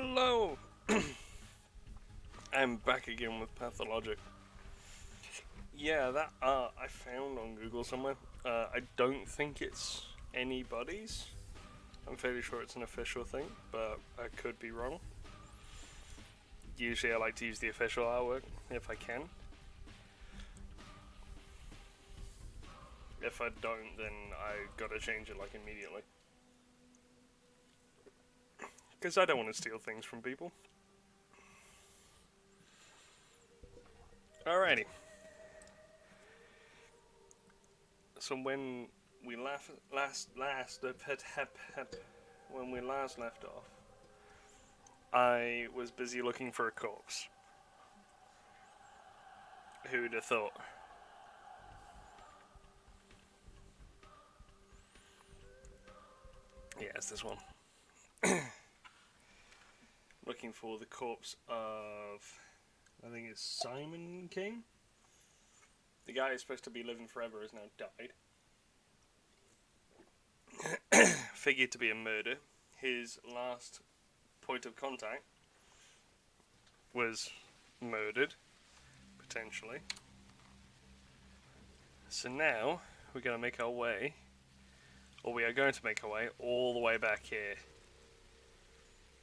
Hello! I'm back again with Pathologic. Yeah, that art I found on Google somewhere. I don't think it's anybody's. I'm fairly sure it's an official thing, but I could be wrong. Usually I like to use the official artwork if I can. If I don't, then I gotta change it like immediately. Because I don't want to steal things from people. Alrighty. So when we last left off, I was busy looking for a corpse. Who'd have thought? Yeah, it's this one. Looking for the corpse of, I think it's Simon King. The guy who's supposed to be living forever has now died. Figured to be a murder. His last point of contact was murdered, potentially. So now we're going to make our way, or we are going to make our way all the way back here.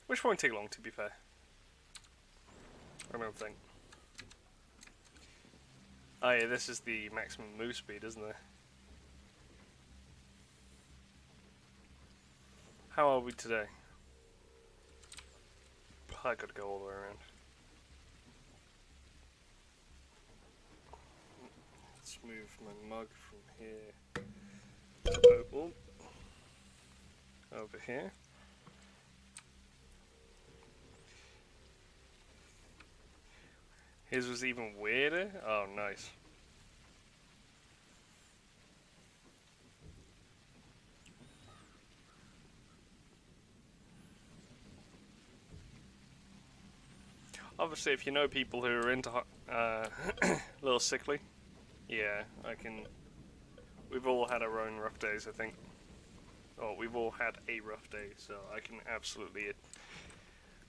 Which won't take long, to be fair. I don't think. Oh yeah, this is the maximum move speed, isn't it? How are we today? I gotta go all the way around. Let's move my mug from here to over here. His was even weirder. Oh, nice. Obviously, if you know people who are into a little sickly, yeah, I can. We've all had our own rough days, I think. Oh, we've all had a rough day, so I can absolutely,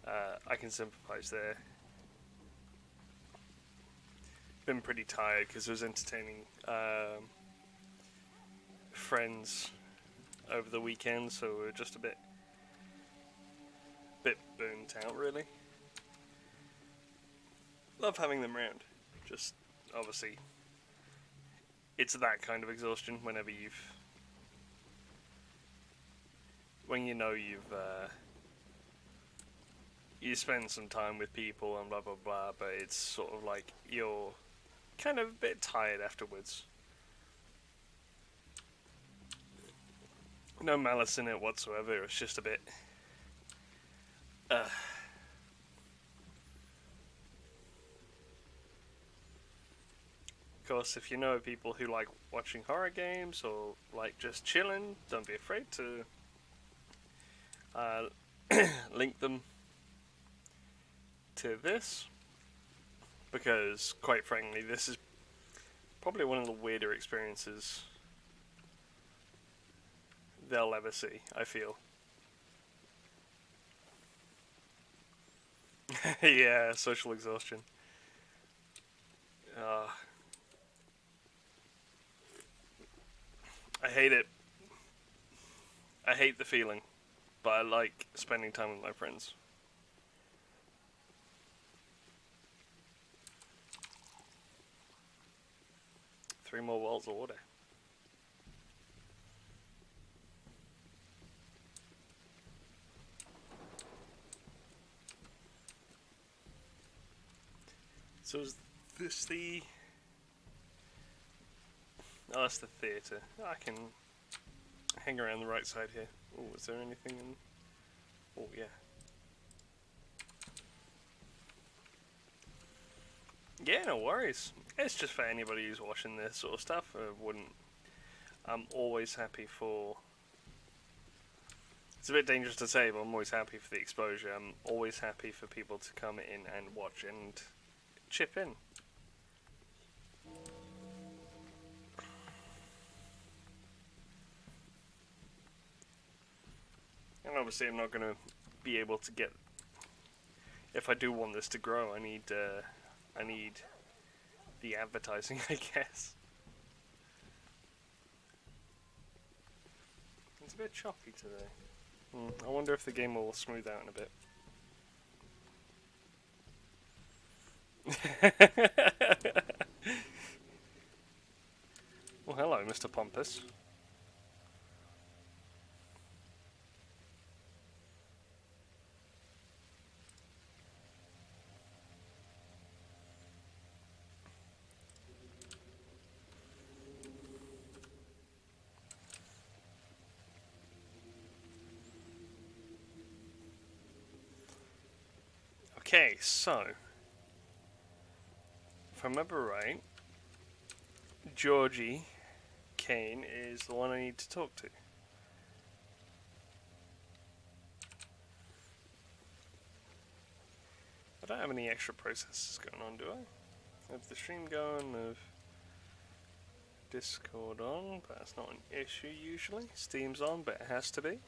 I can sympathise there. Been pretty tired because I was entertaining friends over the weekend, so we're just a bit burnt out, really. Love having them around. Just obviously, it's that kind of exhaustion whenever when you know you spend some time with people and blah blah blah, but it's sort of like you're kind of a bit tired afterwards. No malice in it whatsoever. It's just a bit. Of course, if you know people who like watching horror games or like just chilling, don't be afraid to link them to this, because quite frankly, this is probably one of the weirder experiences they'll ever see, I feel. Yeah, social exhaustion. I hate it. I hate the feeling, but I like spending time with my friends. Three more wells of water. So is this the... Oh, that's the theatre. I can hang around the right side here. Oh, is there anything in... Oh, yeah. Yeah, no worries. It's just for anybody who's watching this sort of stuff. I'm always happy for... It's a bit dangerous to say, but I'm always happy for the exposure. I'm always happy for people to come in and watch and chip in. And obviously I'm not going to be able to get if I do want this to grow, I need the advertising, I guess. It's a bit choppy today. I wonder if the game will smooth out in a bit. Well, hello, Mr. Pompous. Okay, so if I remember right, Georgie Kane is the one I need to talk to. I don't have any extra processes going on, do I? I have the stream going, I have Discord on, but that's not an issue usually. Steam's on, but it has to be.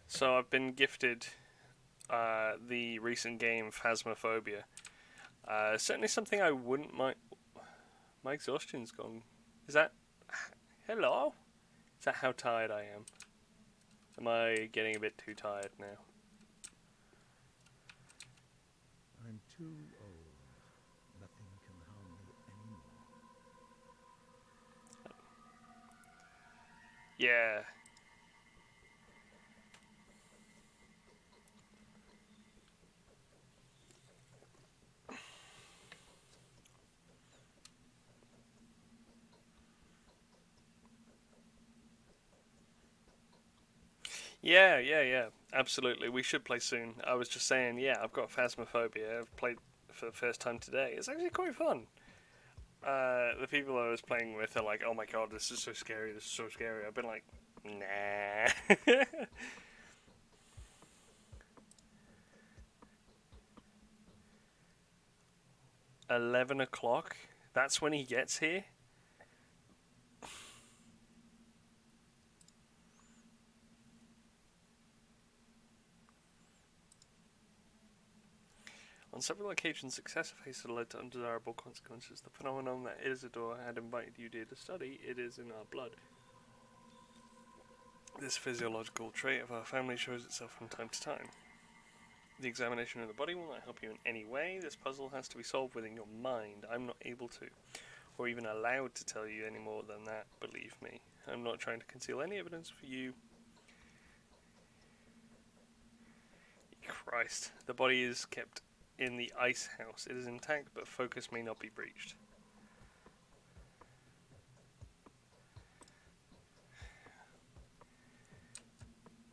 So I've been gifted the recent game Phasmophobia. Certainly something I wouldn't mind. My exhaustion's gone. Is that... Hello? Is that how tired I am? Am I getting a bit too tired now? I'm too old. Nothing can harm me anymore. Yeah. Yeah. Absolutely. We should play soon. I was just saying, yeah, I've got Phasmophobia. I've played for the first time today. It's actually quite fun. The people I was playing with are like, oh my god, this is so scary, this is so scary. I've been like, nah. 11 o'clock? That's when he gets here? On several occasions, success faces led to undesirable consequences. The phenomenon that Isidore had invited you dear to study, it is in our blood. This physiological trait of our family shows itself from time to time. The examination of the body will not help you in any way. This puzzle has to be solved within your mind. I'm not able to, or even allowed to tell you any more than that, believe me. I'm not trying to conceal any evidence for you. Christ. The body is kept in the ice house. It is intact, but focus may not be breached.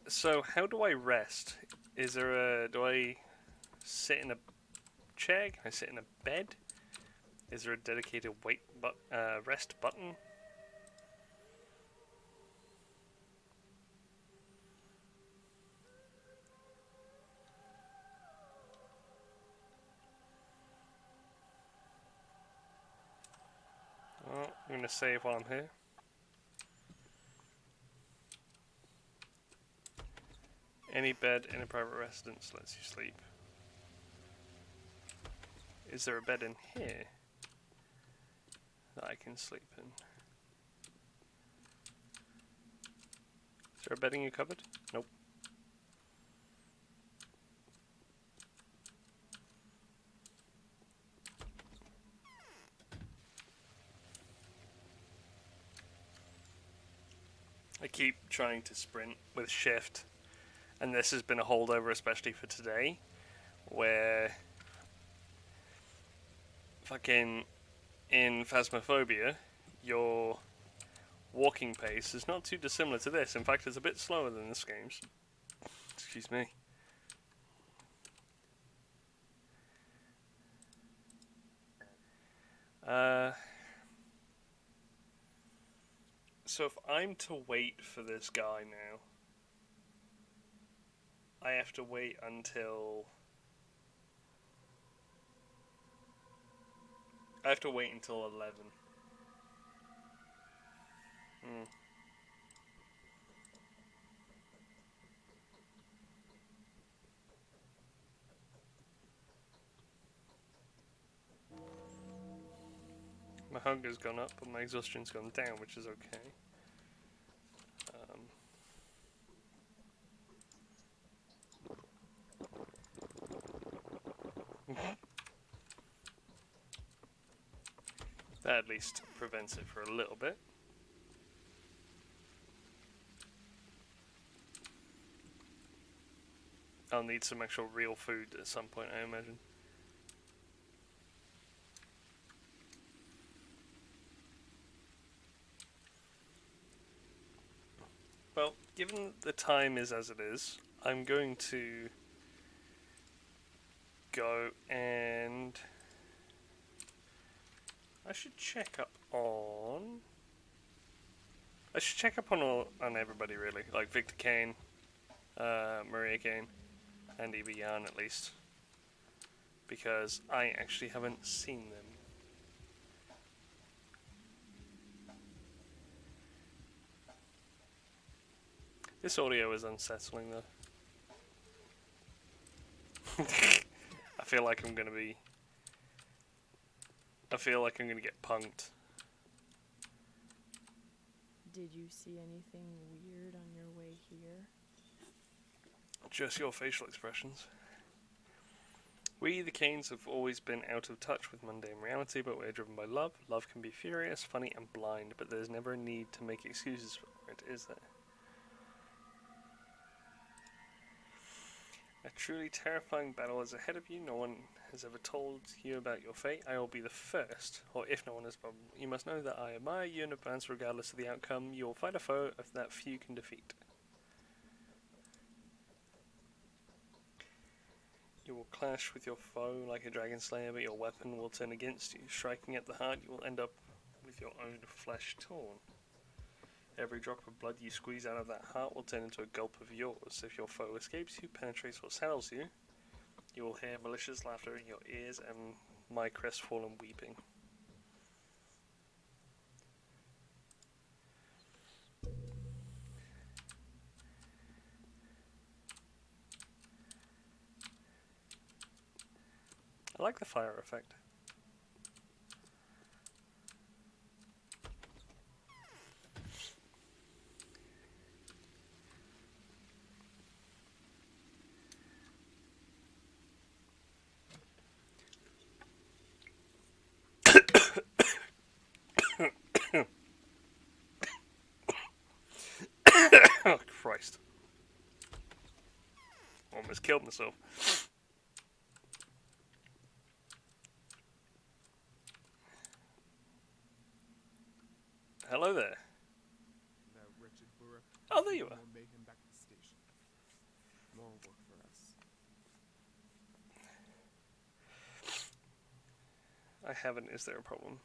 So, how do I rest? Is there a... Do I sit in a chair? Can I sit in a bed? Is there a dedicated rest button? Well, I'm going to save while I'm here. Any bed in a private residence lets you sleep. Is there a bed in here that I can sleep in? Is there a bed in your cupboard? Nope. I keep trying to sprint with shift, and this has been a holdover, especially for today, where fucking in Phasmophobia, your walking pace is not too dissimilar to this. In fact, it's a bit slower than this game's. Excuse me. So if I'm to wait for this guy now, I have to wait until... I have to wait until 11. My hunger's gone up, but my exhaustion's gone down, which is okay. That at least prevents it for a little bit. I'll need some actual real food at some point, I imagine. Well, given the time is as it is, I'm going to go and I should check up on everybody really, like Victor Kane, Maria Kane, and Eva Yarn at least, because I actually haven't seen them. This audio is unsettling though. I feel like I'm gonna get punked. Did you see anything weird on your way here? Just your facial expressions. We, the Canes, have always been out of touch with mundane reality, but we're driven by love. Love can be furious, funny, and blind, but there's never a need to make excuses for it, is there? A truly terrifying battle is ahead of you. No one has ever told you about your fate. I will be the first, or if no one has, you must know that I admire you in advance regardless of the outcome. You will fight a foe that few can defeat. You will clash with your foe like a dragon slayer, but your weapon will turn against you. Striking at the heart, you will end up with your own flesh torn. Every drop of blood you squeeze out of that heart will turn into a gulp of yours. If your foe escapes you, penetrates or saddles you, you will hear malicious laughter in your ears and my crestfallen weeping. I like the fire effect. Oh, Christ. Almost killed myself. Hello there. That wretched Burrock. Oh, there you are. More mayhem back at the station. More work for us. I haven't, is there a problem?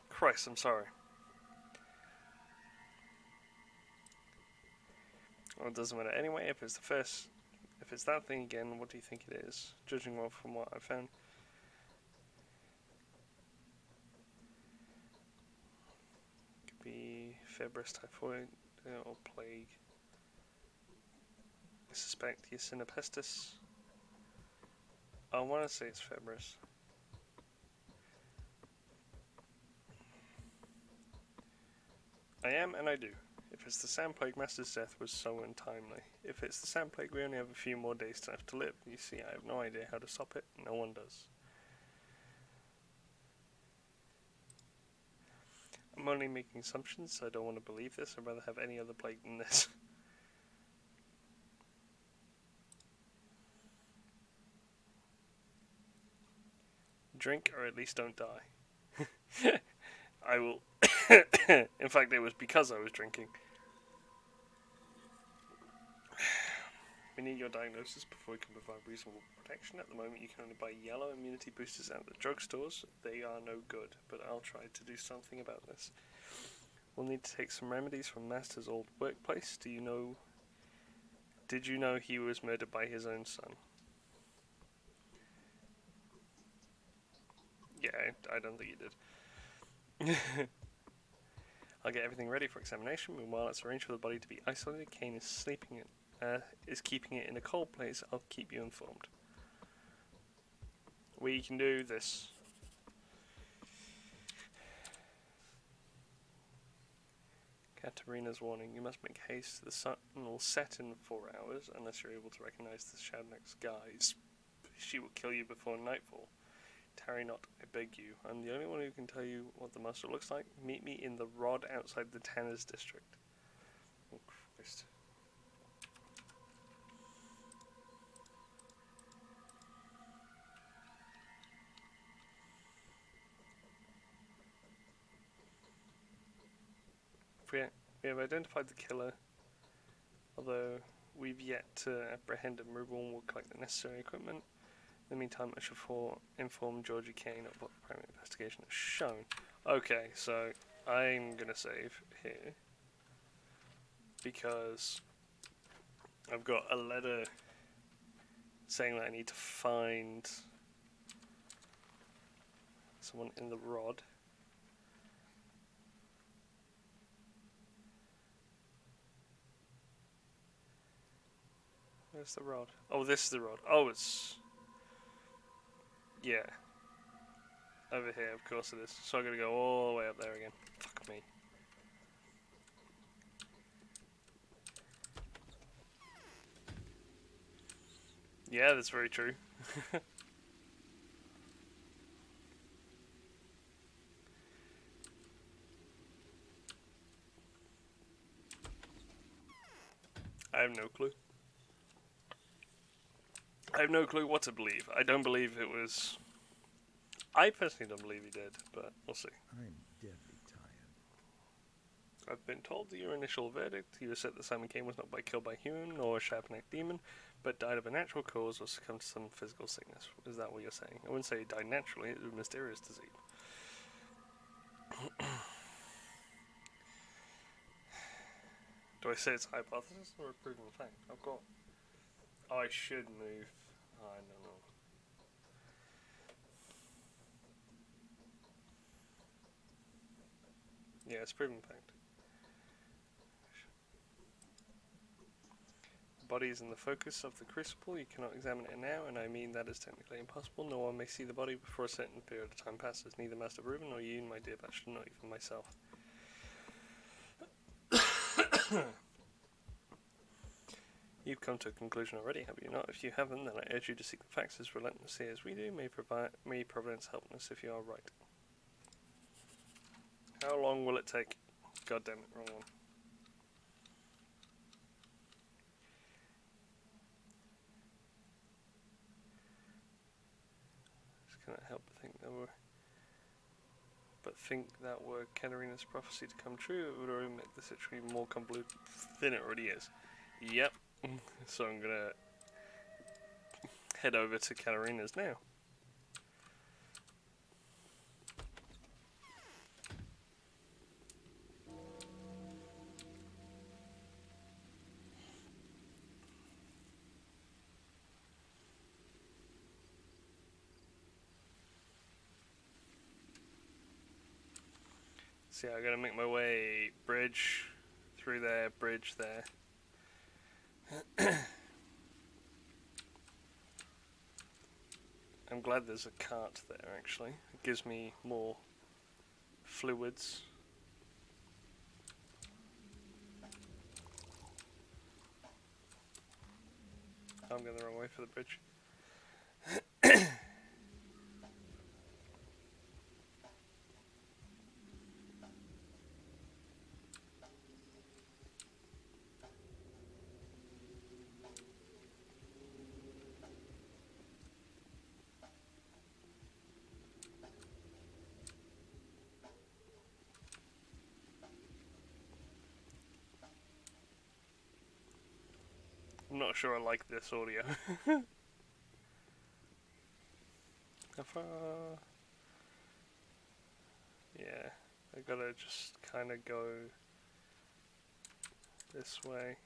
Christ, I'm sorry. Well, it doesn't matter anyway. If it's that thing again, what do you think it is? Judging well from what I found. Could be febris, typhoid, or plague. I suspect Yersinia pestis. I want to say it's febris. I am, and I do. If it's the Sand Plague, Master's death was so untimely. If it's the Sand Plague, we only have a few more days left to live. You see, I have no idea how to stop it. No one does. I'm only making assumptions, so I don't want to believe this. I'd rather have any other plague than this. Drink, or at least don't die. I will... In fact, it was because I was drinking. We need your diagnosis before we can provide reasonable protection. At the moment, you can only buy yellow immunity boosters at the drugstores. They are no good, but I'll try to do something about this. We'll need to take some remedies from Master's old workplace. Did you know he was murdered by his own son? Yeah, I don't think he did. I'll get everything ready for examination. Meanwhile, it's arranged for the body to be isolated. Kane is keeping it in a cold place. I'll keep you informed. we can do this. Katarina's warning, you must make haste. The sun will set in 4 hours unless you're able to recognize the Shadnek's guise. She will kill you before nightfall. Tarry not, I beg you. I'm the only one who can tell you what the master looks like. Meet me in the rod outside the Tanner's district. Oh Christ. We have identified the killer, although we've yet to apprehend him. Ruben will collect the necessary equipment. In the meantime, I should inform Georgie Kane of what the primary investigation has shown. Okay, so I'm gonna save here because I've got a letter saying that I need to find someone in the rod. Where's the rod? Oh, this is the rod. Oh, it's... yeah. Over here, of course it is. So I'm gonna go all the way up there again. Fuck me. Yeah, that's very true. I have no clue. I have no clue what to believe. I don't believe it was... I personally don't believe he did, but we'll see. I'm deadly tired. I've been told that your initial verdict, you said that Simon Kane was not killed by human nor a Sharpneck demon, but died of a natural cause or succumbed to some physical sickness. Is that what you're saying? I wouldn't say he died naturally, it was a mysterious disease. Do I say it's a hypothesis or a proven fact? I've got... Oh, I should move. Oh, I don't know. Yeah, it's proven fact. The body is in the focus of the crucible. You cannot examine it now, and I mean that is technically impossible. No one may see the body before a certain period of time passes. Neither Master Reuben nor you, my dear Bachelor, not even myself. You've come to a conclusion already, have you not? If you haven't, then I urge you to seek the facts as relentlessly as we do. May Providence help us if you are right. How long will it take? God damn it, wrong one. Just cannot help but think that were Katarina's prophecy to come true, it would already make the situation more convoluted than it already is. Yep. So I'm gonna head over to Katarina's now. So yeah, I gotta make my way bridge through there, bridge there. I'm glad there's a cart there actually. It gives me more fluids. I'm going the wrong way for the bridge. I'm not sure I like this audio. How far? Yeah, I gotta just kind of go this way.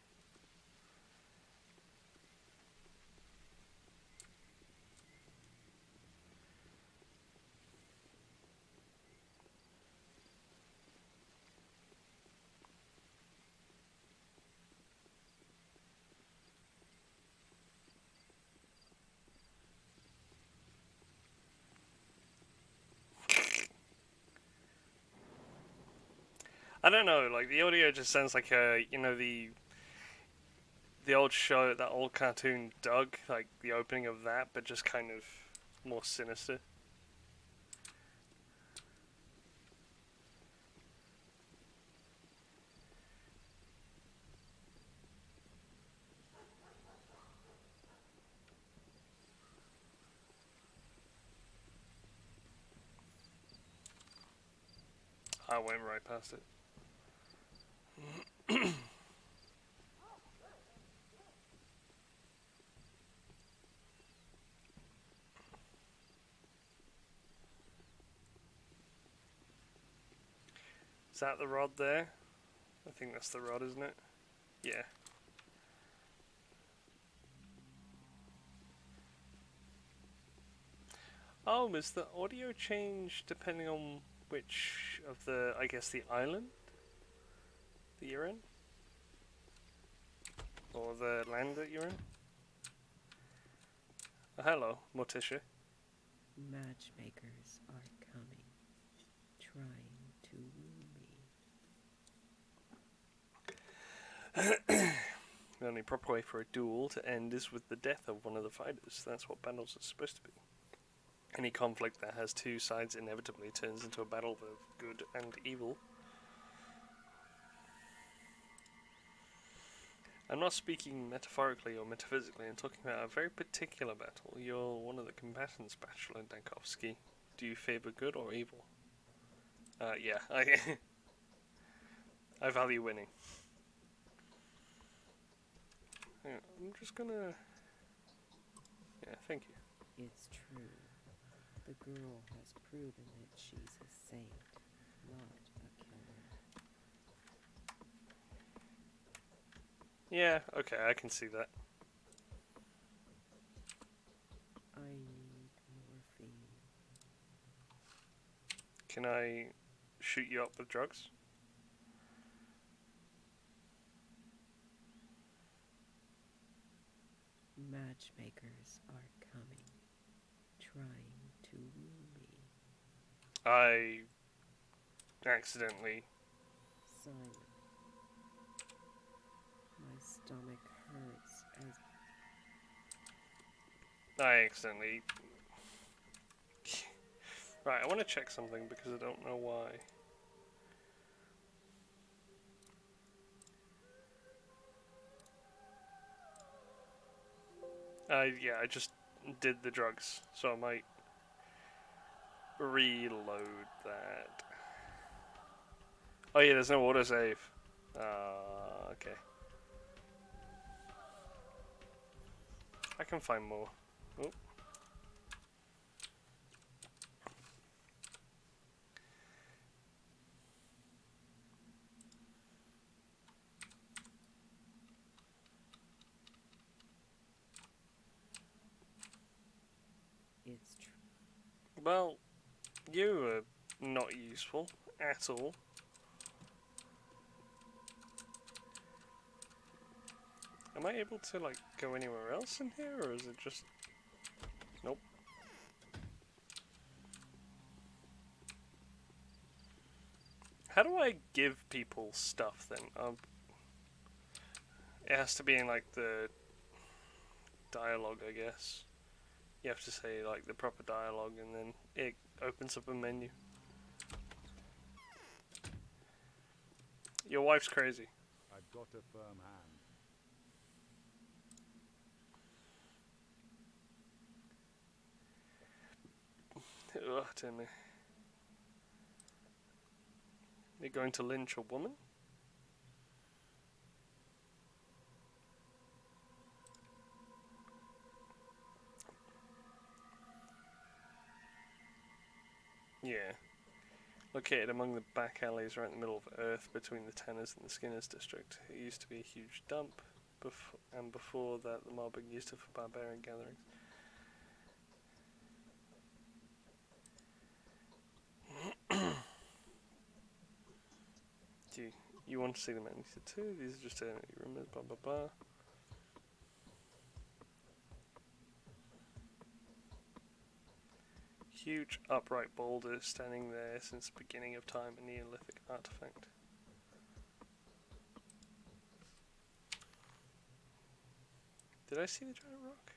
I don't know, like the audio just sounds like the old show, that old cartoon Doug, like the opening of that, but just kind of more sinister. I went right past it. Is that the rod there? I think that's the rod, isn't it? Yeah. Oh, is the audio change depending on which of the, I guess, the island that you're in? Or the land that you're in? Oh, hello, Morticia. Matchmakers are coming, trying to woo me. The only proper way for a duel to end is with the death of one of the fighters. That's what battles are supposed to be. Any conflict that has two sides inevitably turns into a battle of good and evil. I'm not speaking metaphorically or metaphysically, I'm talking about a very particular battle. You're one of the combatants, Bachelor Dankovsky. Do you favor good or evil? Yeah, I value winning. Hang on, I'm just gonna... Yeah, thank you. It's true. The girl has proven that she's a saint, not a killer. Yeah, okay, I can see that. I need morphine. Can I shoot you up with drugs? Matchmakers are coming, trying to woo me. I accidentally... Simon, my stomach hurts as I accidentally... Right, I want to check something because I don't know why. Yeah, I just did the drugs, so I might reload that. Oh yeah, there's no autosave. Okay. I can find more. Oh. it's true. Well, you are not useful at all. Am I able to, like, go anywhere else in here, or is it just... Nope. How do I give people stuff, then? It has to be in, like, the dialogue, I guess. You have to say, like, the proper dialogue, and then it opens up a menu. Your wife's crazy. I've got a firm hand. Ugh, dear me. You're going to lynch a woman? Yeah. Located among the back alleys right in the middle of Earth between the Tanners and the Skinners district. It used to be a huge dump, and before that the mob used it for barbarian gatherings. Do you want to see the menu too? These are just rumors, blah blah blah. Huge upright boulder standing there since the beginning of time, a Neolithic artifact. Did I see the giant rock?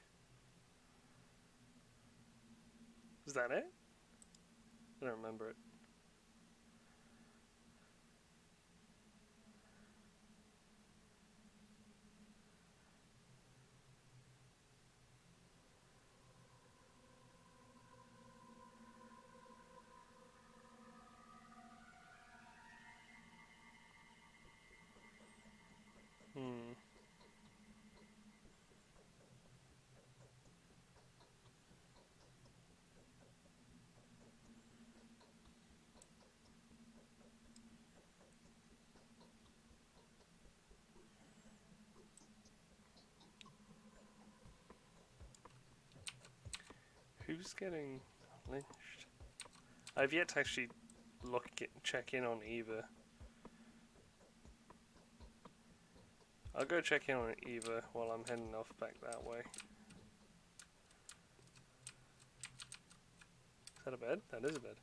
Was that it? I don't remember it. Hmm. Who's getting lynched? I've yet to actually check in on Eva. I'll go check in on Eva while I'm heading off back that way. Is that a bed? That is a bed.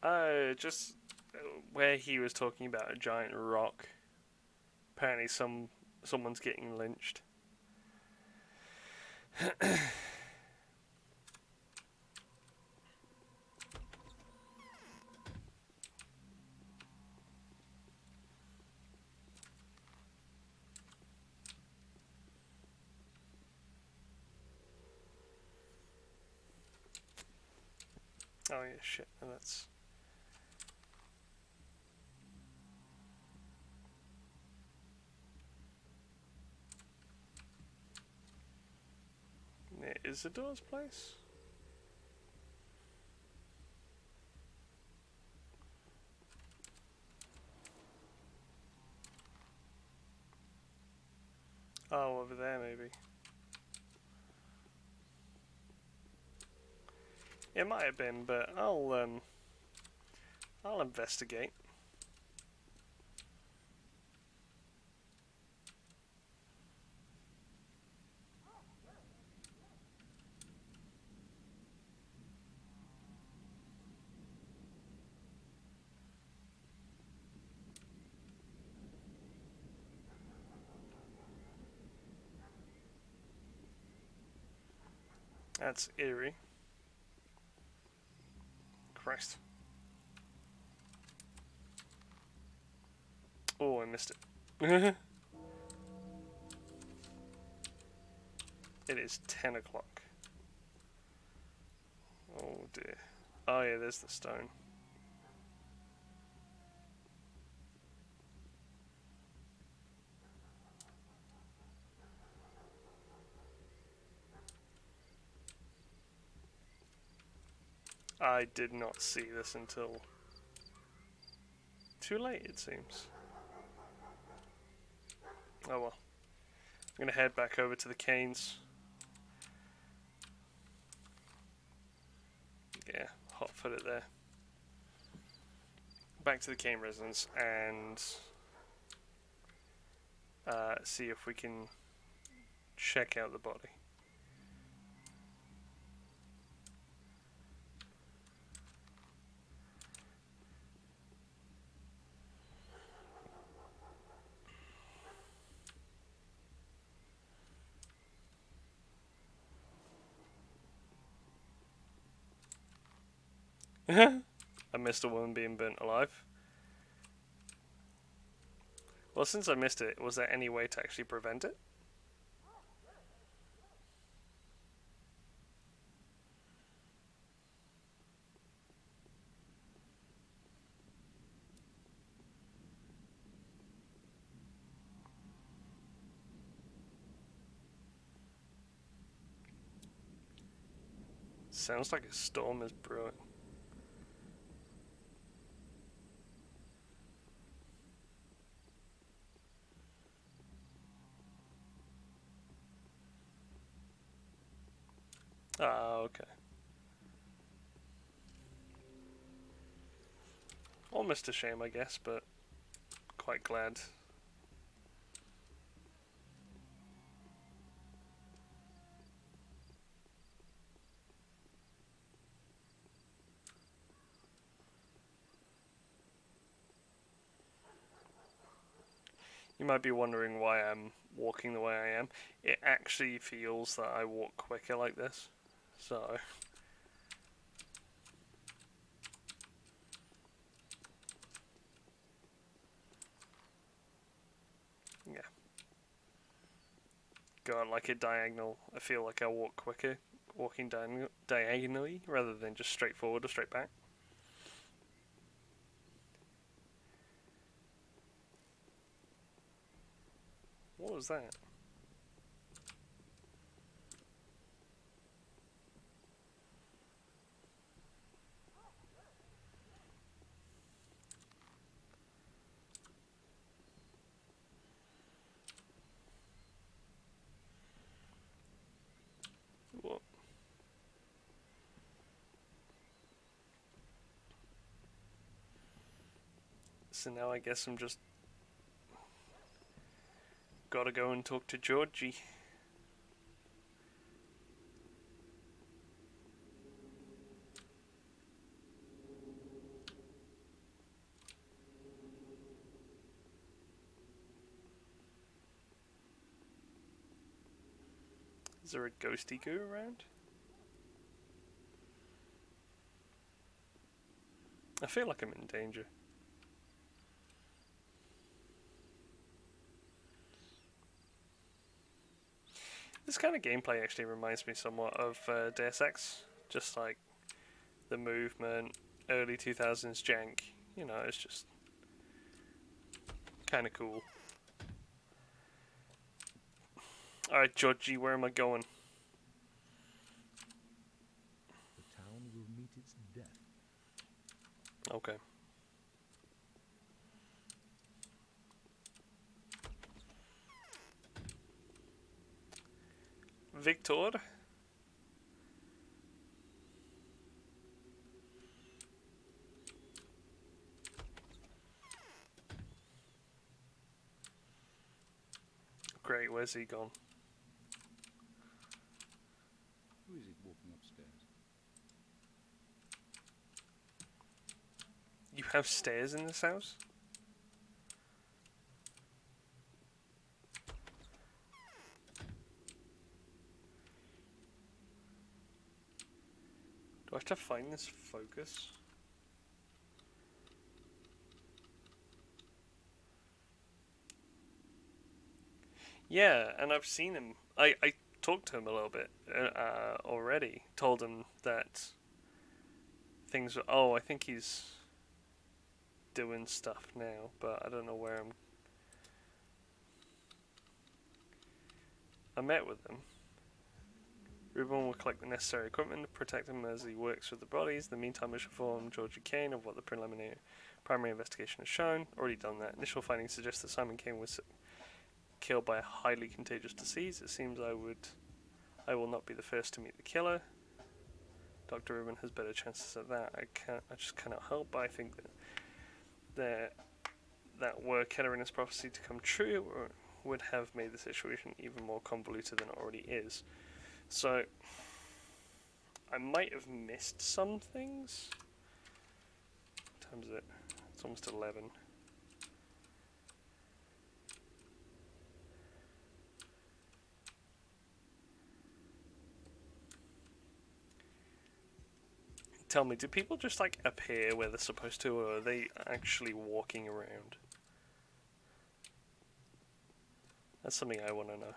Okay. Just where he was talking about a giant rock. Apparently someone's getting lynched. Oh yeah, shit. And that's... Yeah, Isidore's place? Oh, over there maybe. It might have been, but I'll investigate. That's eerie. Christ. Oh, I missed it. It is 10 o'clock. Oh dear. Oh yeah, there's the stone. I did not see this until too late, it seems. Oh well. I'm gonna head back over to the Canes. Yeah, hot-footed there. Back to the Cane residence and see if we can check out the body. I missed a woman being burnt alive. Well, since I missed it, was there any way to actually prevent it? Sounds like a storm is brewing. Ah, okay. Almost a shame, I guess, but quite glad. You might be wondering why I'm walking the way I am. It actually feels that I walk quicker like this. So, yeah. Going like a diagonal, I feel like I walk quicker walking diagonally rather than just straight forward or straight back. What was that? What? So now I guess I'm just gotta go and talk to Georgie. Is there a ghosty goo around? I feel like I'm in danger. This kind of gameplay actually reminds me somewhat of Deus Ex. Just like the movement, early 2000s jank. You know, it's just kind of cool. Alright, Georgie, where am I going? The town will meet its death. Okay. Victor? Great, where's he gone? Who is it walking upstairs? You have stairs in this house? Do I have to find this focus? Yeah, and I've seen him. I talked to him a little bit already. Told him that things were... Oh, I think he's doing stuff now, but I don't know where I'm... I met with him. Ruben will collect the necessary equipment to protect him as he works with the bodies. In the meantime, I shall inform Georgie Kane of what the primary investigation has shown. Already done that. Initial findings suggest that Simon Kane was killed by a highly contagious disease. It seems I will not be the first to meet the killer. Dr. Ruben has better chances at that. I just cannot help but I think that were Ketterin's prophecy to come true would have made the situation even more convoluted than it already is. So, I might have missed some things. What time is it? It's almost 11. Tell me, do people just like appear where they're supposed to, or are they actually walking around? That's something I want to know.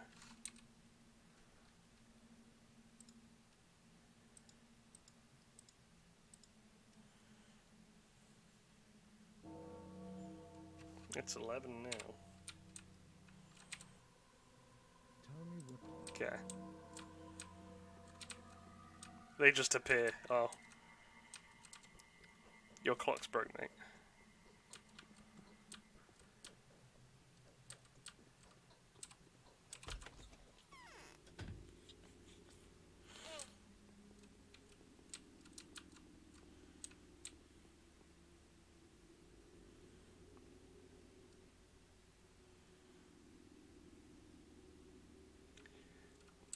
It's 11 now. Tell me what. Okay. They just appear. Oh. Your clock's broke, mate.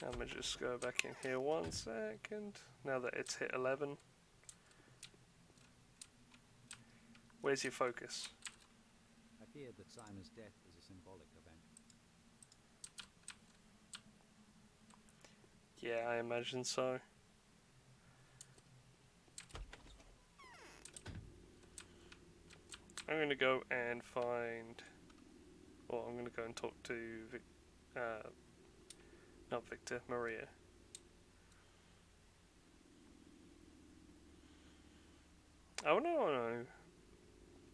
I'm gonna just go back in here 1 second. Now that it's hit 11. Where's your focus? I feared that Simon's death was a symbolic event. Yeah, I imagine so. I'm gonna go and find. Well, I'm gonna go and talk to not Victor, Maria. I wanna know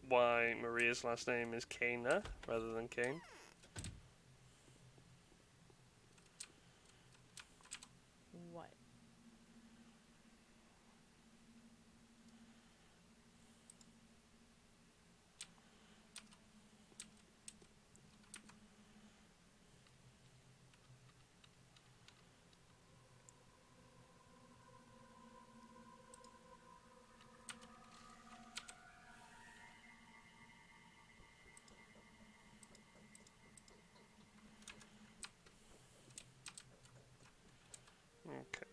why Maria's last name is Kana rather than Kane. What? Okay.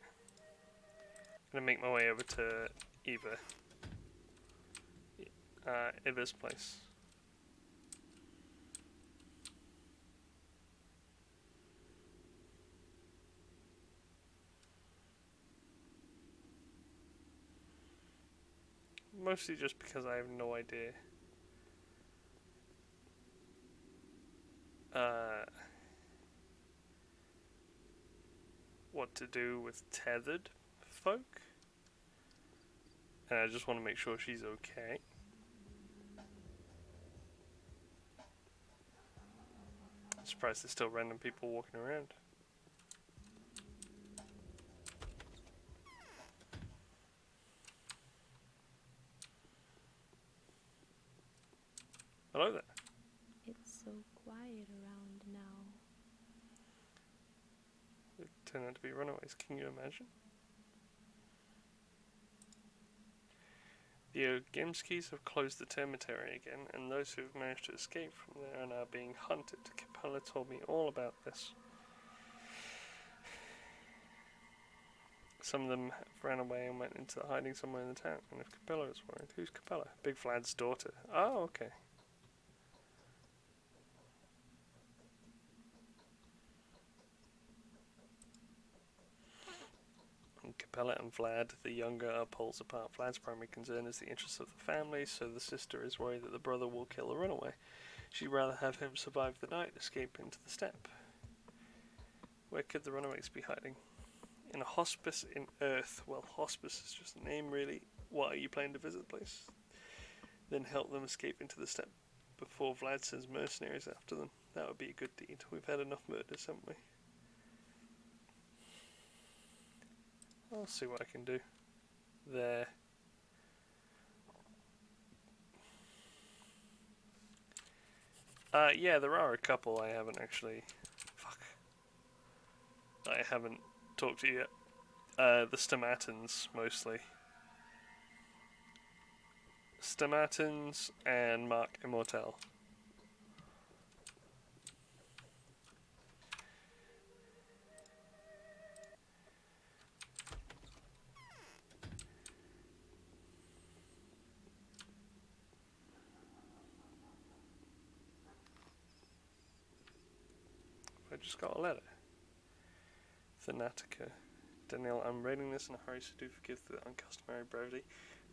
Gonna make my way over to Eva. Eva's place. Mostly just because I have no idea. What to do with tethered folk. And I just want to make sure she's okay. I'm surprised there's still random people walking around. Hello there. It's so quiet around now. They turn out to be runaways, can you imagine? The Oginskis have closed the termitary again, and those who have managed to escape from there are now being hunted. Capella told me all about this. Some of them ran away and went into hiding somewhere in the town, and if Capella is worried, who's Capella? Big Vlad's daughter. Oh, okay. Capella and Vlad, the younger, are poles apart. Vlad's primary concern is the interests of the family, so the sister is worried that the brother will kill the runaway. She'd rather have him survive the night, escape into the steppe. Where could the runaways be hiding? In a hospice in Earth. Well, hospice is just a name, really. Why are you planning to visit the place? Then help them escape into the steppe before Vlad sends mercenaries after them. That would be a good deed. We've had enough murders, haven't we? I'll see what I can do. There. Yeah, there are a couple I haven't actually... Fuck. I haven't talked to you yet. The Stomatans, mostly. Stomatans and Mark Immortel. I just got a letter. Thanatica. Daniel, I'm writing this in a hurry, so do forgive the uncustomary brevity.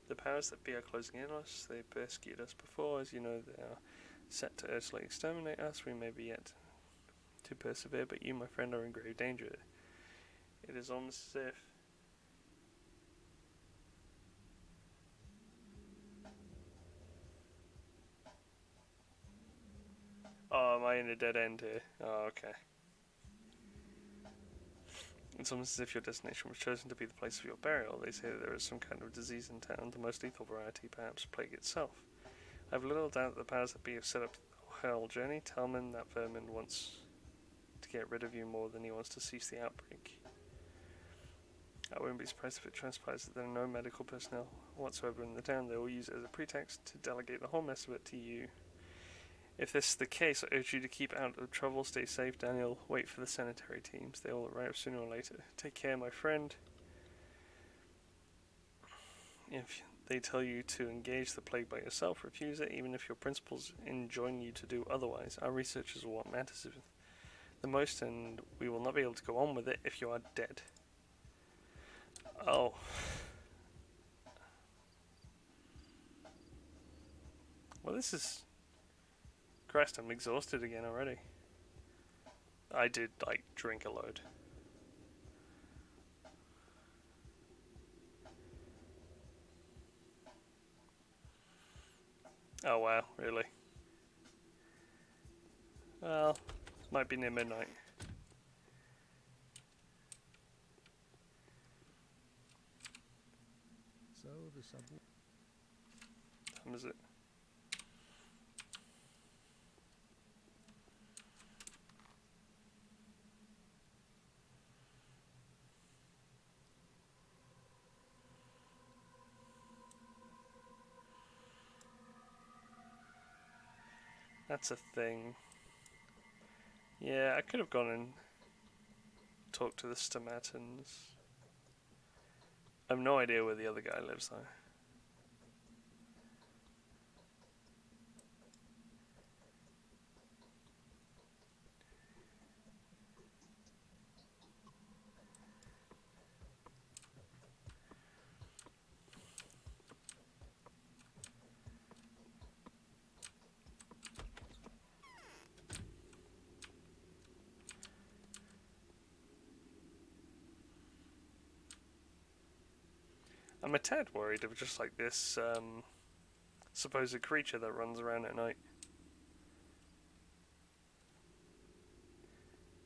The powers that be are closing in on us. They persecuted us before. As you know, they are set to utterly exterminate us. We may be yet to persevere, but you, my friend, are in grave danger. It is almost as if... Oh, am I in a dead end here? Oh, okay. It's almost as if your destination was chosen to be the place of your burial. They say that there is some kind of disease in town, the most lethal variety, perhaps plague itself. I have little doubt that the powers that be have set up the whole journey. Telman, that vermin, wants to get rid of you more than he wants to cease the outbreak. I wouldn't be surprised if it transpires that there are no medical personnel whatsoever in the town. They will use it as a pretext to delegate the whole mess of it to you. If this is the case, I urge you to keep out of trouble, stay safe, Daniel. Wait for the sanitary teams. They will arrive sooner or later. Take care, my friend. If they tell you to engage the plague by yourself. Refuse it, even if your principals enjoin you to do otherwise. Our research is what matters the most, and we will not be able to go on with it if you are dead. Oh. Well, this is... Christ, I'm exhausted again already. I did, like, drink a load. Oh wow, really? Well, might be near midnight. So the subway. What time is it? That's a thing. Yeah, I could have gone and talked to the Stomatans. I have no idea where the other guy lives though. I'm a tad worried of just like this supposed creature that runs around at night.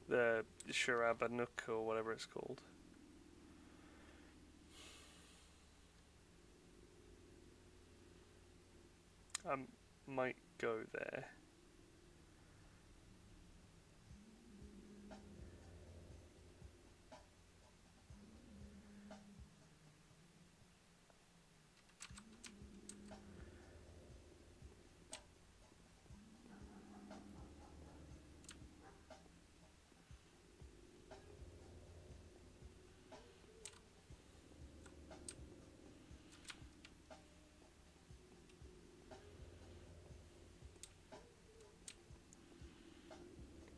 The Shirabanuk or whatever it's called. I might go there.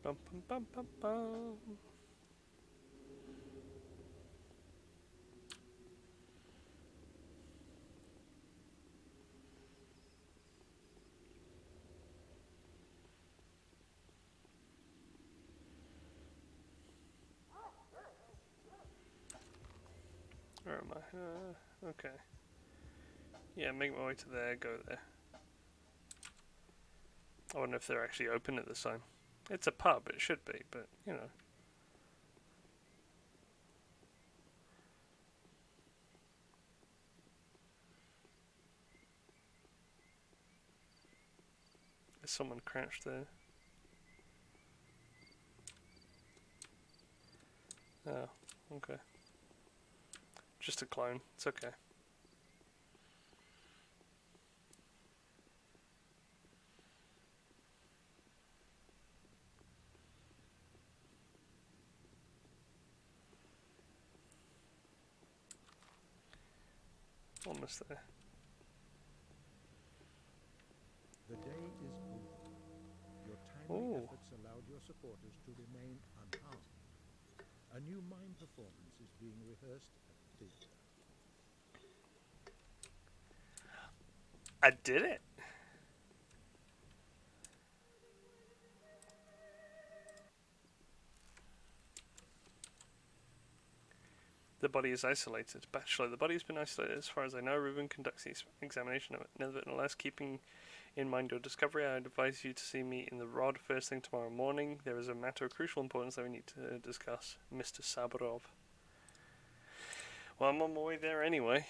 Bum bum bum bum bum. Where am I? Okay. Yeah, make my way to there, go there. I wonder if they're actually open at this time. It's a pub, it should be, but, you know. There's someone crouched there. Oh, okay. Just a clone, it's okay. Almost there. The day is over. Your timely Ooh. efforts allowed your supporters to remain unharmed. A new mime performance is being rehearsed at the theater. I did it! The body is isolated. Bachelor, the body has been isolated as far as I know. Ruben conducts the examination of it. Nevertheless, keeping in mind your discovery, I advise you to see me in the rod first thing tomorrow morning. There is a matter of crucial importance that we need to discuss. Mr. Saburov. Well, I'm on my way there anyway.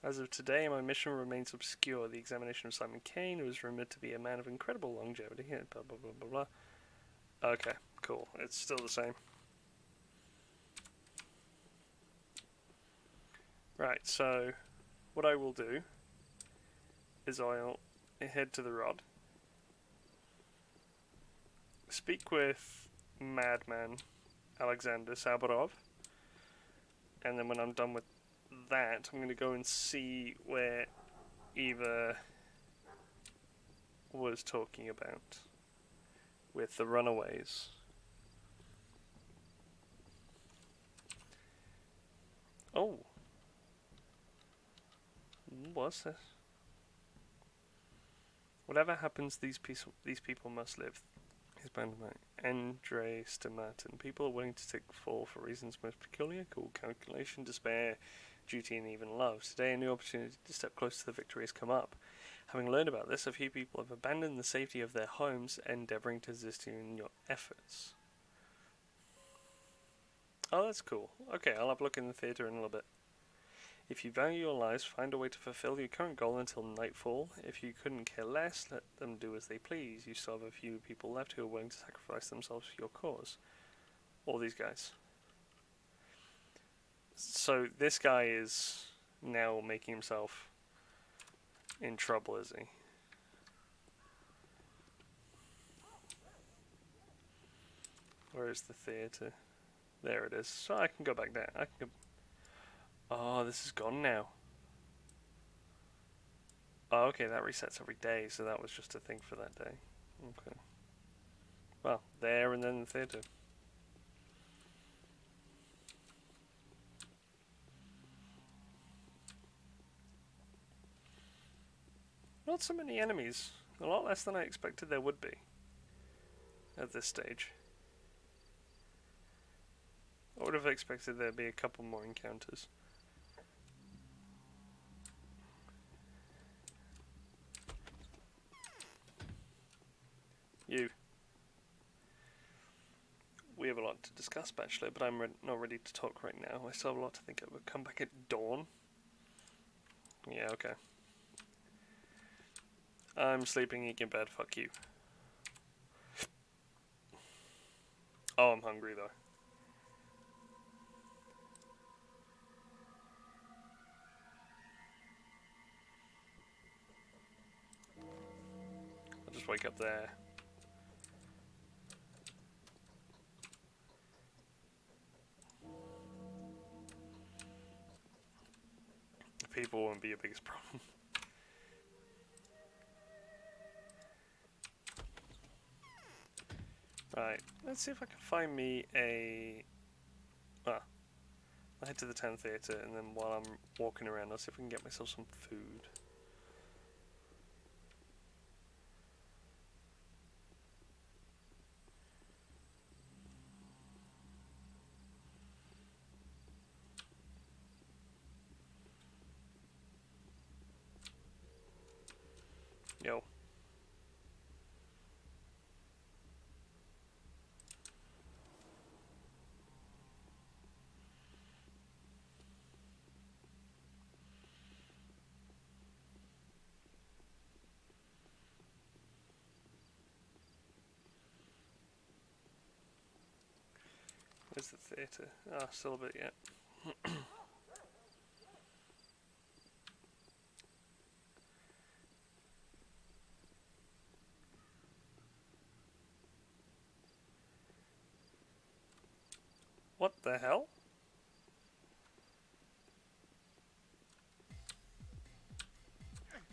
As of today, my mission remains obscure. The examination of Simon Kane was rumored to be a man of incredible longevity. Blah, blah, blah, blah, blah. Okay, cool. It's still the same. Right, so what I will do is I'll head to the rod, speak with Madman, Alexander Saburov. And then when I'm done with that, I'm going to go and see where Eva was talking about with the runaways. Oh. What's this? Whatever happens, these people must live. He's bound to Andre Stomatin. People are willing to take the fall for reasons most peculiar, called calculation, despair, duty, and even love. Today, a new opportunity to step close to the victory has come up. Having learned about this, a few people have abandoned the safety of their homes, endeavouring to assist you in your efforts. Oh, that's cool. Okay, I'll have a look in the theatre in a little bit. If you value your lives, find a way to fulfill your current goal until nightfall. If you couldn't care less, let them do as they please. You still have a few people left who are willing to sacrifice themselves for your cause. All these guys. So this guy is now making himself in trouble, is he? Where is the theatre? There it is. So I can go back there. I can go... Oh, this is gone now. Oh, okay, that resets every day, so that was just a thing for that day. Okay. Well, there and then the theatre. Not so many enemies. A lot less than I expected there would be at this stage. I would have expected there'd be a couple more encounters. You. We have a lot to discuss, Bachelor, but I'm not ready to talk right now. I still have a lot to think of. We'll come back at dawn. Yeah, okay. I'm sleeping, eating bed, fuck you. Oh, I'm hungry though. I'll just wake up there. People won't be your biggest problem. Right, let's see if I can find me a... I'll head to the town theatre, and then while I'm walking around, I'll see if I can get myself some food. Yo. Where's the theatre? Ah, still a bit yet. What the hell?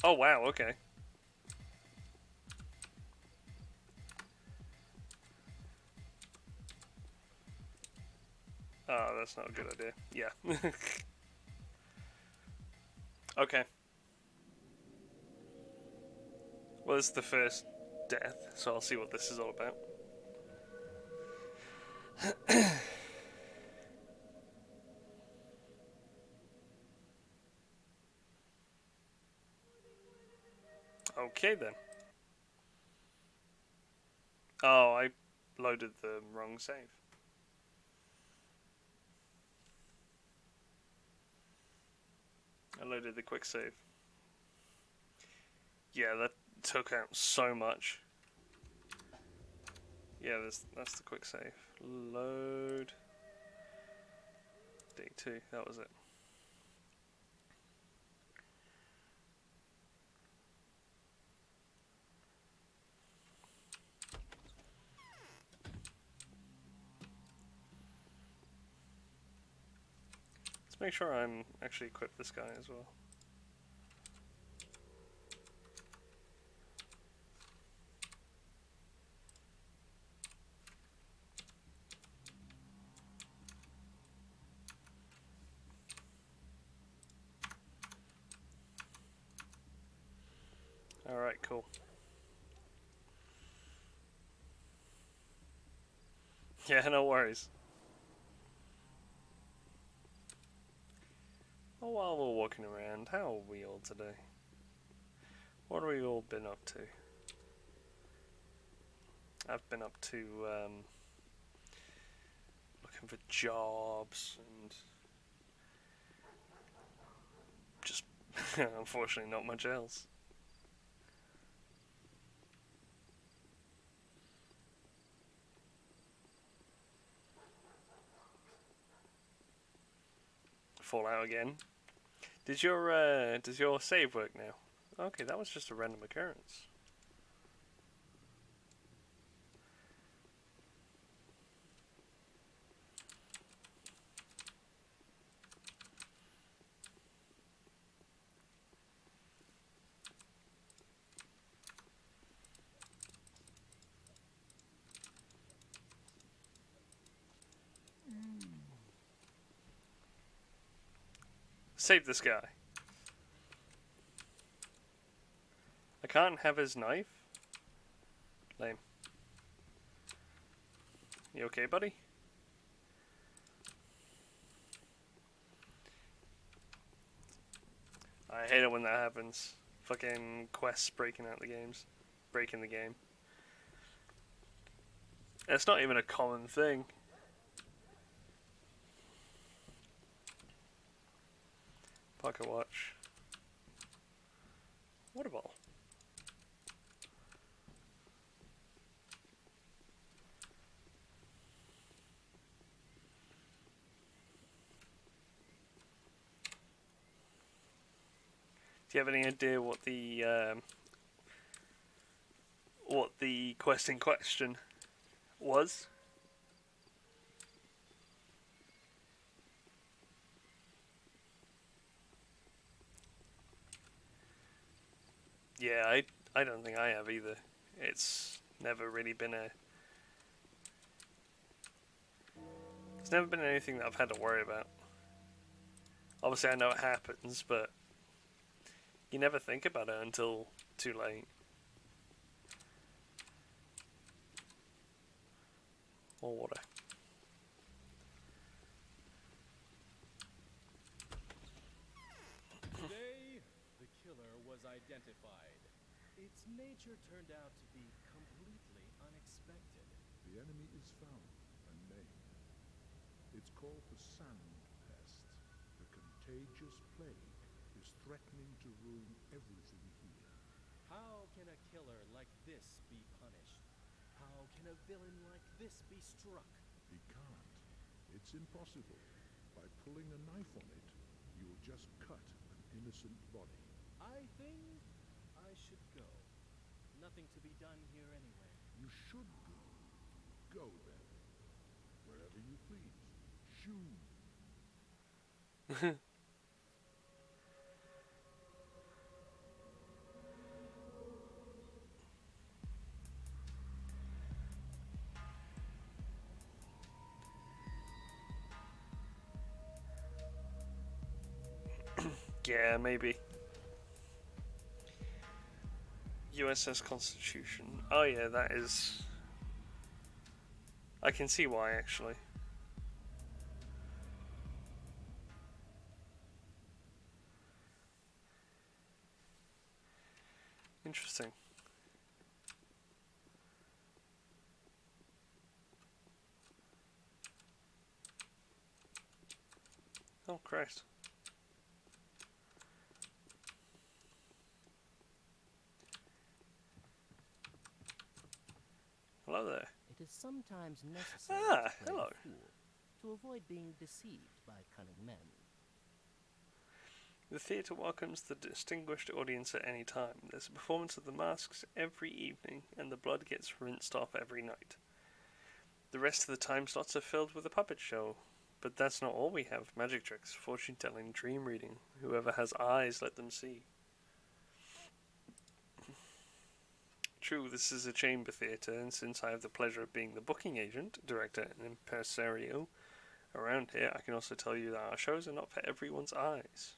Oh wow, okay. Oh, that's not a good idea. Yeah. Okay. Well, this is the first death, so I'll see what this is all about. Okay then. Oh, I loaded the wrong save. I loaded the quick save. Yeah, that took out so much. Yeah, that's the quick save. Load. D2, that was it. Let's make sure I'm actually equipped this guy as well. Alright, cool. Yeah, no worries. Well, while we're walking around, how are we all today? What have we all been up to? I've been up to looking for jobs and just unfortunately not much else. Fallout again. Does your save work now? Okay, that was just a random occurrence. Save this guy. I can't have his knife? Lame. You okay, buddy? I hate it when that happens. Fucking quests breaking the game. It's not even a common thing. Pocket watch. Water bottle. Do you have any idea what the quest in question was? Yeah, I don't think I have either. It's never really been it's never been anything that I've had to worry about. Obviously I know it happens, but you never think about it until too late. More water. Today, the killer was identified. Its nature turned out to be completely unexpected. The enemy is found and named. It's called the sand pest. The contagious plague is threatening to ruin everything here. How can a killer like this be punished? How can a villain like this be struck? He can't. It's impossible. By pulling a knife on it, you'll just cut an innocent body. I think I should go. Nothing to be done here anyway. You should go. Go then. Wherever you please. Shoo. Yeah, maybe. USS Constitution. Oh yeah, that is... I can see why, actually. Interesting. Oh, Christ. Hello there. It is sometimes necessary Ah, to play hello. the fool, to avoid being deceived by cunning men. The theatre welcomes the distinguished audience at any time. There's a performance of the masks every evening, and the blood gets rinsed off every night. The rest of the time slots are filled with a puppet show But that's not all we have. Magic tricks, fortune telling, dream reading. Whoever has eyes, let them see. True, this is a chamber theatre, and since I have the pleasure of being the booking agent, director, and impresario around here, I can also tell you that our shows are not for everyone's eyes.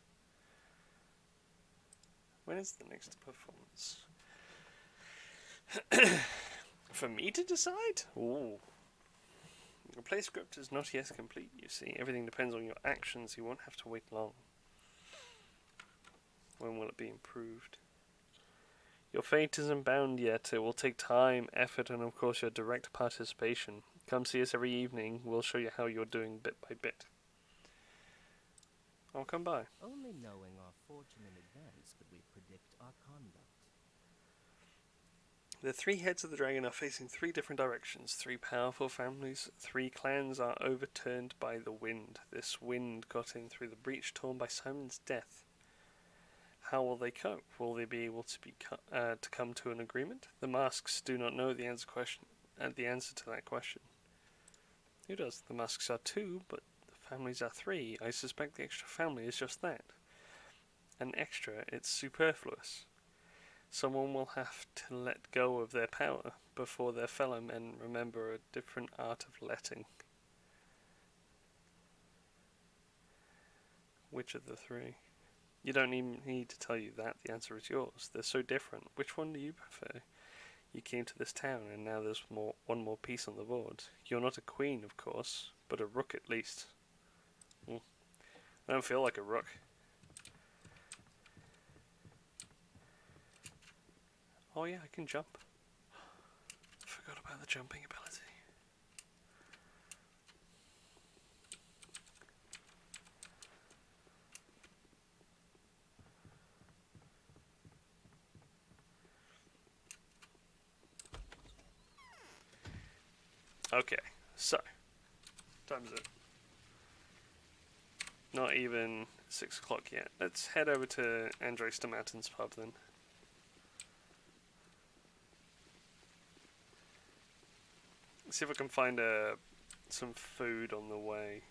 When is the next performance? For me to decide? Ooh. The play script is not yet complete, you see. Everything depends on your actions. You won't have to wait long. When will it be improved? Your fate isn't bound yet. It will take time, effort, and of course your direct participation. Come see us every evening. We'll show you how you're doing bit by bit. I'll come by. Only knowing our fortune in advance could we predict our conduct. The three heads of the dragon are facing three different directions. Three powerful families, three clans are overturned by the wind. This wind got in through the breach torn by Simon's death. How will they cope? Will they be able to come to an agreement? The masks do not know the answer to that question. Who does? The masks are two, but the families are three. I suspect the extra family is just that. An extra, it's superfluous. Someone will have to let go of their power before their fellow men remember a different art of letting. Which of the three? You don't even need to tell you that. The answer is yours. They're so different. Which one do you prefer? You came to this town, and now there's one more piece on the board. You're not a queen, of course, but a rook at least. I don't feel like a rook. Oh yeah, I can jump. Forgot about the jumping ability. Okay, so time is it? Not even 6 o'clock yet. Let's head over to Andres de Matten's pub then. See if I can find some food on the way.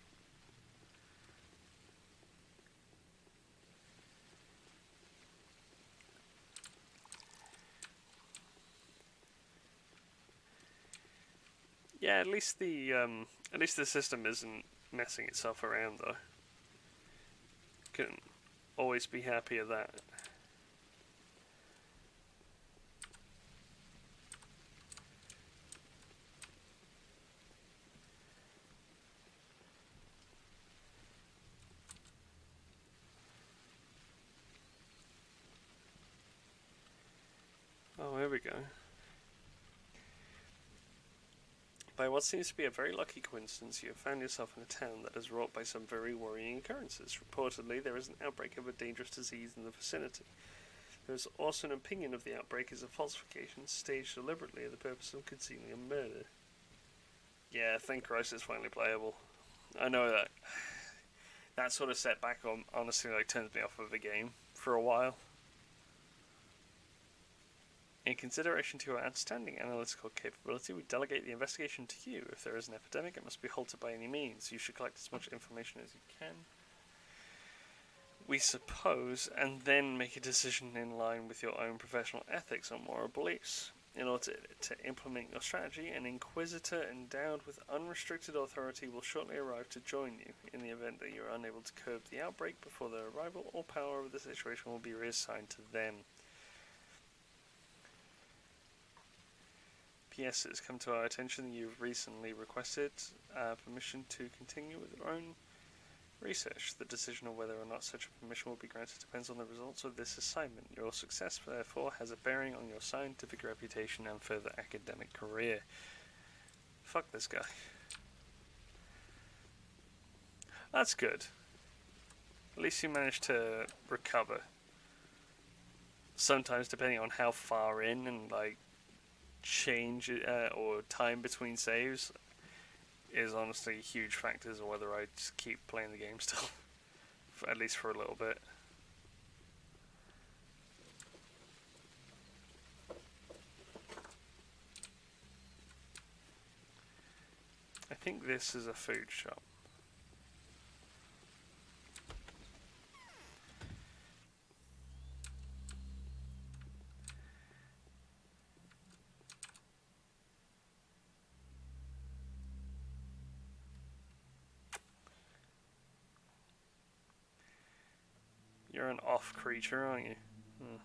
Yeah, at least the system isn't messing itself around though. Can always be happy of that. Oh, here we go. By what seems to be a very lucky coincidence, you have found yourself in a town that is wrought by some very worrying occurrences. Reportedly, there is an outbreak of a dangerous disease in the vicinity. There is also an opinion of the outbreak is a falsification staged deliberately for the purpose of concealing a murder. Yeah, thank Christ it's finally playable. I know that sort of setback honestly turns me off of the game for a while. In consideration to your outstanding analytical capability, we delegate the investigation to you. If there is an epidemic, it must be halted by any means. You should collect as much information as you can, we suppose, and then make a decision in line with your own professional ethics or moral beliefs. In order to implement your strategy, an inquisitor endowed with unrestricted authority will shortly arrive to join you. In the event that you are unable to curb the outbreak before their arrival, all power over the situation will be reassigned to them. P.S. It has come to our attention that you've recently requested permission to continue with your own research. The decision of whether or not such a permission will be granted depends on the results of this assignment. Your success, therefore, has a bearing on your scientific reputation and further academic career. Fuck this guy. That's good. At least you managed to recover. Sometimes, depending on how far in and change or time between saves is honestly huge factors of whether I just keep playing the game still, at least for a little bit. I think this is a food shop. You're an off creature, aren't you? Hmm.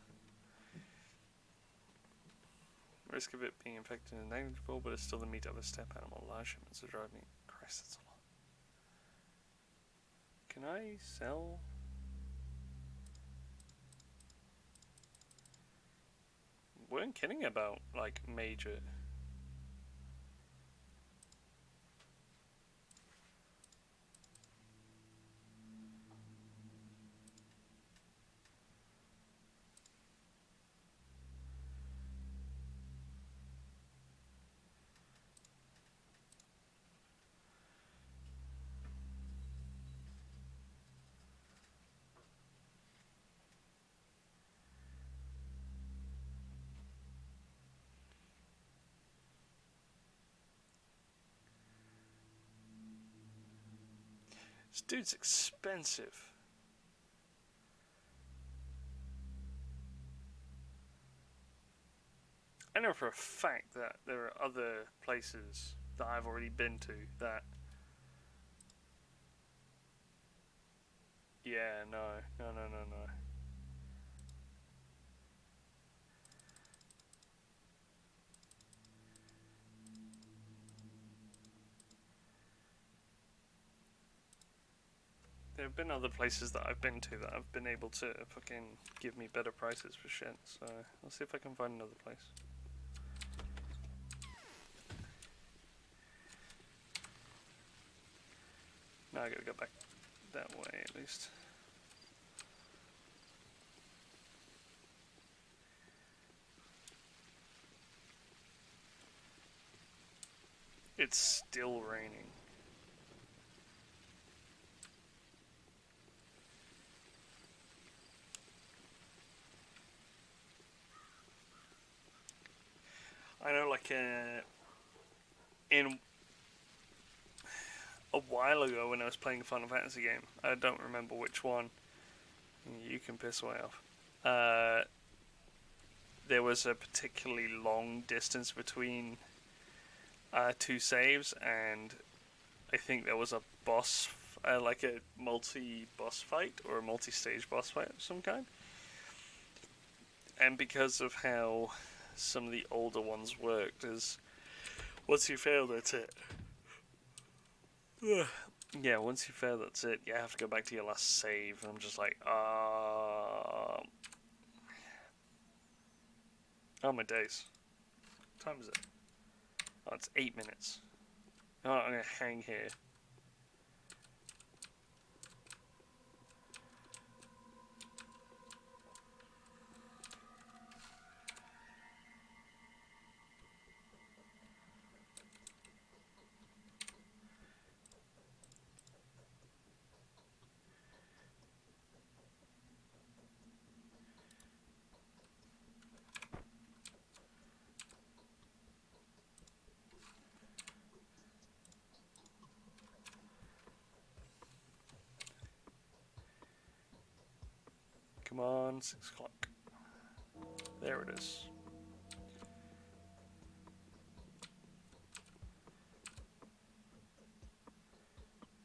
Risk of it being infected is negligible, but it's still the meat of a steppe animal. Large shipments are driving. Christ, that's a lot. Can I sell? Weren't kidding about like major. This dude's expensive. I know for a fact that there are other places that I've already been to that. Yeah, no. There have been other places that I've been to that have been able to fucking give me better prices for shit, so I'll see if I can find another place. Now I gotta go back that way at least. It's still raining. I know, like, in a while ago when I was playing a Final Fantasy game, I don't remember which one, you can piss away off, there was a particularly long distance between two saves, and I think there was a boss, like a multi-boss fight, or a multi-stage boss fight of some kind, and because of how some of the older ones worked, is once you fail, that's it. Yeah, once you fail, that's it. You have to go back to your last save. And I'm just like, oh my days. What time is it? Oh, it's 8 minutes. Oh, I'm gonna hang here. Come on, 6 o'clock. There it is.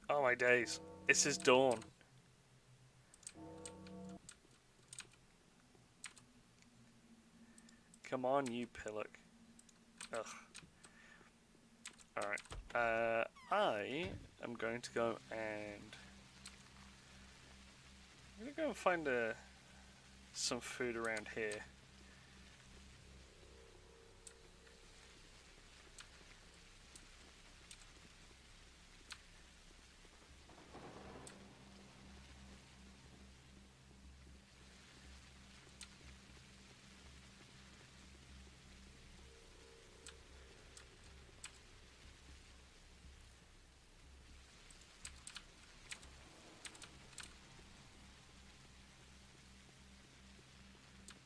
Oh my days. This is dawn. Come on, you pillock. Ugh. Alright. I am going to go and... I'm going to go and find some food around here.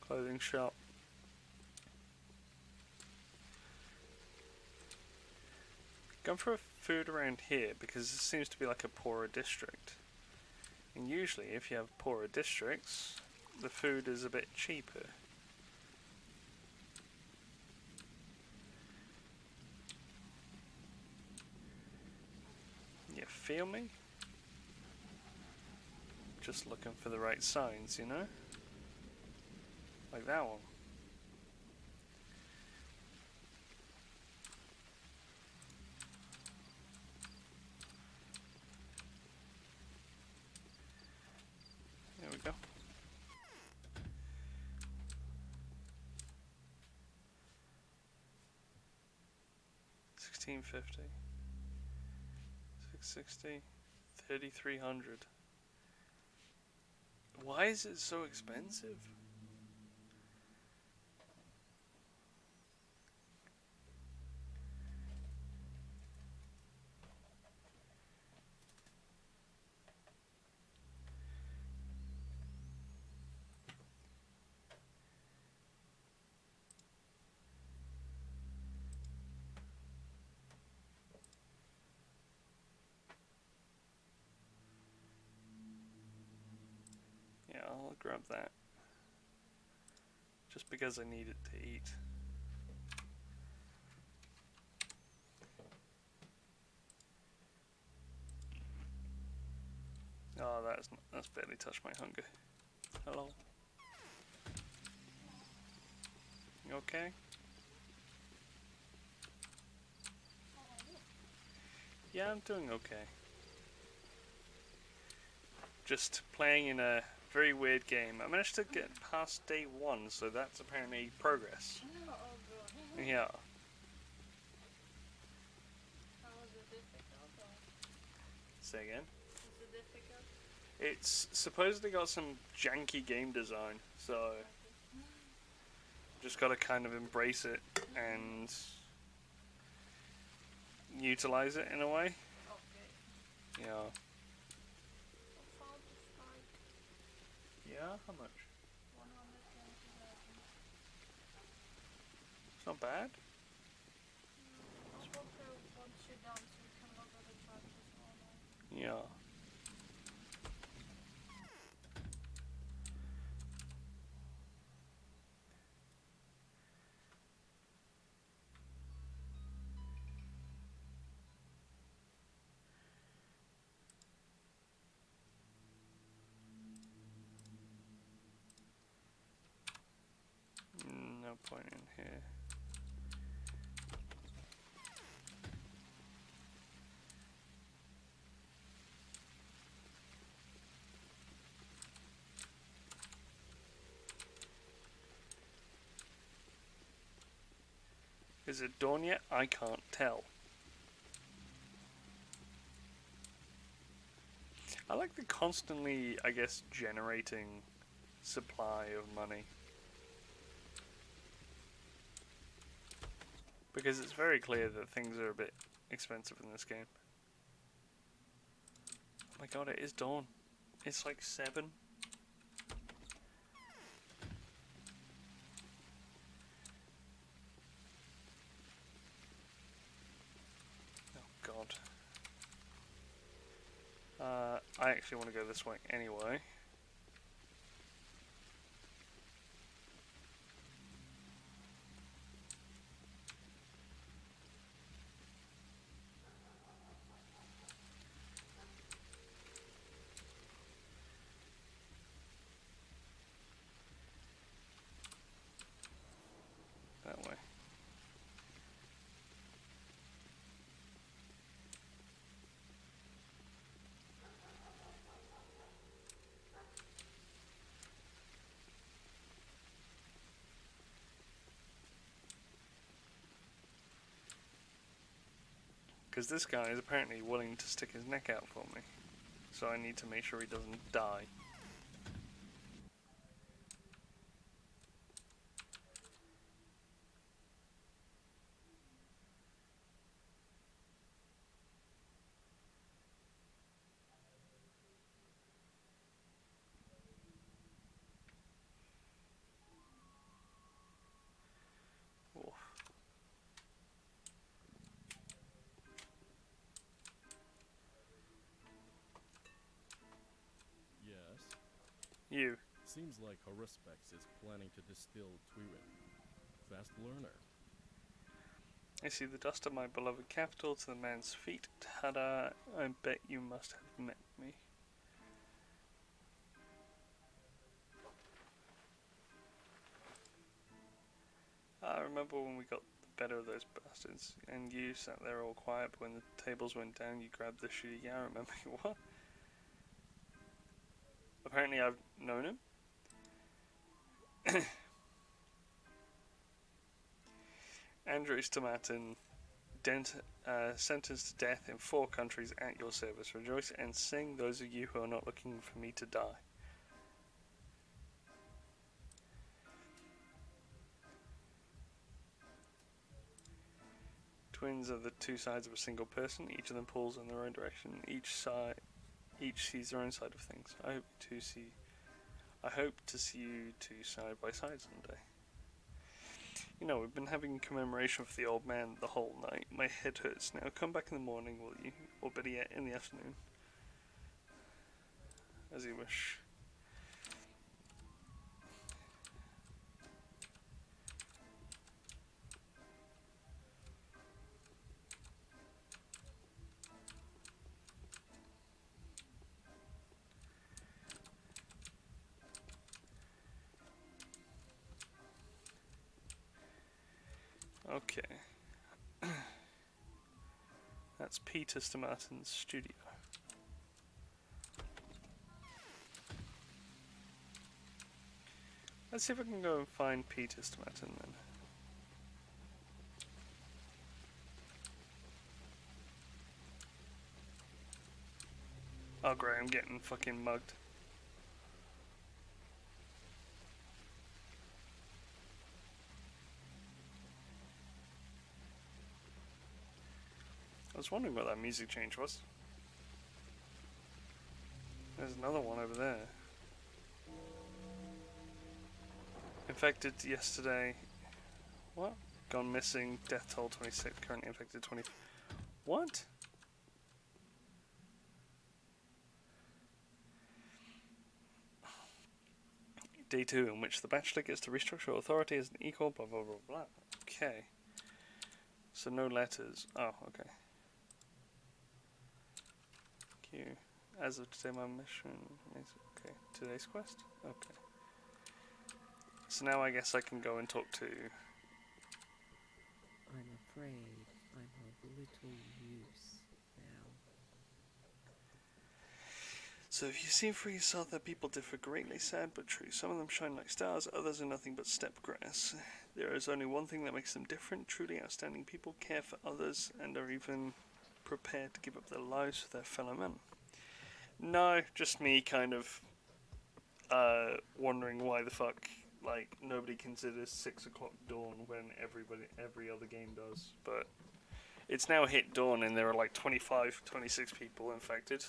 Clothing shop. Going for food around here because it seems to be like a poorer district. And usually if you have poorer districts, the food is a bit cheaper. You feel me? Just looking for the right signs, you know? Like that one. There we go. $16.50, $660, $3,300. Why is it so expensive? Yeah, I'll grab that. Just because I need it to eat. Oh, that's barely touched my hunger. Hello. You okay? Yeah, I'm doing okay. Just playing in a very weird game. I managed to get past day 1, so that's apparently progress. Yeah. Say again? It's supposedly got some janky game design, so just gotta kind of embrace it and utilize it in a way. Yeah. Yeah, how much? It's not bad. Yeah. No point in here. Is it dawn yet? I can't tell. I like the constantly, I guess, generating supply of money. Because it's very clear that things are a bit expensive in this game. Oh my god, it is dawn. It's like 7. Oh god. I actually want to go this way anyway. That way. Because this guy is apparently willing to stick his neck out for me. So I need to make sure he doesn't die. Oof. Yes. You. Seems like Haruspex is planning to distill Twirin. Fast learner. I see the dust of my beloved capital to the man's feet. Ta-da! I bet you must have met me. remember when we got the better of those bastards, and you sat there all quiet, but when the tables went down, you grabbed the shooter. Yeah, I remember. What? Apparently, I've known him. Andrew Stomatin, sentenced to death in 4 countries at your service. Rejoice and sing, those of you who are not looking for me to die. Twins are the 2 sides of a single person. Each of them pulls in their own direction. Each sees their own side of things. I hope to see you 2 side by side someday. You know, we've been having commemoration for the old man the whole night. My head hurts now. Come back in the morning, will you? Or better yet, in the afternoon. As you wish. Okay. That's Peter Stomatin's studio. Let's see if I can go and find Peter Stomatin then. Oh great, I'm getting fucking mugged. I was wondering what that music change was. There's another one over there. Infected yesterday. What? Gone missing. Death toll 26. Currently infected 20. What? Day 2 in which the Bachelor gets to restructure authority as an equal. Blah blah blah blah. Okay. So no letters. Oh, okay. Thank you. As of today, my mission is okay. Today's quest. Okay. So now I guess I can go and talk to. I'm afraid I'm of little use now. So if you see for yourself that people differ greatly, sad but true. Some of them shine like stars, others are nothing but steppe grass. There is only one thing that makes them different. Truly outstanding people care for others and are even prepared to give up their lives for their fellow men. No, just me kind of wondering why the fuck like nobody considers 6 o'clock dawn when every other game does. But it's now hit dawn and there are like 25, 26 people infected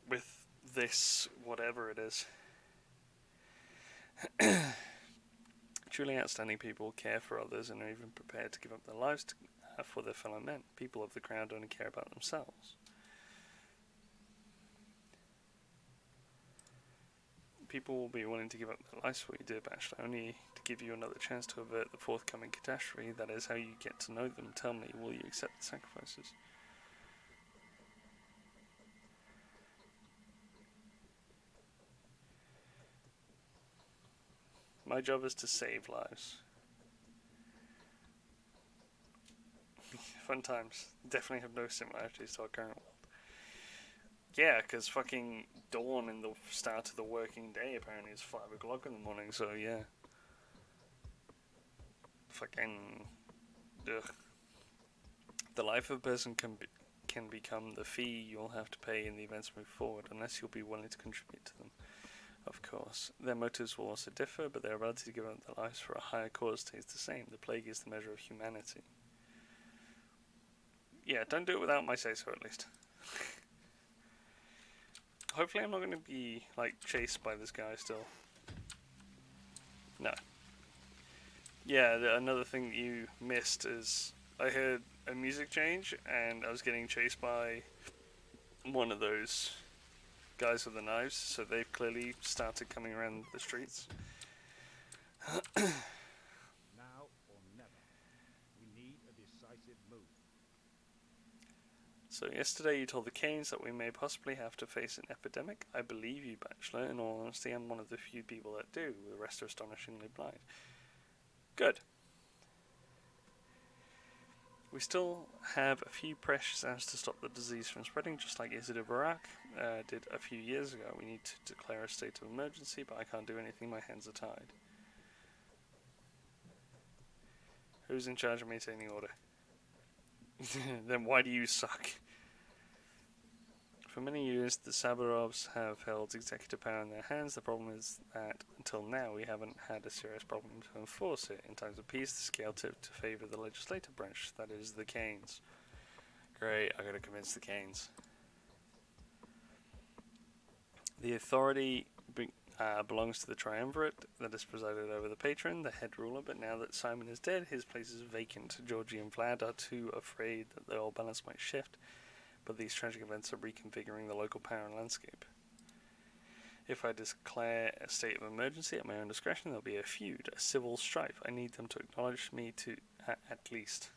with this whatever it is. Truly outstanding people care for others and are even prepared to give up their lives for their fellow men. People of the crowd only care about themselves. People will be willing to give up their lives for you, dear Bachelor, only to give you another chance to avert the forthcoming catastrophe. That is how you get to know them. Tell me, will you accept the sacrifices? My job is to save lives. Fun times. Definitely have no similarities to our current world. Yeah, because fucking dawn in the start of the working day apparently is 5 o'clock in the morning, so yeah. Fucking. Ugh. The life of a person can become the fee you'll have to pay in the events move forward, unless you'll be willing to contribute to them. Of course, their motives will also differ, but their ability to give up their lives for a higher cause stays the same. The plague is the measure of humanity. Yeah, don't do it without my say-so at least. Hopefully I'm not going to be, like, chased by this guy still. No. Yeah, another thing that you missed is I heard a music change and I was getting chased by one of those guys with the knives, so they've clearly started coming around the streets. Now or never. We need a decisive move. So yesterday you told the Canes that we may possibly have to face an epidemic. I believe you, Bachelor. In all honesty, I'm one of the few people that do. The rest are astonishingly blind. Good. We still have a few precious hours to stop the disease from spreading, just like Isidore Barak did a few years ago. We need to declare a state of emergency, but I can't do anything, my hands are tied. Who's in charge of maintaining order? Then why do you suck? For many years, the Sabarovs have held executive power in their hands. The problem is that, until now, we haven't had a serious problem to enforce it. In times of peace, the scale tipped to favour the legislative branch, that is, the Canes. Great, I gotta convince the Canes. The authority belongs to the triumvirate that has presided over the patron, the head ruler, but now that Simon is dead, his place is vacant. Georgie and Vlad are too afraid that the old balance might shift, but these tragic events are reconfiguring the local power and landscape. If I declare a state of emergency at my own discretion, there'll be a feud, a civil strife. I need them to acknowledge me at least.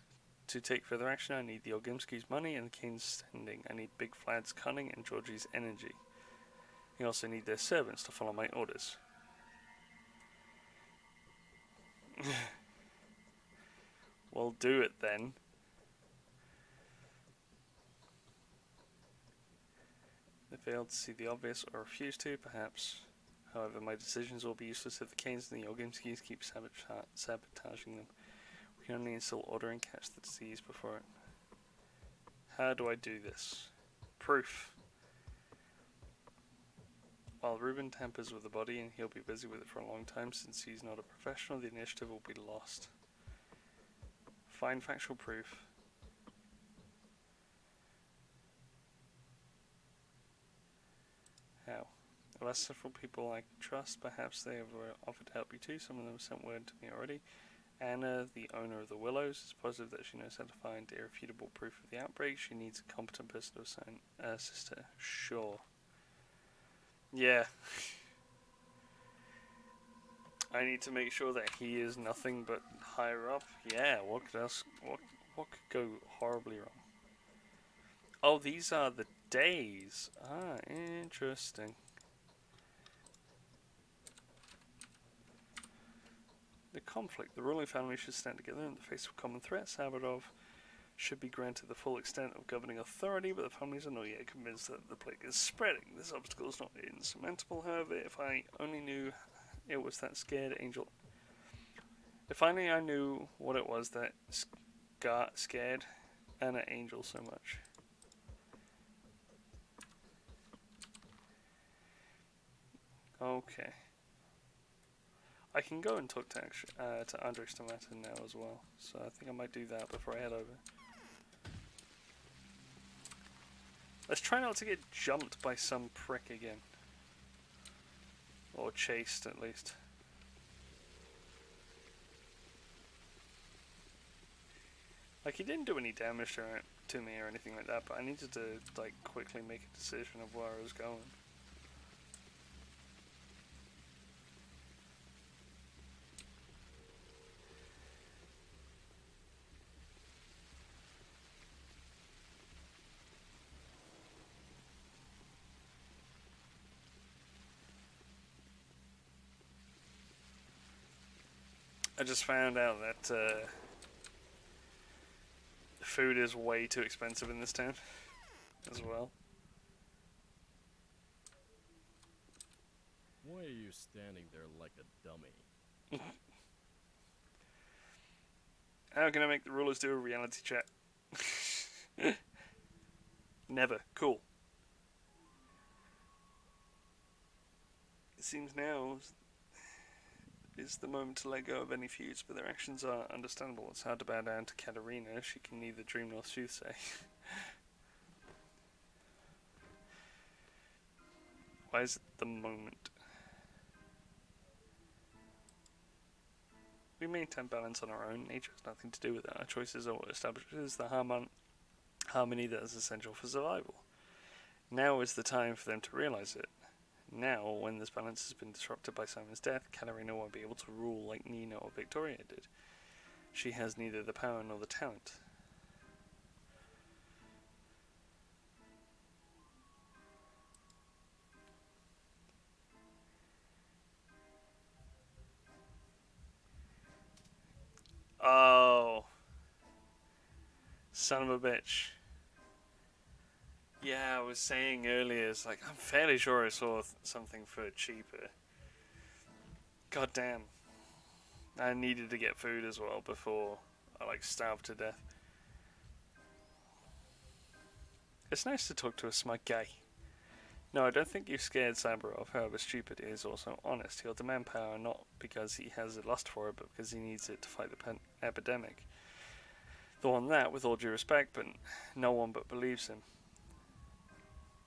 To take further action, I need the Ogimski's money and the King's standing. I need Big Vlad's cunning and Georgie's energy. I also need their servants to follow my orders. Well, do it then. They failed to see the obvious or refuse to, perhaps. However, my decisions will be useless if the Canes and the Ogimskis keep sabotaging them. We can only instill order and catch the disease before it. How do I do this? Proof. While Reuben tampers with the body, and he'll be busy with it for a long time since he's not a professional, the initiative will be lost. Find factual proof. How? I've asked several people I trust. Perhaps they have offered to help you too. Some of them sent word to me already. Anna, the owner of the Willows, is positive that she knows how to find irrefutable proof of the outbreak. She needs a competent person to assign sister. Sure. Yeah. I need to make sure that he is nothing but higher up. Yeah, what could else? What could go horribly wrong? Oh, these are the days. Ah, interesting. The conflict. The ruling family should stand together in the face of common threat. Savarov should be granted the full extent of governing authority, but the families are not yet convinced that the plague is spreading. This obstacle is not insurmountable, however. If I only knew it was that scared angel. If only I knew what it was that scared Anna Angel so much. Okay. I can go and talk to Andres Tomatin now as well, so I think I might do that before I head over. Let's try not to get jumped by some prick again. Or chased, at least. Like, he didn't do any damage to me or anything like that, but I needed to, like, quickly make a decision of where I was going. I just found out that food is way too expensive in this town as well. Why are you standing there like a dummy? How can I make the rulers do a reality check? Never. Cool. It seems now is the moment to let go of any feuds, but their actions are understandable. It's hard to bow down to Katerina. She can neither dream nor soothsay. Why is it the moment? We maintain balance on our own. Nature has nothing to do with it. Our choices are what establishes the harmony that is essential for survival. Now is the time for them to realize it. Now, when this balance has been disrupted by Simon's death, Katerina won't be able to rule like Nina or Victoria did. She has neither the power nor the talent. Oh. Son of a bitch. Yeah, I was saying earlier, it's like, I'm fairly sure I saw something for cheaper. God damn. I needed to get food as well before I like starved to death. It's nice to talk to a smart guy. No, I don't think you scared Saburov, however stupid he is also honest. He'll demand power not because he has a lust for it, but because he needs it to fight the epidemic. Though on that, with all due respect, but no one but believes him.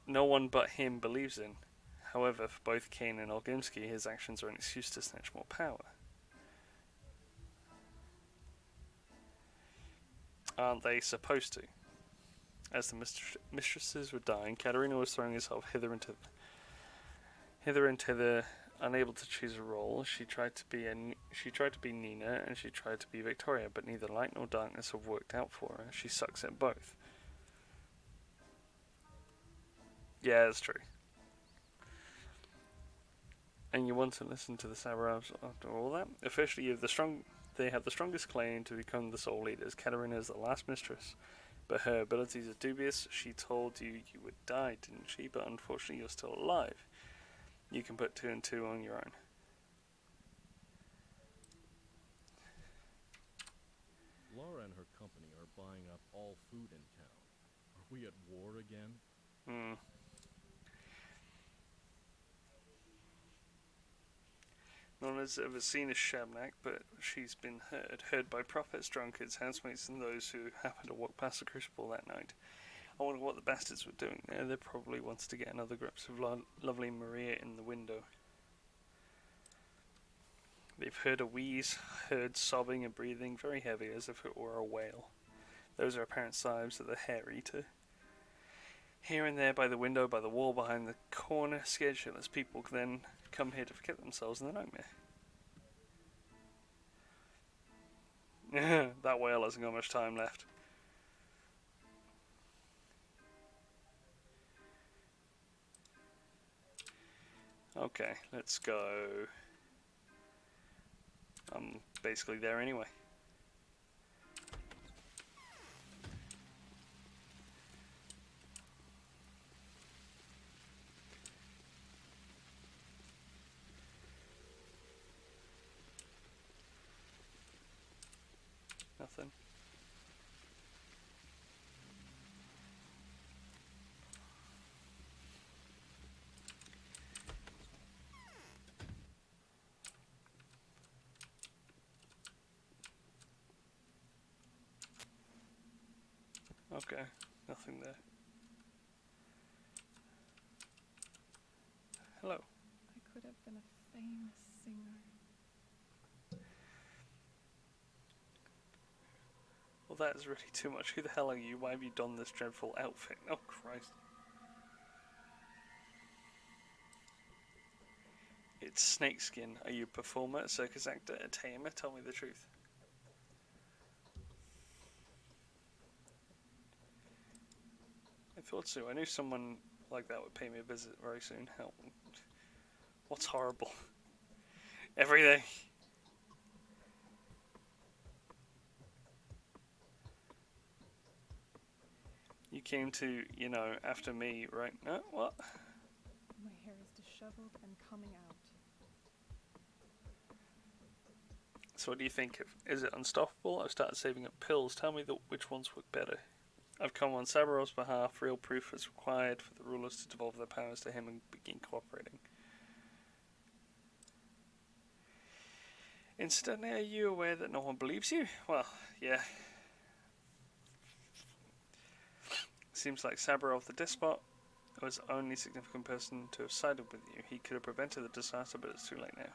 No one but him believes in. However, for both Kane and Olgimsky, his actions are an excuse to snatch more power. Aren't they supposed to? As the mistresses were dying, Katerina was throwing herself hither and thither, unable to choose a role. She tried to be Nina, and she tried to be Victoria, but neither light nor darkness have worked out for her. She sucks at both. Yeah, that's true. And you want to listen to the Saburovs after all that? Officially, they have the strongest claim to become the sole leaders. Katerina is the last mistress, but her abilities are dubious. She told you you would die, didn't she? But unfortunately, you're still alive. You can put 2 and 2 on your own. Laura and her company are buying up all food in town. Are we at war again? No one has ever seen a Shabnak, but she's been heard by prophets, drunkards, housemates, and those who happened to walk past the crucible that night. I wonder what the bastards were doing there. They probably wanted to get another glimpse of lovely Maria in the window. They've heard a wheeze, heard sobbing and breathing, very heavy, as if it were a whale. Those are apparent signs of the hair eater. Here and there by the window, by the wall, behind the corner, scared shitless people then come here to forget themselves in the nightmare. That whale hasn't got much time left. Okay, let's go. I'm basically there anyway. Nothing. Okay, nothing there. Hello. I could have been a famous singer. Well, that is really too much. Who the hell are you? Why have you donned this dreadful outfit? Oh, Christ. It's snakeskin. Are you a performer, a circus actor, a tamer? Tell me the truth. I thought so. I knew someone like that would pay me a visit very soon. Hell, what's horrible? Everything. You came to, after me, right? No, what? My hair is disheveled and coming out. So what do you think? Is it unstoppable? I've started saving up pills. Tell me which ones work better. I've come on Saburov's behalf. Real proof is required for the rulers to devolve their powers to him and begin cooperating. Incidentally, are you aware that no one believes you? Well, yeah. Seems like Saburov the despot was the only significant person to have sided with you. He could have prevented the disaster, but it's too late now.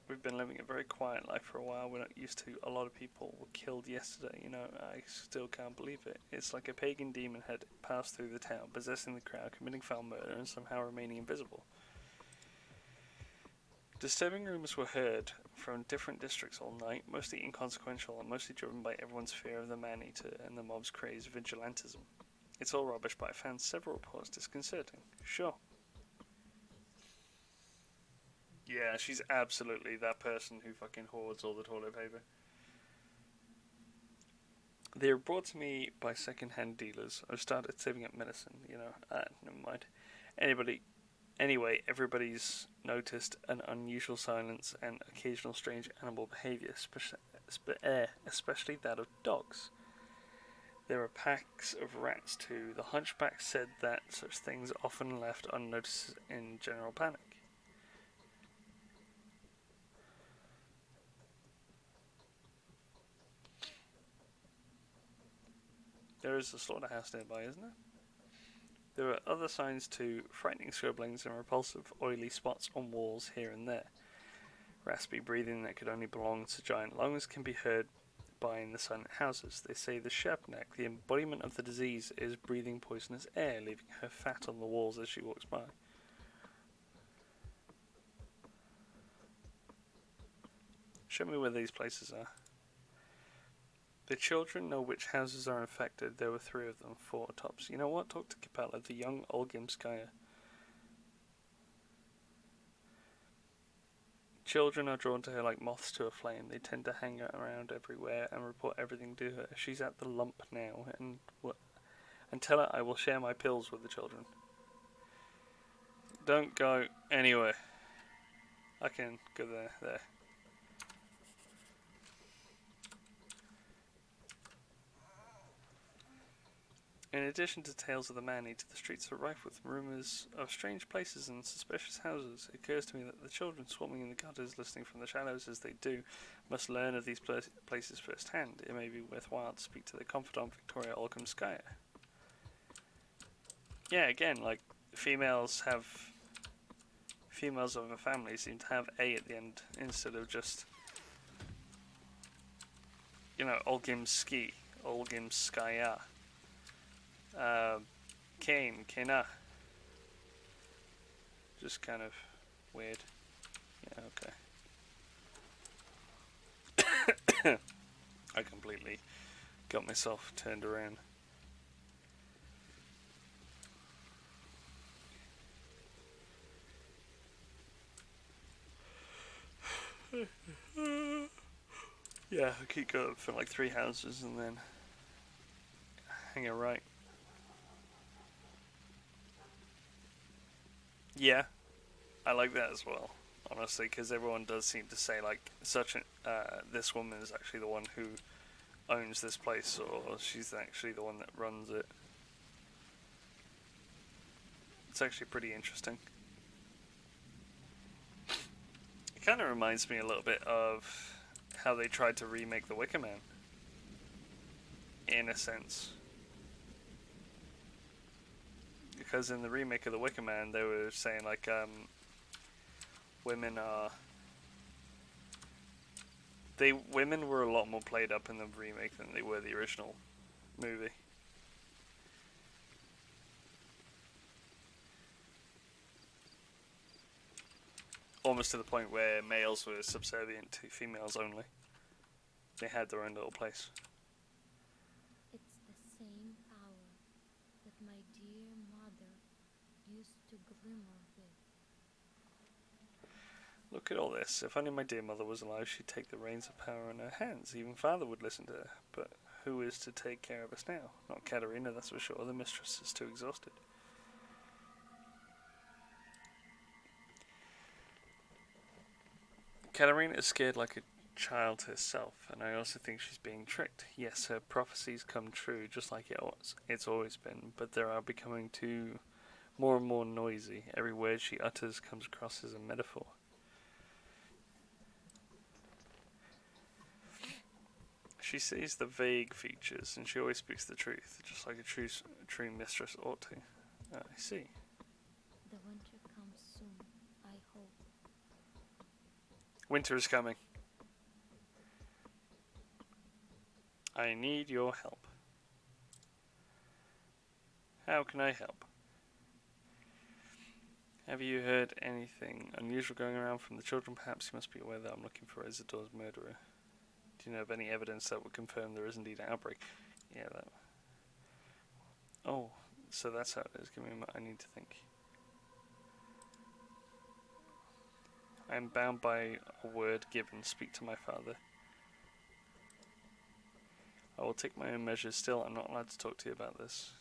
We've been living a very quiet life for a while. We're not used to a lot of people were killed yesterday. I still can't believe it. It's like a pagan demon had passed through the town, possessing the crowd, committing foul murder, and somehow remaining invisible. Disturbing rumours were heard from different districts all night, mostly inconsequential and mostly driven by everyone's fear of the man-eater and the mob's crazed vigilantism. It's all rubbish, but I found several reports disconcerting. Sure. Yeah, she's absolutely that person who fucking hoards all the toilet paper. They were brought to me by second-hand dealers. I've started saving up medicine, you know. Never mind. Anyway, everybody's noticed an unusual silence and occasional strange animal behavior, especially that of dogs. There are packs of rats too. The hunchback said that such things are often left unnoticed in general panic. There is a slaughterhouse nearby, isn't there? There are other signs too, frightening scribblings and repulsive oily spots on walls here and there. Raspy breathing that could only belong to giant lungs can be heard by in the silent houses. They say the Shephneck, the embodiment of the disease, is breathing poisonous air, leaving her fat on the walls as she walks by. Show me where these places are. The children know which houses are infected. There were 3 of them, 4 tops. You know what? Talk to Capella, the young Olgimskaya. Children are drawn to her like moths to a flame. They tend to hang around everywhere and report everything to her. She's at the lump now, and tell her I will share my pills with the children. Don't go anywhere. I can go there. In addition to tales of the man-eater, the streets are rife with rumours of strange places and suspicious houses. It occurs to me that the children swarming in the gutters, listening from the shadows as they do, must learn of these places firsthand. It may be worthwhile to speak to their confidant, Victoria Olkomskaya. Yeah, again, like, females of a family seem to have A at the end instead of just, you know, Olgimskaya. Kena. Just kind of weird. Yeah, okay. I completely got myself turned around. Yeah, I keep going for like 3 houses and then hang a right. Yeah, I like that as well, honestly, because everyone does seem to say like this woman is actually the one who owns this place, or she's actually the one that runs it. It's actually pretty interesting. It kind of reminds me a little bit of how they tried to remake The Wicker Man, in a sense. Because in the remake of The Wicker Man, they were saying like women were a lot more played up in the remake than they were the original movie. Almost to the point where males were subservient to females only. They had their own little place. It's the same power that my dear mother used to glimmer with. Look at all this. If only my dear mother was alive, she'd take the reins of power in her hands. Even father would listen to her. But who is to take care of us now? Not Katerina, that's for sure. The mistress is too exhausted. Katerina is scared like a child herself, and I also think she's being tricked. Yes, her prophecies come true, just like it's always been, but they are becoming more and more noisy. Every word she utters comes across as a metaphor. She sees the vague features, and she always speaks the truth, just like a true mistress ought to. I see. The winter comes soon, I hope. Winter is coming. I need your help. How can I help? Have you heard anything unusual going around from the children? Perhaps you must be aware that I'm looking for Isidore's murderer. Do you know of any evidence that would confirm there is indeed an outbreak? Yeah, that... Oh, so that's how it is. Give me a moment. I need to think. I am bound by a word given. Speak to my father. I will take my own measures. Still, I'm not allowed to talk to you about this.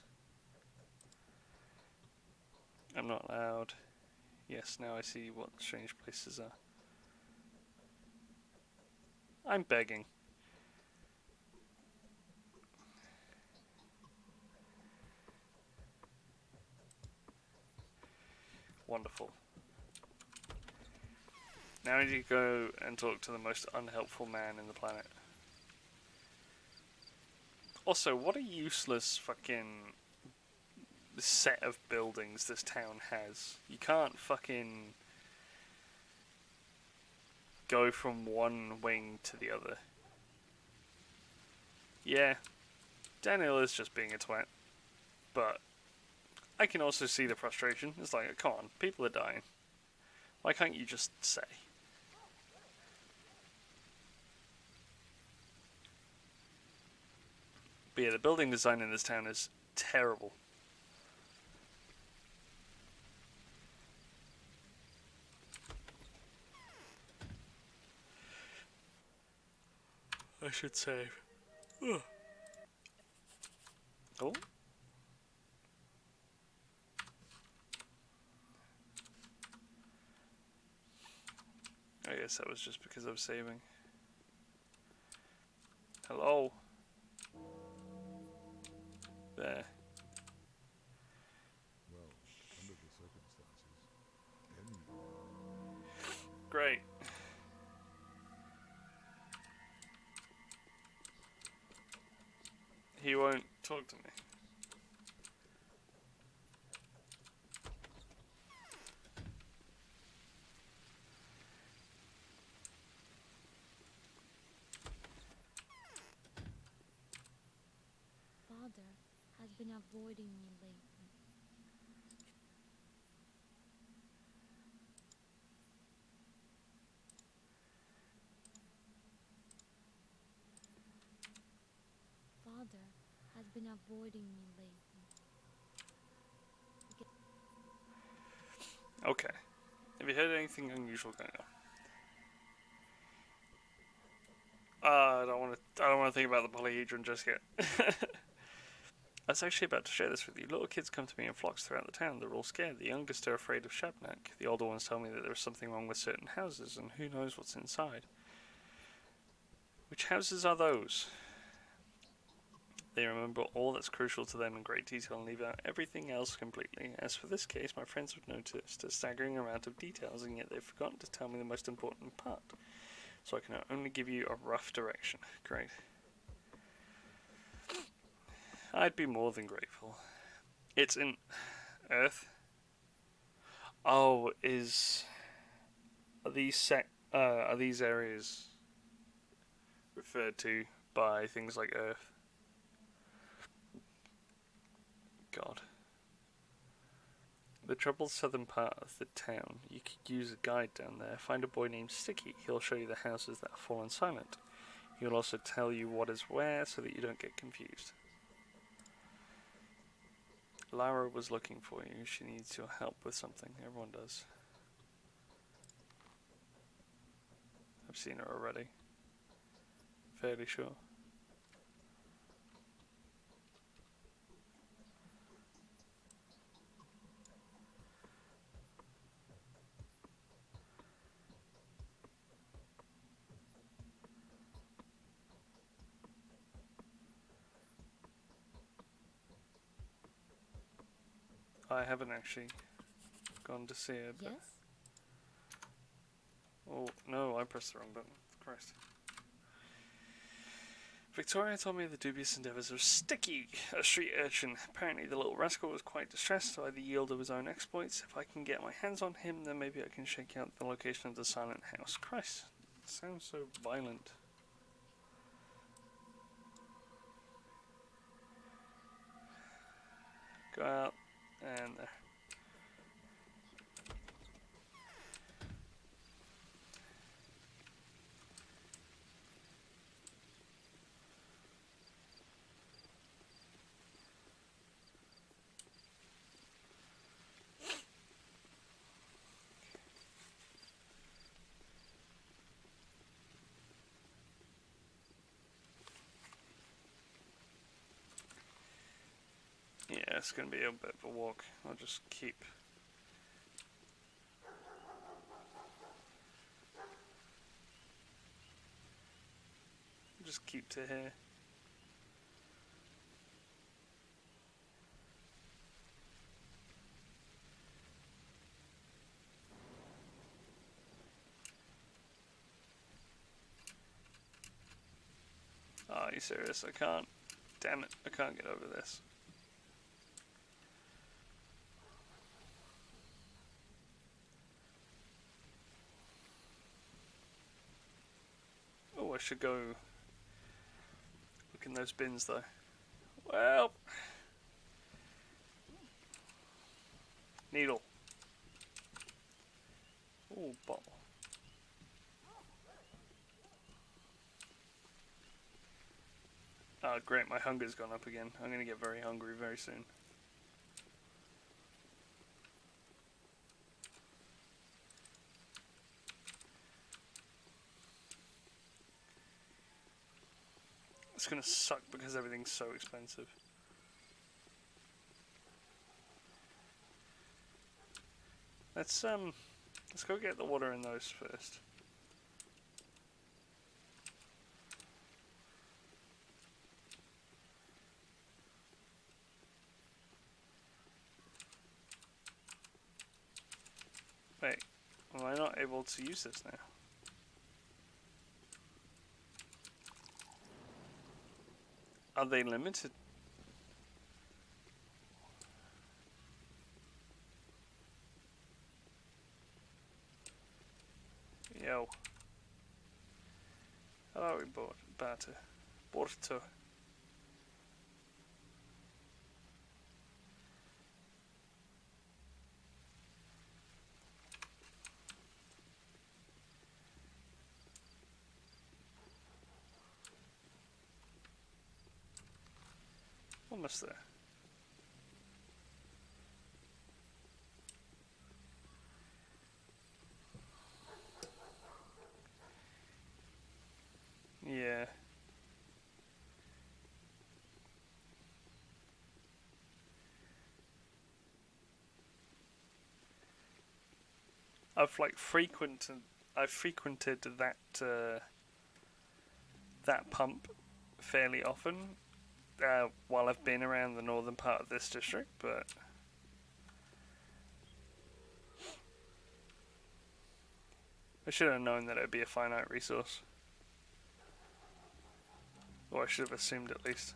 I'm not allowed. Yes, now I see what strange places are. I'm begging. Wonderful. Now I need to go and talk to the most unhelpful man in the planet. Also, what a useless fucking set of buildings this town has. You can't fucking go from one wing to the other. Yeah, Daniel is just being a twat. But I can also see the frustration. It's like, come on, people are dying. Why can't you just say? But yeah, the building design in this town is terrible. I should save. Ugh. Oh? I guess that was just because I was saving. Hello? There. Well, under the circumstances, anyone. Great. He won't talk to me. Father has been avoiding me lately. Father has been avoiding me lately. Okay. Have you heard anything unusual going on? I don't want to. I don't want to think about the polyhedron just yet. I was actually about to share this with you. Little kids come to me in flocks throughout the town. They're all scared. The youngest are afraid of Shabnak. The older ones tell me that there is something wrong with certain houses, and who knows what's inside. Which houses are those? They remember all that's crucial to them in great detail and leave out everything else completely. As for this case, my friends have noticed a staggering amount of details, and yet they've forgotten to tell me the most important part. So I can only give you a rough direction. Great. I'd be more than grateful. It's in Earth. Oh, are these areas referred to by things like Earth? God. The troubled southern part of the town. You could use a guide down there. Find a boy named Sticky. He'll show you the houses that have fallen silent. He'll also tell you what is where so that you don't get confused. Lara was looking for you. She needs your help with something. Everyone does. I've seen her already. Fairly sure. I haven't actually gone to see her, but... Yes? Oh, no, I pressed the wrong button. Christ. Victoria told me of the dubious endeavours of Sticky, a street urchin. Apparently the little rascal was quite distressed by the yield of his own exploits. If I can get my hands on him, then maybe I can shake out the location of the silent house. Christ, it sounds so violent. Go out, and there. Yeah, it's going to be a bit of a walk. I'll just keep... to here. Oh, are you serious? I can't. Damn it, I can't get over this. Oh, I should go look in those bins though. Well, needle. Oh, bottle. Oh, great, my hunger's gone up again. I'm gonna get very hungry very soon. It's gonna suck because everything's so expensive. Let's go get the water in those first. Wait, am I not able to use this now? Are they limited? Yo. Hello, we bought batter. Porto. Almost there. Yeah. I've frequented that pump fairly often while I've been around the northern part of this district, but I should have known that it would be a finite resource. Or I should have assumed at least.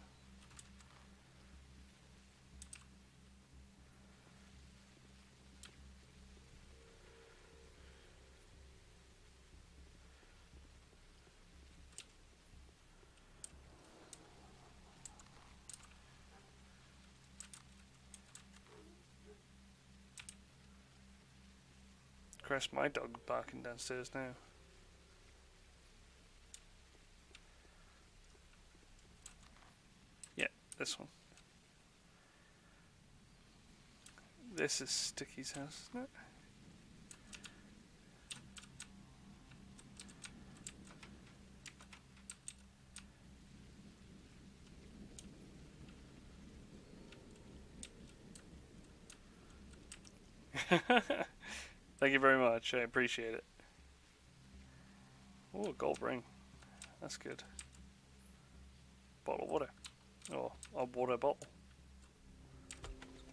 Christ, my dog barking downstairs now. Yeah, this one. This is Sticky's house, isn't it? Thank you very much, I appreciate it. Oh, a gold ring. That's good. Bottle of water. Oh, a water bottle.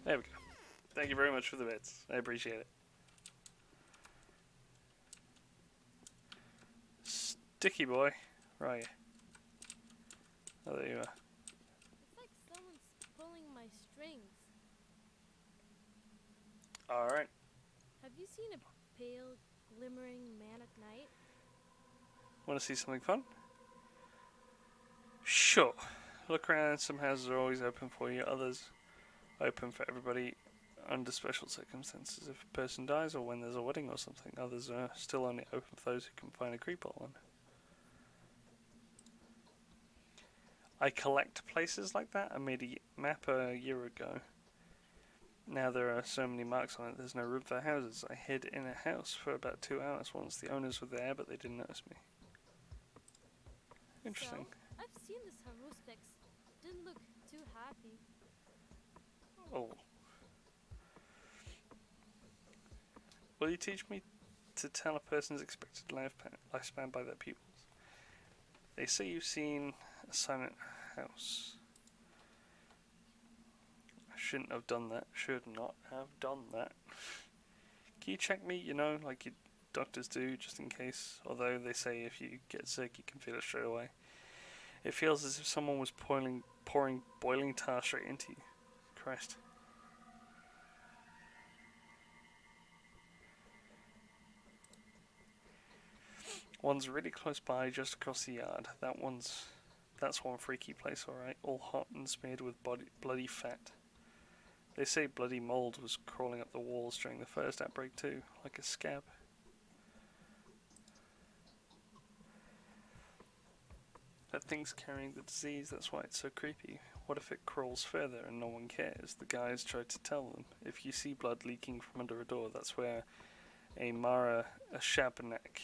There we go. Thank you very much for the bits. I appreciate it. Sticky boy. Where are you? Oh, there you are. It's like someone's pulling my strings. Alright. Have you seen a pale, glimmering man at night? Want to see something fun? Sure. Look around, some houses are always open for you, others open for everybody under special circumstances. If a person dies or when there's a wedding or something, others are still only open for those who can find a creephole on. I collect places like that. I made a map a year ago. Now there are so many marks on it, there's no room for houses. I hid in a house for about 2 hours once. The owners were there, but they didn't notice me. Interesting. So, I've seen this Haruspix. Didn't look too happy. Oh. Will you teach me to tell a person's expected lifespan by their pupils? They say you've seen a silent house. I shouldn't have done that. Should not have done that. Can you check me, you know, like your doctors do, just in case? Although they say if you get sick, you can feel it straight away. It feels as if someone was pouring boiling tar straight into you. Christ. One's really close by, just across the yard. That's one freaky place, alright. All hot and smeared with bloody fat. They say bloody mold was crawling up the walls during the first outbreak too, like a scab. That thing's carrying the disease, that's why it's so creepy. What if it crawls further and no one cares? The guys tried to tell them. If you see blood leaking from under a door, that's where a Shabanak.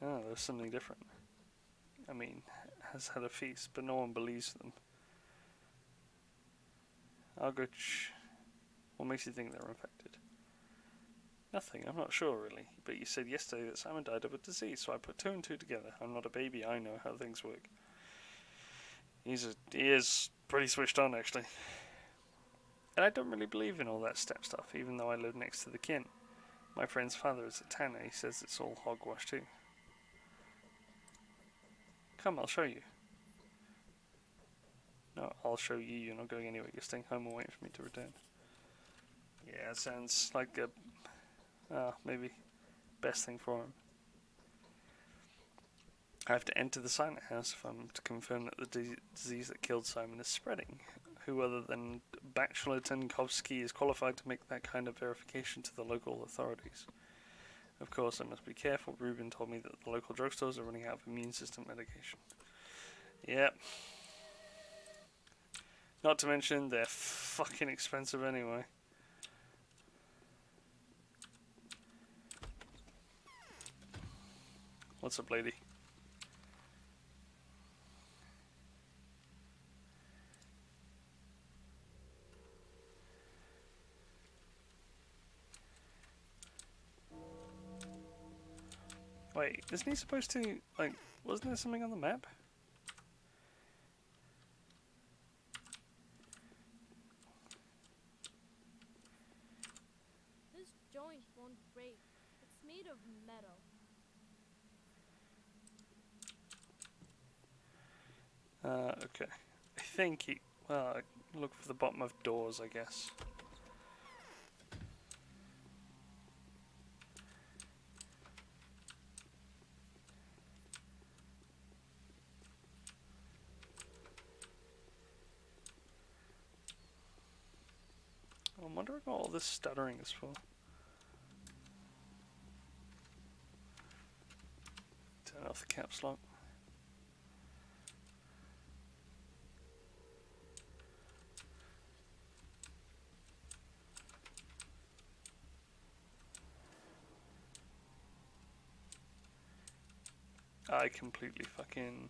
Oh, there's something different. I mean, has had a feast, but no one believes them. I'll go what makes you think they're infected? Nothing, I'm not sure really. But you said yesterday that Simon died of a disease, so I put two and two together. I'm not a baby, I know how things work. He is pretty switched on, actually. And I don't really believe in all that step stuff, even though I live next to the kin. My friend's father is a tanner, he says it's all hogwash too. Come, I'll show you. No, I'll show you, you're not going anywhere, you're staying home and waiting for me to return. Yeah, it sounds like a, maybe, best thing for him. I have to enter the silent house if I'm to confirm that the disease that killed Simon is spreading. Who other than Bachelor Tenkovsky is qualified to make that kind of verification to the local authorities? Of course, I must be careful. Ruben told me that the local drugstores are running out of immune system medication. Yep. Not to mention, they're fucking expensive anyway. What's up, lady? Wait, isn't he supposed to, like, wasn't there something on the map? This joint won't break. It's made of metal. Okay. I think he, well, look for the bottom of doors, I guess. I'm wondering what all this stuttering is for. Turn off the caps lock. I completely fucking...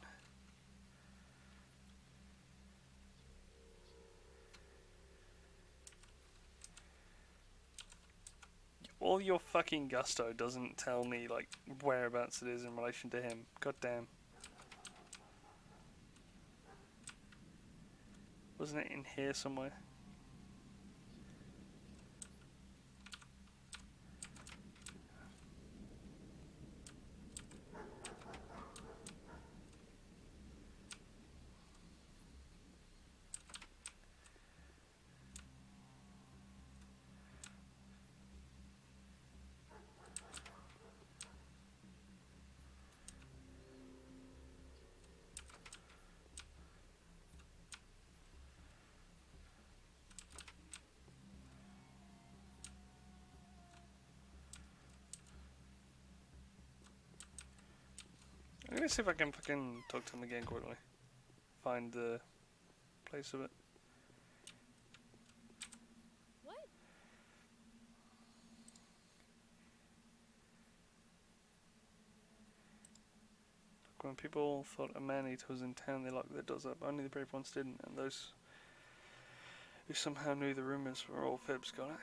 All your fucking gusto doesn't tell me, like, whereabouts it is in relation to him. God damn. Wasn't it in here somewhere? I'm gonna see if I can fucking talk to him again quickly. Find the place of it. What? When people thought a man-eater was in town, they locked their doors up. Only the brave ones didn't, and those who somehow knew the rumors were all fibs, got it?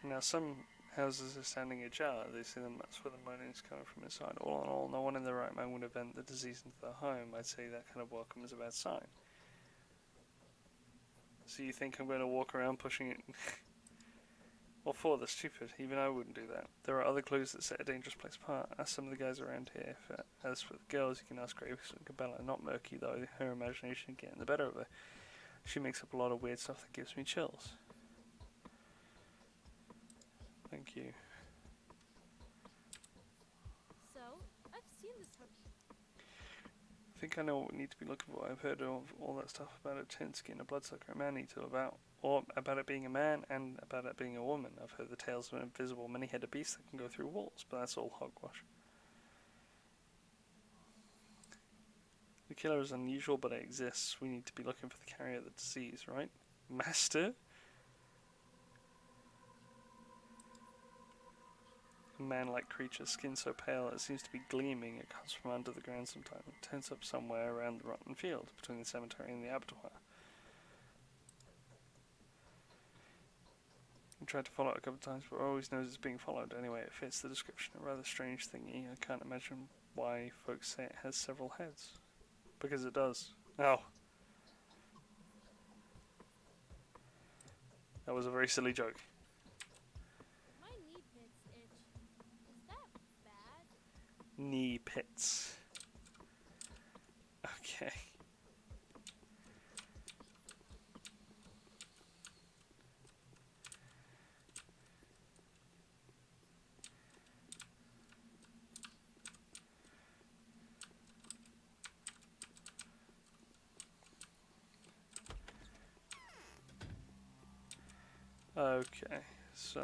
Now some houses are standing ajar. They see them, that's where the moaning is coming from inside. All in all, no one in their right mind would invent the disease into their home. I'd say that kind of welcome is a bad sign. So you think I'm going to walk around pushing it? What for? They're stupid. Even I wouldn't do that. There are other clues that set a dangerous place apart. Ask some of the guys around here. As for the girls, you can ask Graves and Cabela. Not Murky, though. Her imagination getting the better of her. She makes up a lot of weird stuff that gives me chills. Thank you. So, I've seen this for. I think I know what we need to be looking for. I've heard of all that stuff about a tin skin, a bloodsucker, a man-eater, about it being a man and about it being a woman. I've heard the tales of an invisible many-headed beast that can go through walls, but that's all hogwash. The killer is unusual, but it exists. We need to be looking for the carrier of the disease, right? Master? A man-like creature, skin so pale it seems to be gleaming. It comes from under the ground sometimes. It turns up somewhere around the rotten field, between the cemetery and the abattoir. I tried to follow it a couple of times, but always knows it's being followed. Anyway, it fits the description. A rather strange thingy. I can't imagine why folks say it has several heads. Because it does. Oh. That was a very silly joke. My knee pits itch. Is that bad? Knee pits. Okay. Okay, so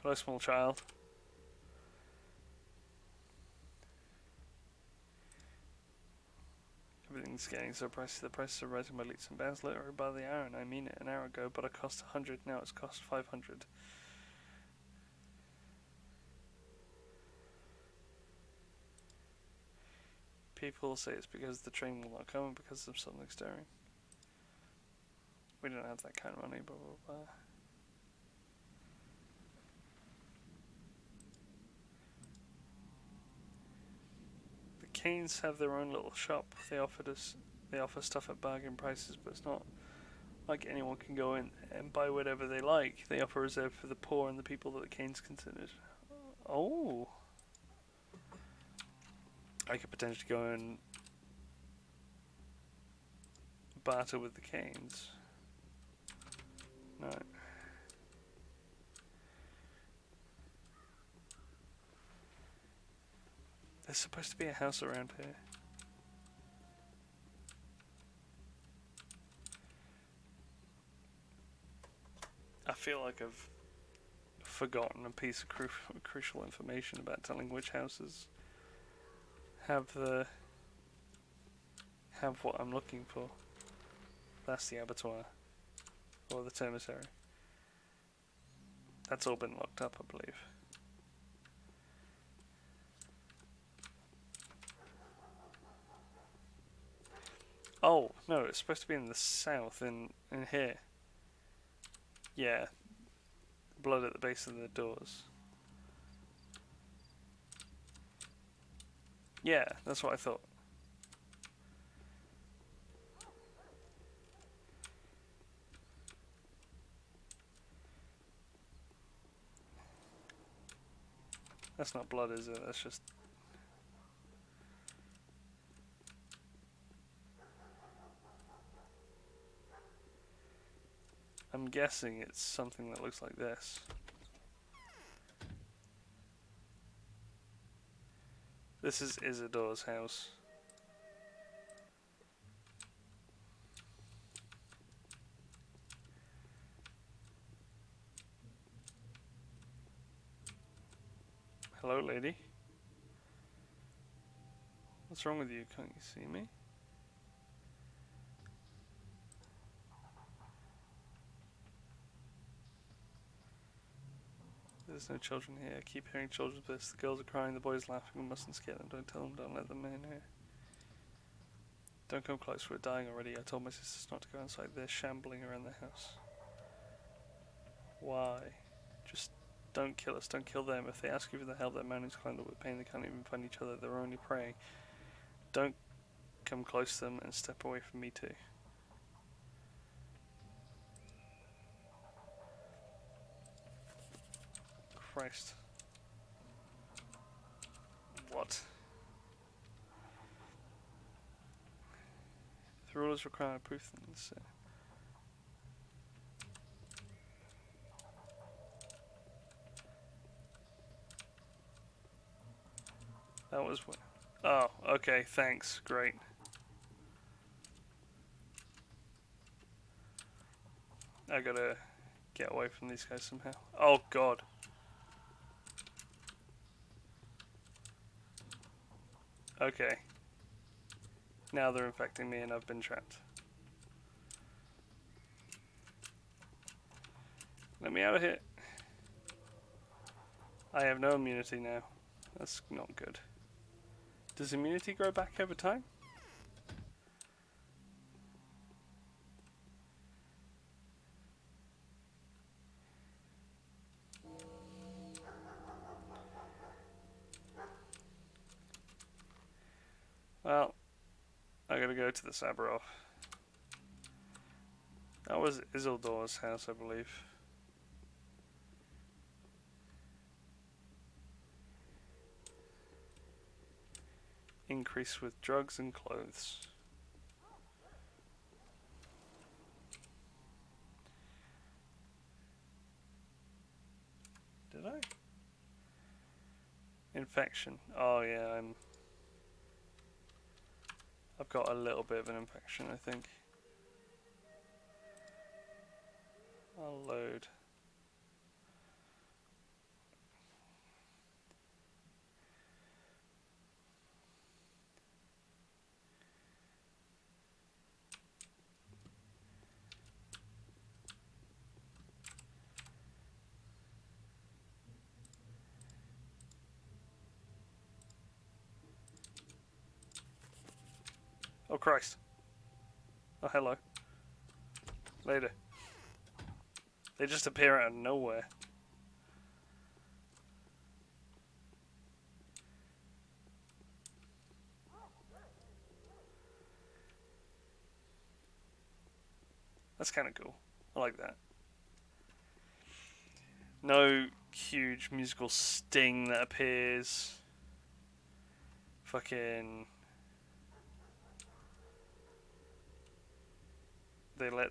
hello, small child. Everything's getting so pricey. The prices are rising by leaps and bounds, literally by the hour, and I mean it. An hour ago, but it cost 100. Now it's cost 500. People say it's because the train will not come and because of something stirring. We don't have that kind of money, blah blah blah. The Canes have their own little shop. They offer stuff at bargain prices, but it's not like anyone can go in and buy whatever they like. They offer reserved for the poor and the people that the Canes considered. Oh. I could potentially go and barter with the Canes. No. There's supposed to be a house around here. I feel like I've forgotten a piece of crucial information about telling which houses have what I'm looking for. That's the abattoir or the cemetery. That's all been locked up, I believe. Oh no, it's supposed to be in the south, in here. Yeah, blood at the base of the doors. Yeah, that's what I thought. That's not blood, is it? That's just... I'm guessing it's something that looks like this. This is Isidore's house. Hello, lady. What's wrong with you? Can't you see me? There's no children here. I keep hearing children's voices. The girls are crying, the boys laughing. We mustn't scare them. Don't tell them, don't let them in here. Don't come close, we're dying already. I told my sisters not to go inside. They're shambling around the house. Why? Just don't kill us, don't kill them. If they ask you for the help, that man who's climbed up with pain, they can't even find each other. They're only praying. Don't come close to them and step away from me too. Christ. What? If the rulers require proof, then it's, that was what. Oh, okay, thanks. Great. I gotta get away from these guys somehow. Oh, God. Okay. Now they're infecting me and I've been trapped. Let me out of here. I have no immunity now. That's not good. Does immunity grow back over time? Well, I gotta go to the Sabarov. That was Isildur's house, I believe. Increase with drugs and clothes. Did I? Infection. Oh yeah, I've got a little bit of an infection, I think. I'll load. Oh Christ. Oh hello. Later. They just appear out of nowhere. That's kind of cool. I like that. No huge musical sting that appears. Fucking... They let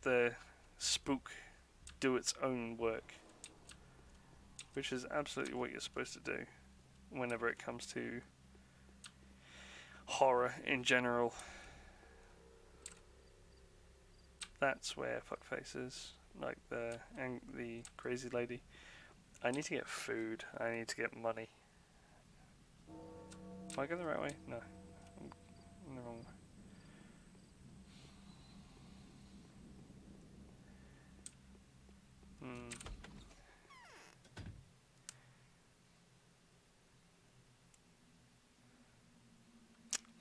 the spook do its own work, which is absolutely what you're supposed to do whenever it comes to horror in general. That's where fuckface is, like the crazy lady. I need to get food. I need to get money. Am I going the right way? No, I'm in the wrong way.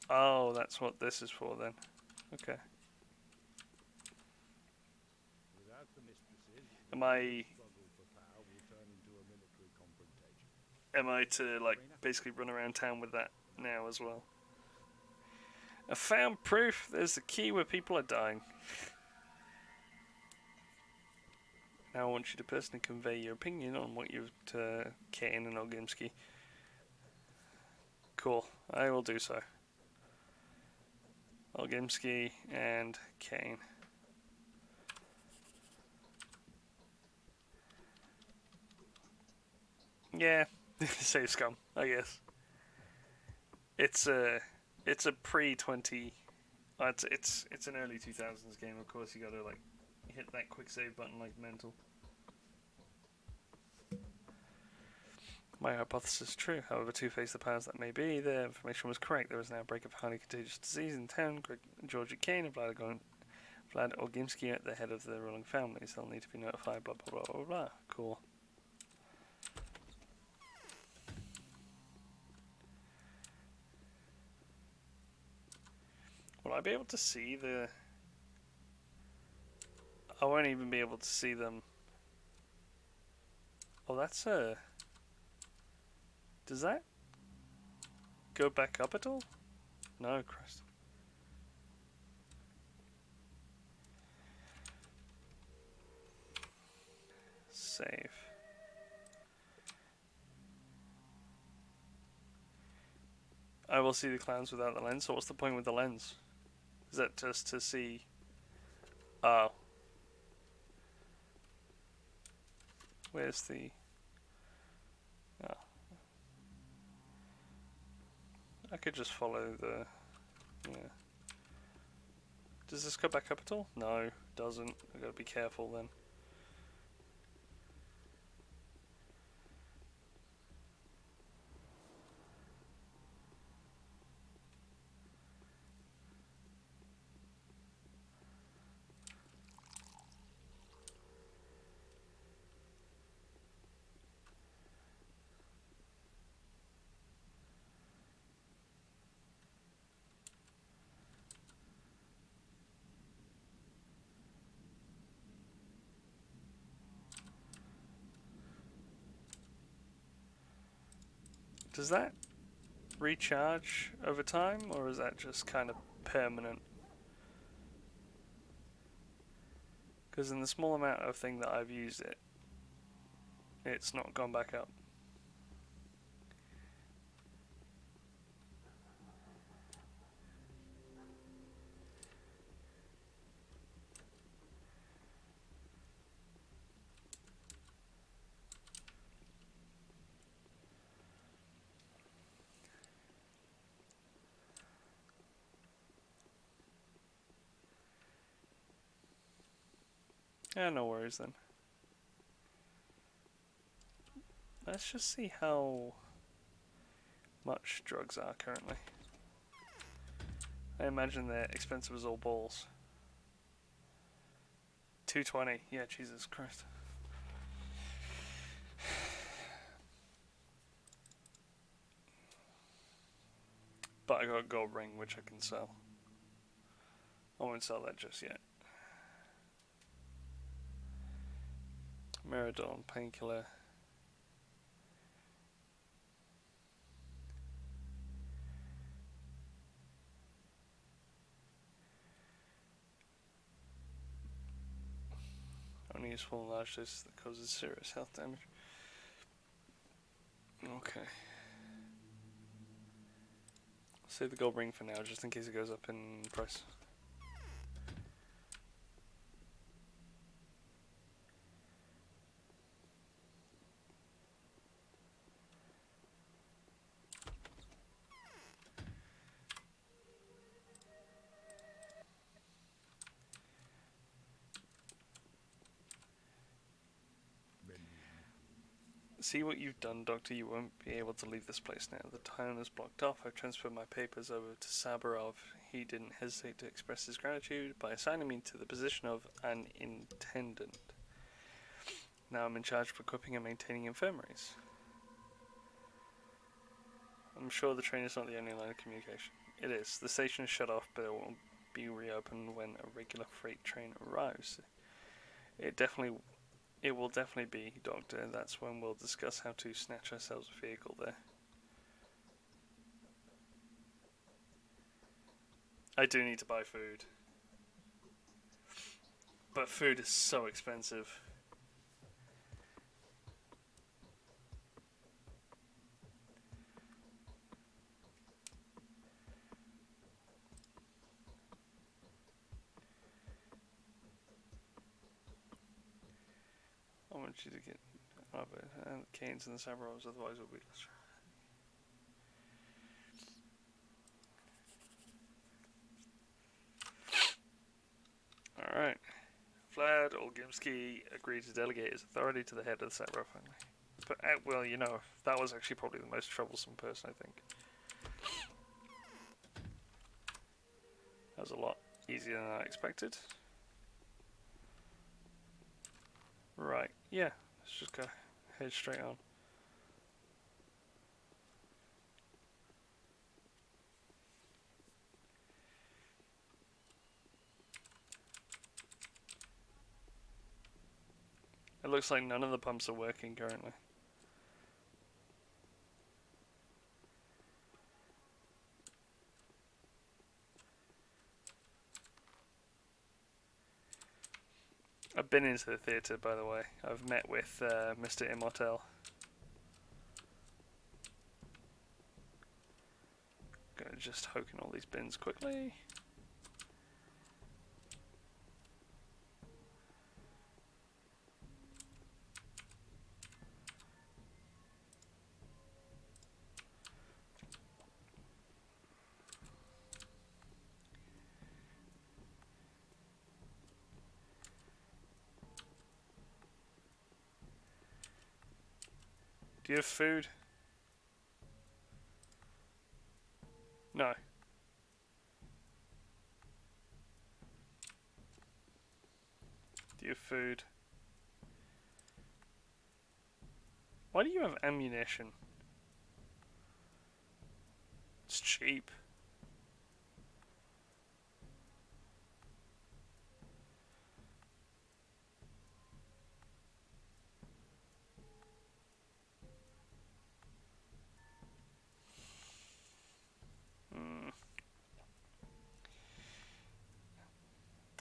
Oh, that's what this is for then. Okay. Without the mistresses, Am I struggle for power will turn into a military confrontation. am I to like basically run around town with that now as well? I found proof. There's the key where people are dying. Now I want you to personally convey your opinion on what you've to Kane and Ogimski. Cool, I will do so. Ogimski and Kane. Yeah, save scum, I guess. It's a pre-20. It's an early 2000s game. Of course, you gotta like hit that quick save button like mental. My hypothesis is true. However two-faced the powers that may be, their information was correct. There is now a outbreak of highly contagious disease in town. Georgia Kane and Vlad Orgimsky at the head of the ruling families. They'll need to be notified, blah, blah, blah, blah, blah. Cool. Will I be able to see the... I won't even be able to see them. Oh, that's a... Does that go back up at all? No, Christ. Save. I will see the clowns without the lens, so what's the point with the lens? Is that just to see... Oh. Where's the... Oh. I could just follow the... Yeah. Does this go back up at all? No, doesn't. I've got to be careful then. Does that recharge over time, or is that just kind of permanent? Because in the small amount of thing that I've used it, it's not gone back up. Yeah, no worries then. Let's just see how much drugs are currently. I imagine they're expensive as all balls. 220, yeah, Jesus Christ. But I got a gold ring which I can sell. I won't sell that just yet. Meridol, painkiller. Only useful in large doses that causes serious health damage. Okay. Save the gold ring for now, just in case it goes up in price. See what you've done, Doctor. You won't be able to leave this place now. The town is blocked off. I've transferred my papers over to Sabarov. He didn't hesitate to express his gratitude by assigning me to the position of an intendant. Now I'm in charge of equipping and maintaining infirmaries. I'm sure the train is not the only line of communication. It is. The station is shut off, but it will be reopened when a regular freight train arrives. It will definitely be, Doctor. That's when we'll discuss how to snatch ourselves a vehicle there. I do need to buy food. But food is so expensive. I want you to get Canes and the Samurais, otherwise it'll be... Alright. Vlad Olgimsky agreed to delegate his authority to the head of the Samurai family. But, well, you know, that was actually probably the most troublesome person, I think. That was a lot easier than I expected. Right, yeah, let's just go head straight on. It looks like none of the pumps are working currently. I've been into the theatre, by the way. I've met with Mr. Immortel. Gonna just hook in all these bins quickly. Do you have food? No. Do you have food? Why do you have ammunition? It's cheap.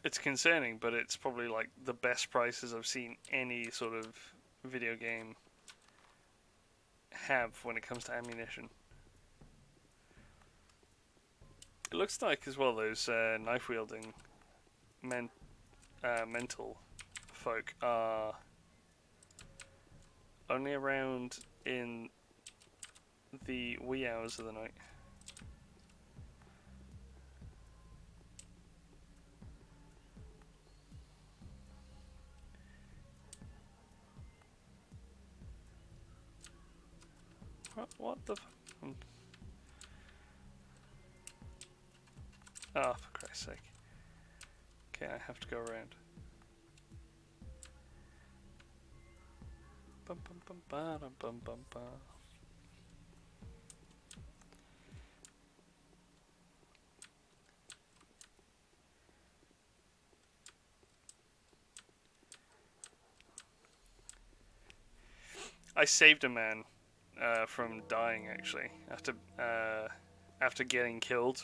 It's concerning, but it's probably like the best prices I've seen any sort of video game have when it comes to ammunition. It looks like as well those knife wielding mental folk are only around in the wee hours of the night. What the f... Oh, for Christ's sake. Okay, I have to go around. Bum bum bum ba dum bum bum ba. I saved a man from dying actually after getting killed.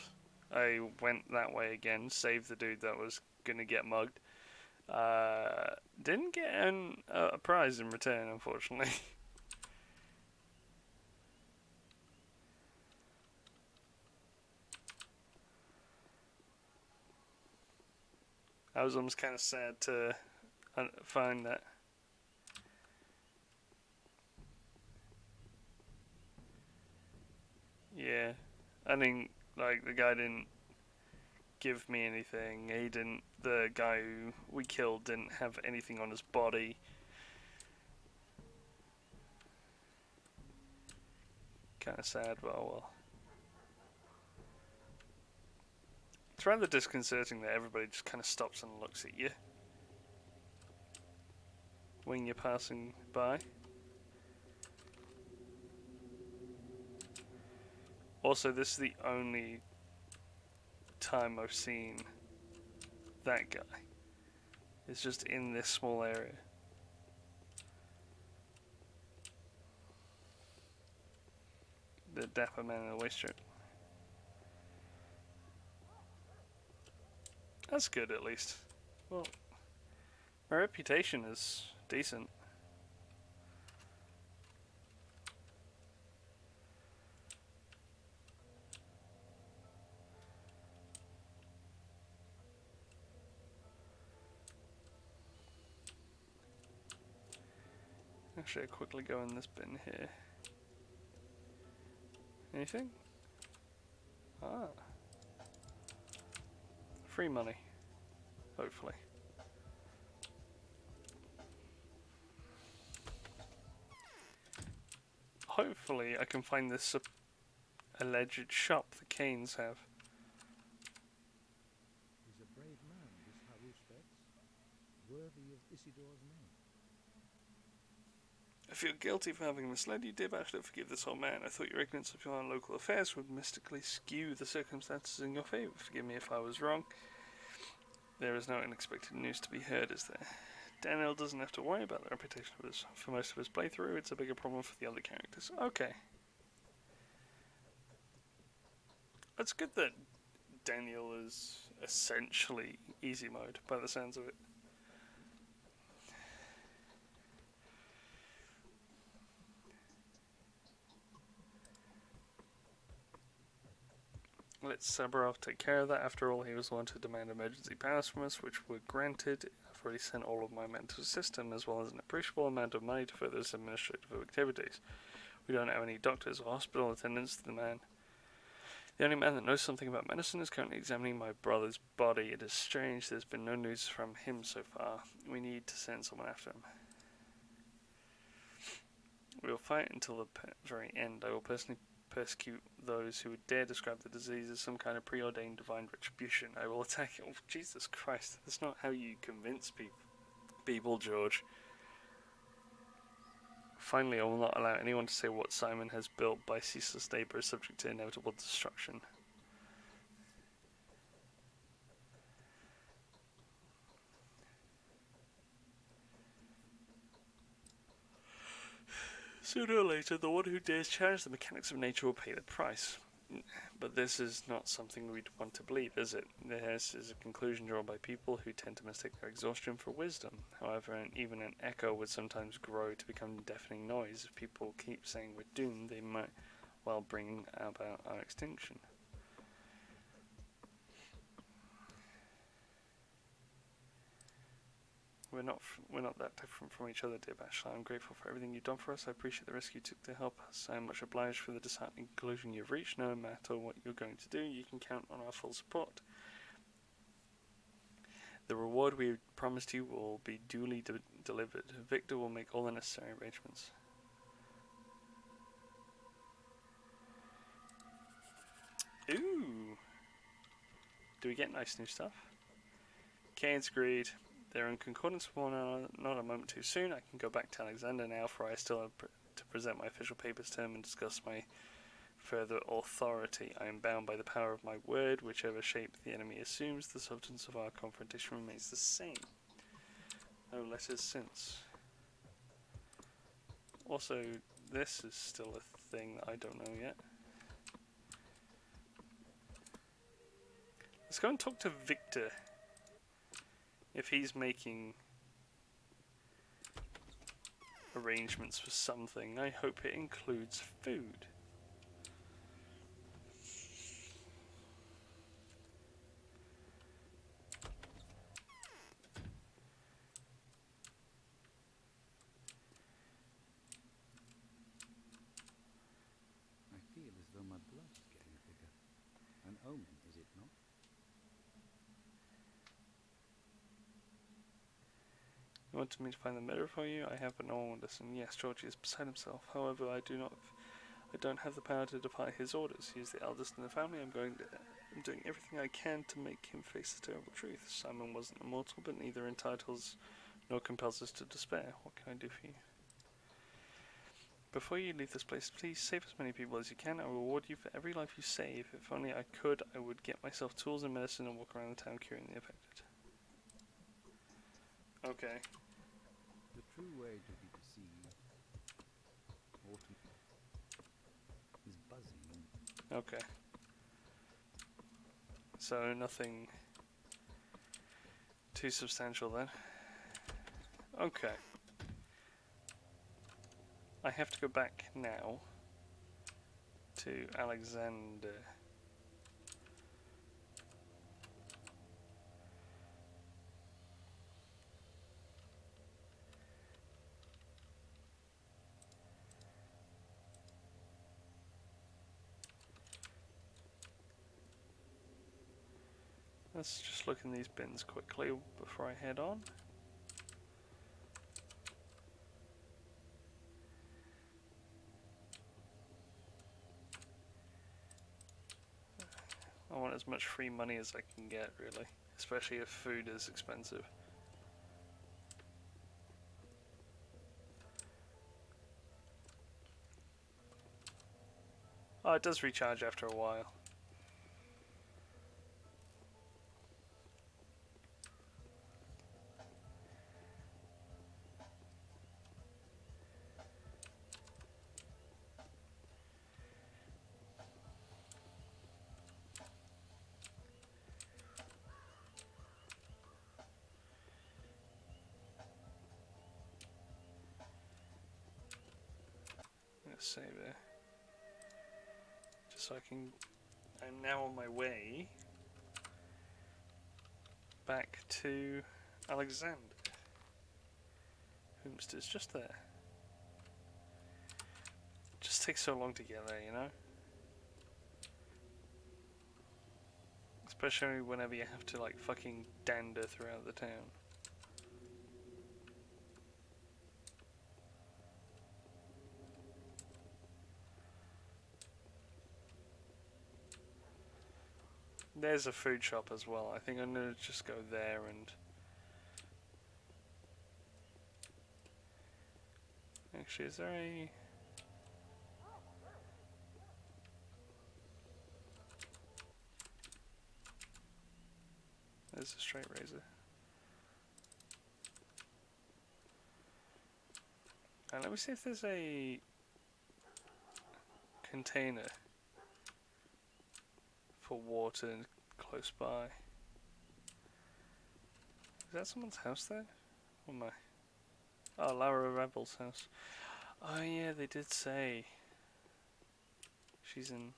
I went that way again, saved the dude that was gonna get mugged. Didn't get a prize in return, unfortunately. I was almost kind of sad to find that. Yeah, I mean, like the guy didn't give me anything. He didn't. The guy who we killed didn't have anything on his body. Kind of sad, but oh well. It's rather disconcerting that everybody just kind of stops and looks at you when you're passing by. Also, this is the only time I've seen that guy. It's just in this small area. The dapper man in the waist shirt. That's good, at least. Well, my reputation is decent. Actually, I'll quickly go in this bin here. Anything? Ah. Free money. Hopefully. hopefully I can find this alleged shop the Canes have. He's a brave man, this Haruspex, worthy of Isidore's name. I feel guilty for having misled you, Dib. I should forgive this old man. I thought your ignorance of your local affairs would mystically skew the circumstances in your favour. Forgive me if I was wrong. There is no unexpected news to be heard, is there? Daniel doesn't have to worry about the reputation of his for most of his playthrough. It's a bigger problem for the other characters. Okay. It's good that Daniel is essentially easy mode, by the sounds of it. Let Sabarov take care of that. After all, he was the one to demand emergency powers from us, which were granted. I've already sent all of my men to the system, as well as an appreciable amount of money to further his administrative activities. We don't have any doctors or hospital attendants to the man. The only man that knows something about medicine is currently examining my brother's body. It is strange there's been no news from him so far. We need to send someone after him. We will fight until the very end. I will personally persecute those who would dare describe the disease as some kind of preordained divine retribution. I will attack it. Oh, Jesus Christ. That's not how you convince people, George. Finally, I will not allow anyone to say what Simon has built by ceaseless labor is subject to inevitable destruction. Sooner or later, the one who dares challenge the mechanics of nature will pay the price. But this is not something we'd want to believe, is it? This is a conclusion drawn by people who tend to mistake their exhaustion for wisdom. However, even an echo would sometimes grow to become deafening noise. If people keep saying we're doomed, they might well bring about our extinction. We're not that different from each other, dear Bachelor. I'm grateful for everything you've done for us. I appreciate the risk you took to help us. I am much obliged for the disheartening conclusion you've reached. No matter what you're going to do, you can count on our full support. The reward we promised you will be duly delivered. Victor will make all the necessary arrangements. Ooh! Do we get nice new stuff? Canes agreed. They're in concordance with one another, not a moment too soon. I can go back to Alexander now, for I still have to present my official papers to him and discuss my further authority. I am bound by the power of my word. Whichever shape the enemy assumes, the substance of our confrontation remains the same. No letters since. Also, this is still a thing that I don't know yet. Let's go and talk to Victor. If he's making arrangements for something, I hope it includes food. I feel as though my blood is getting thicker. An omen, is it not? You wanted me to find the mirror for you? I have, but no one will listen. Yes, Georgie is beside himself. However, I don't have the power to defy his orders. He is the eldest in the family. I'm doing everything I can to make him face the terrible truth. Simon wasn't immortal, but neither entitles nor compels us to despair. What can I do for you? Before you leave this place, please save as many people as you can. I will reward you for every life you save. If only I could, I would get myself tools and medicine and walk around the town curing the affected. Okay. The true way to be deceived, or to is buzzing. Okay. So nothing too substantial then. Okay. I have to go back now to Alexander. Let's just look in these bins quickly before I head on. I want as much free money as I can get, really. Especially if food is expensive. Oh, it does recharge after a while. Let's save it. Just so I can... I'm now on my way back to Alexander. Whomster's just there. Just takes so long to get there, you know? Especially whenever you have to like fucking dander throughout the town. There's a food shop as well. I think I'm gonna just go there and... Actually, is there a... There's a straight razor. And let me see if there's a container for water close by. Is that someone's house there? Oh my. Oh, Lara Rebel's house. Oh yeah, they did say she's in...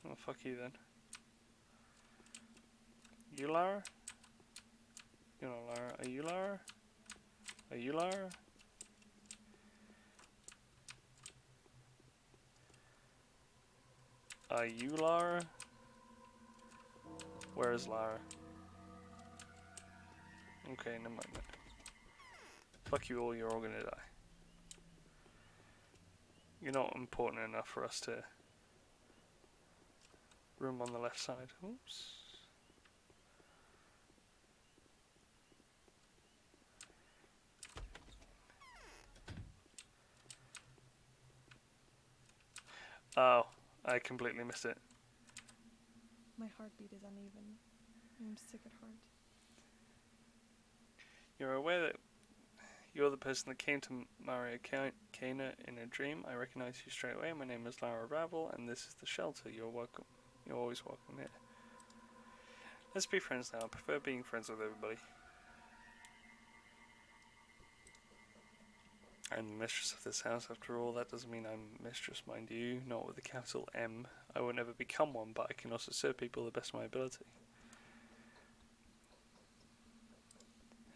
Oh, fuck you then. You Lara? You're not Lara. Are you Lara? Are you Lara? Are you Lara? Where is Lara? Okay, never mind then. Fuck you all, you're all gonna die. You're not important enough for us to... Room on the left side. Oops. Oh, I completely missed it. My heartbeat is uneven. I'm sick at heart. You're aware that you're the person that came to Maria Kana in a dream. I recognize you straight away. My name is Lara Ravel, and this is the shelter. You're welcome. You're always welcome here. Let's be friends now. I prefer being friends with everybody. I'm the mistress of this house. After all, that doesn't mean I'm mistress, mind you. Not with a capital M. I will never become one, but I can also serve people the best of my ability.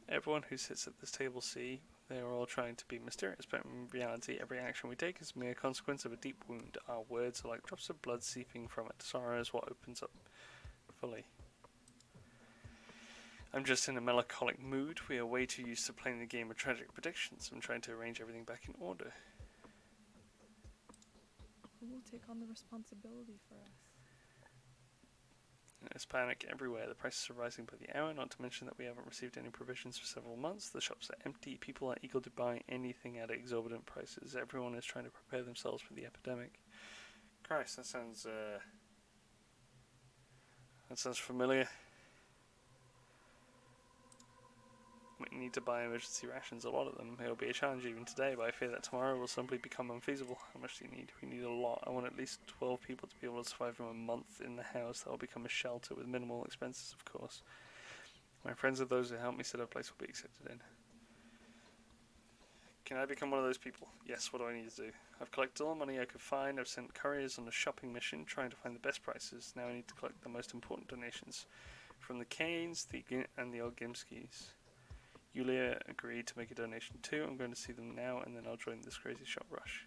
Everyone who sits at this table see they are all trying to be mysterious, but in reality every action we take is a mere consequence of a deep wound. Our words are like drops of blood seeping from it. Sorrow is what opens up fully. I'm just in a melancholic mood. We are way too used to playing the game of tragic predictions. I'm trying to arrange everything back in order. Who will take on the responsibility for us? There's panic everywhere. The prices are rising by the hour, not to mention that we haven't received any provisions for several months. The shops are empty. People are eager to buy anything at exorbitant prices. Everyone is trying to prepare themselves for the epidemic. Christ, that sounds familiar. We need to buy emergency rations, a lot of them. It'll be a challenge even today, but I fear that tomorrow will simply become unfeasible. How much do you need? We need a lot. I want at least 12 people to be able to survive from a month in the house. That will become a shelter with minimal expenses, of course. My friends are those who help me set up a place will be accepted in. Can I become one of those people? Yes, what do I need to do? I've collected all the money I could find. I've sent couriers on a shopping mission trying to find the best prices. Now I need to collect the most important donations from the Kanes and the Olgimskis. Yulia agreed to make a donation too. I'm going to see them now and then I'll join this crazy shop rush.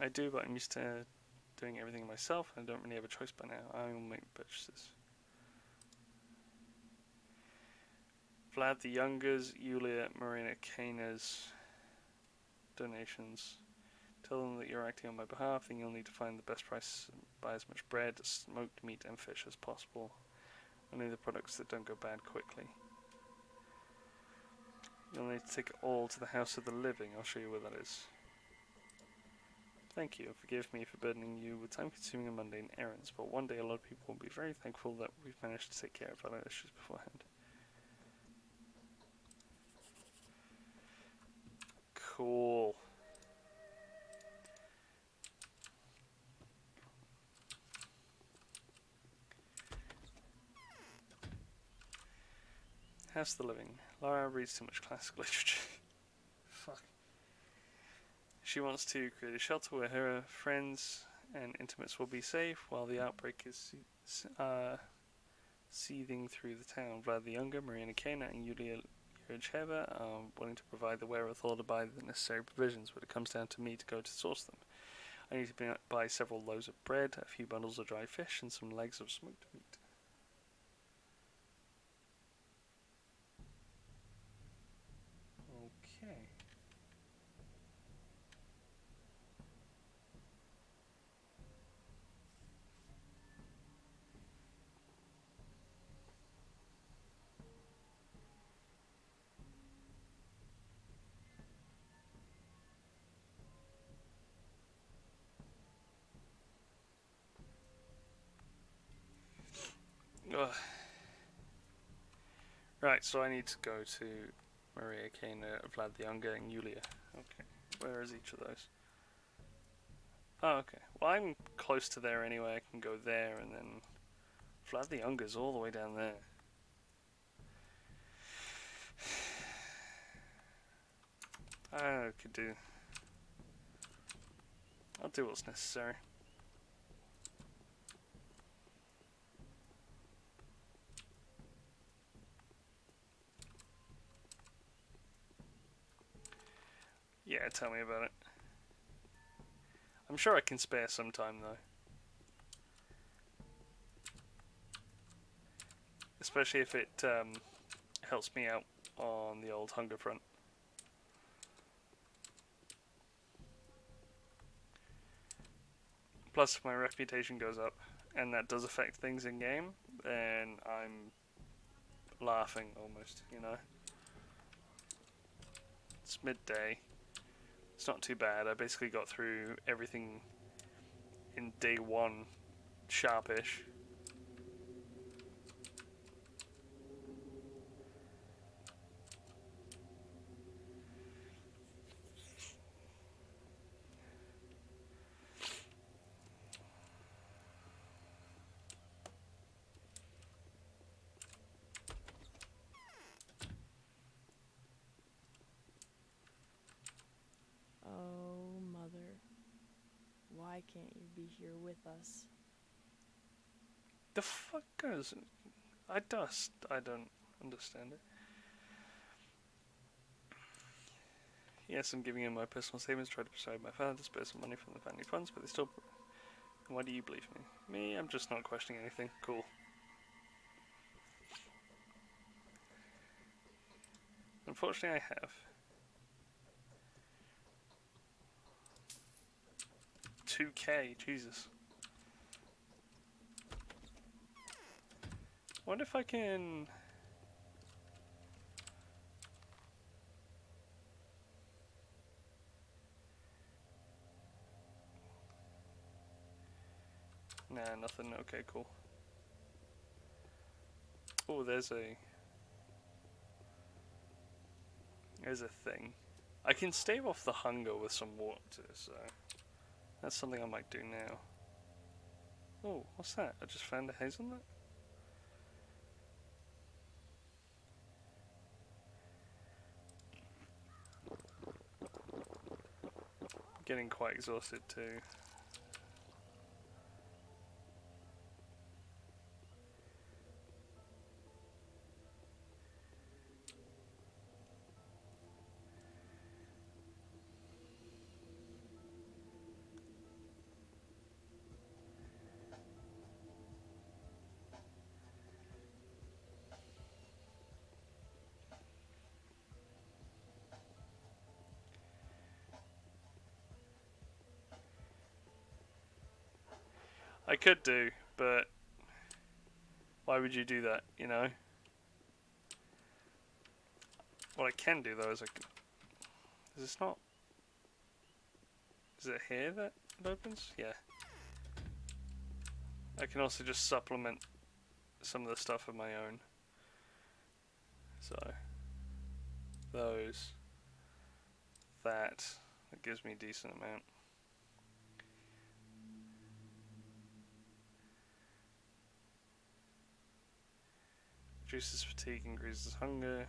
I do, but I'm used to doing everything myself, and I don't really have a choice by now. I will make purchases. Vlad the Younger's, Yulia Marina Kana's donations. Tell them that you're acting on my behalf, and you'll need to find the best price and buy as much bread, smoked meat, and fish as possible. Only the products that don't go bad quickly. You'll need to take it all to the House of the Living. I'll show you where that is. Thank you. Forgive me for burdening you with time-consuming and mundane errands, but one day a lot of people will be very thankful that we've managed to take care of our issues beforehand. Cool. House of the Living. Lara reads too much classic literature. Fuck. She wants to create a shelter where her friends and intimates will be safe while the outbreak is seething through the town. Vlad the Younger, Marina Kana, and Yulia Yuricheva are willing to provide the wherewithal to buy the necessary provisions, but it comes down to me to go to source them. I need to buy several loaves of bread, a few bundles of dry fish, and some legs of smoked meat. Okay. Ugh. Right, so I need to go to Maria Kana, Vlad the Younger, and Yulia. Okay, where is each of those? Oh, okay. Well, I'm close to there anyway. I can go there, and then Vlad the Younger's all the way down there. I could do. I'll do what's necessary. Yeah, tell me about it. I'm sure I can spare some time though. Especially if it helps me out on the old hunger front. Plus, if my reputation goes up, and that does affect things in game, then I'm laughing almost, you know. It's midday. It's not too bad. I basically got through everything in day one, sharpish. Oh, Mother. Why can't you be here with us? The fuck goes? I don't understand it. Yes, I'm giving him my personal statements, try to persuade my father to spare some money from the family funds, but they still... Why do you believe me? Me, I'm just not questioning anything. Cool. Unfortunately, I have. 2k, Jesus. What if I can... Nah, nothing. Okay, cool. Oh, there's a thing. I can stave off the hunger with some water, so that's something I might do now. Oh, what's that? I just found a hazelnut? Getting quite exhausted too. I could do, but why would you do that, you know? What I can do though is I can... Is this not... Is it here that it opens? Yeah. I can also just supplement some of the stuff of my own. So, those, that gives me a decent amount. Reduces fatigue, increases hunger.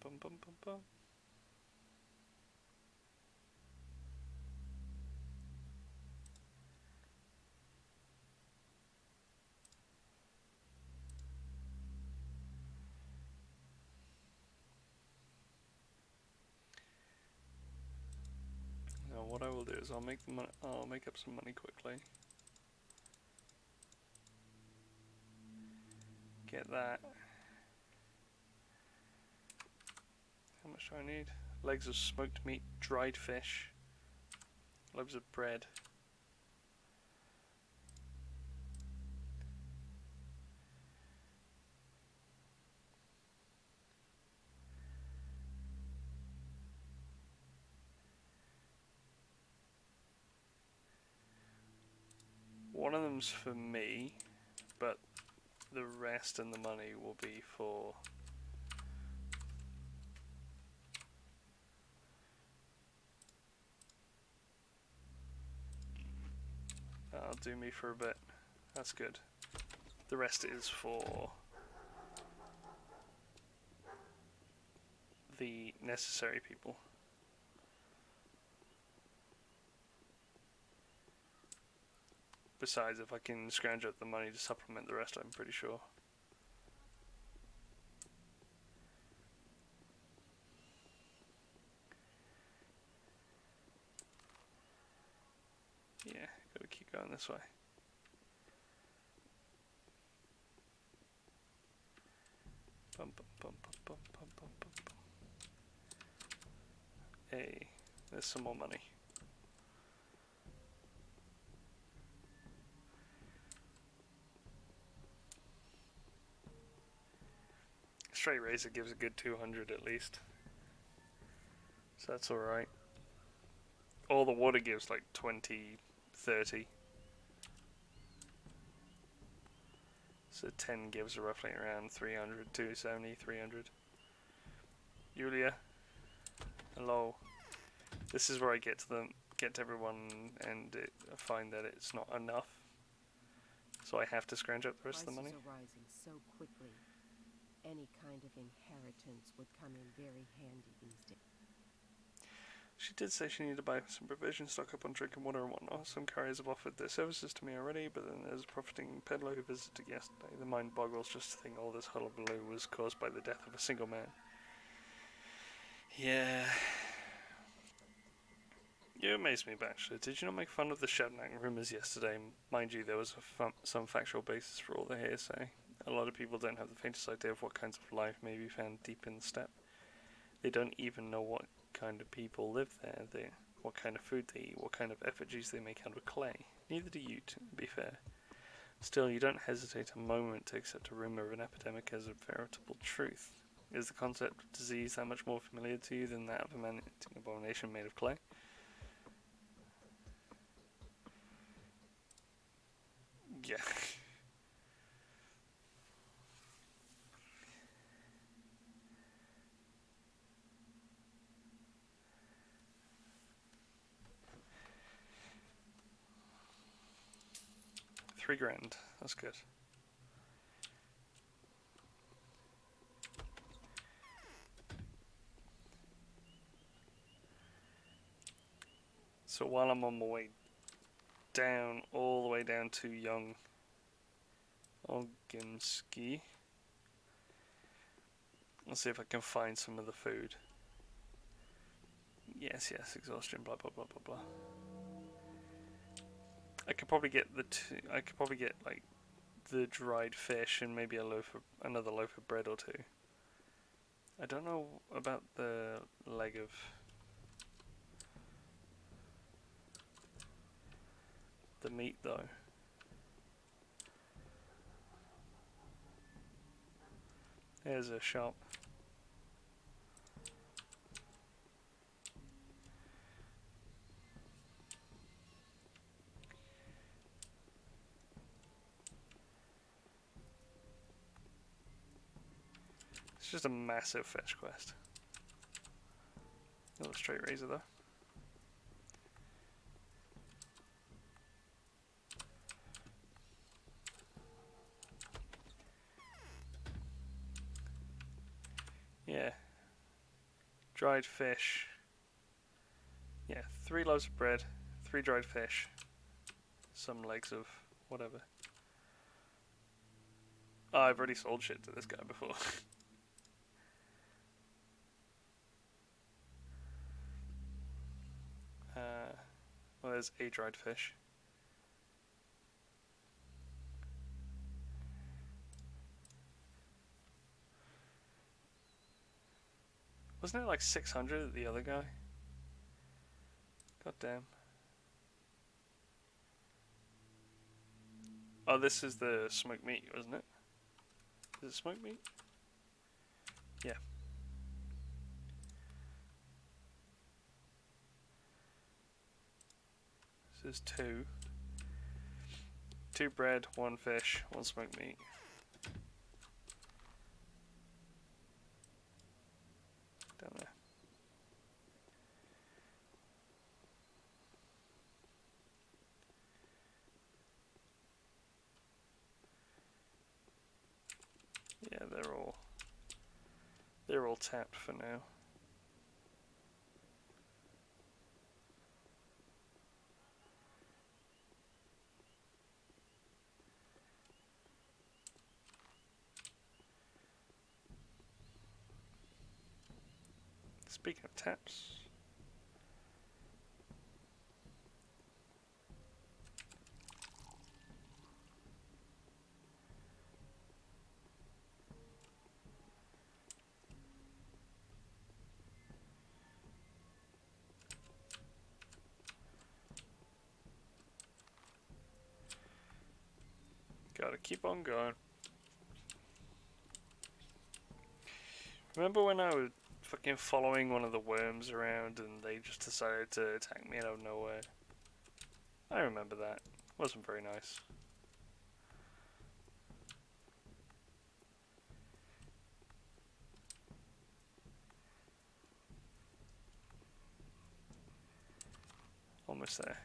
Bum, bum, bum, bum. Now what I will do is I'll make up some money quickly. Get that. How much do I need? Legs of smoked meat, dried fish, loaves of bread. One of them's for me, but the rest and the money will be for... That'll do me for a bit. That's good. The rest is for the necessary people. Besides, if I can scrounge up the money to supplement the rest, I'm pretty sure. Yeah, gotta keep going this way. Bum, bum, bum, bum, bum, bum, bum, bum, bum. Hey, there's some more money. Straight razor gives a good 200 at least. So that's alright. All the water gives like 20, 30. So 10 gives roughly around 300, 270, 300. Julia, hello. This is where I get to everyone and I find that it's not enough. So I have to scrounge up the rest of the money. Prices are rising so quickly. Any kind of inheritance would come in very handy these days. She did say she needed to buy some provisions, stock up on drinking water and whatnot. Some carriers have offered their services to me already, but then there's a profiting peddler who visited yesterday. The mind boggles just to think all this hullabaloo was caused by the death of a single man. Yeah. You amazed me, Bachelor. Did you not make fun of the Shatnang rumours yesterday? Mind you, there was some factual basis for all the hearsay. A lot of people don't have the faintest idea of what kinds of life may be found deep in the steppe. They don't even know what kind of people live there, what kind of food they eat, what kind of effigies they make out of clay. Neither do you, to be fair. Still, you don't hesitate a moment to accept a rumour of an epidemic as a veritable truth. Is the concept of disease that much more familiar to you than that of a man-eating abomination made of clay? Yeah. $3,000. That's good. So while I'm on my way down, all the way down to Young Oginski, let's see if I can find some of the food. Yes, exhaustion, blah, blah, blah, blah, blah. I could probably get like the dried fish and maybe another loaf of bread or two. I don't know about the leg of the meat though. There's a shop. It's just a massive fetch quest. Not a straight razor though. Yeah. Dried fish. Yeah, 3 loaves of bread, 3 dried fish, some legs of whatever. Oh, I've already sold shit to this guy before. Well, there's a dried fish. Wasn't it like 600 at the other guy? God damn. Oh, this is the smoked meat, wasn't it? Is it smoked meat? Yeah. This is 2. 2 bread, 1 fish, 1 smoked meat. Down there. Yeah, they're all tapped for now. Speaking of taps, gotta keep on going. Remember when I was fucking following one of the worms around and they just decided to attack me out of nowhere? I remember that. Wasn't very nice. Almost there.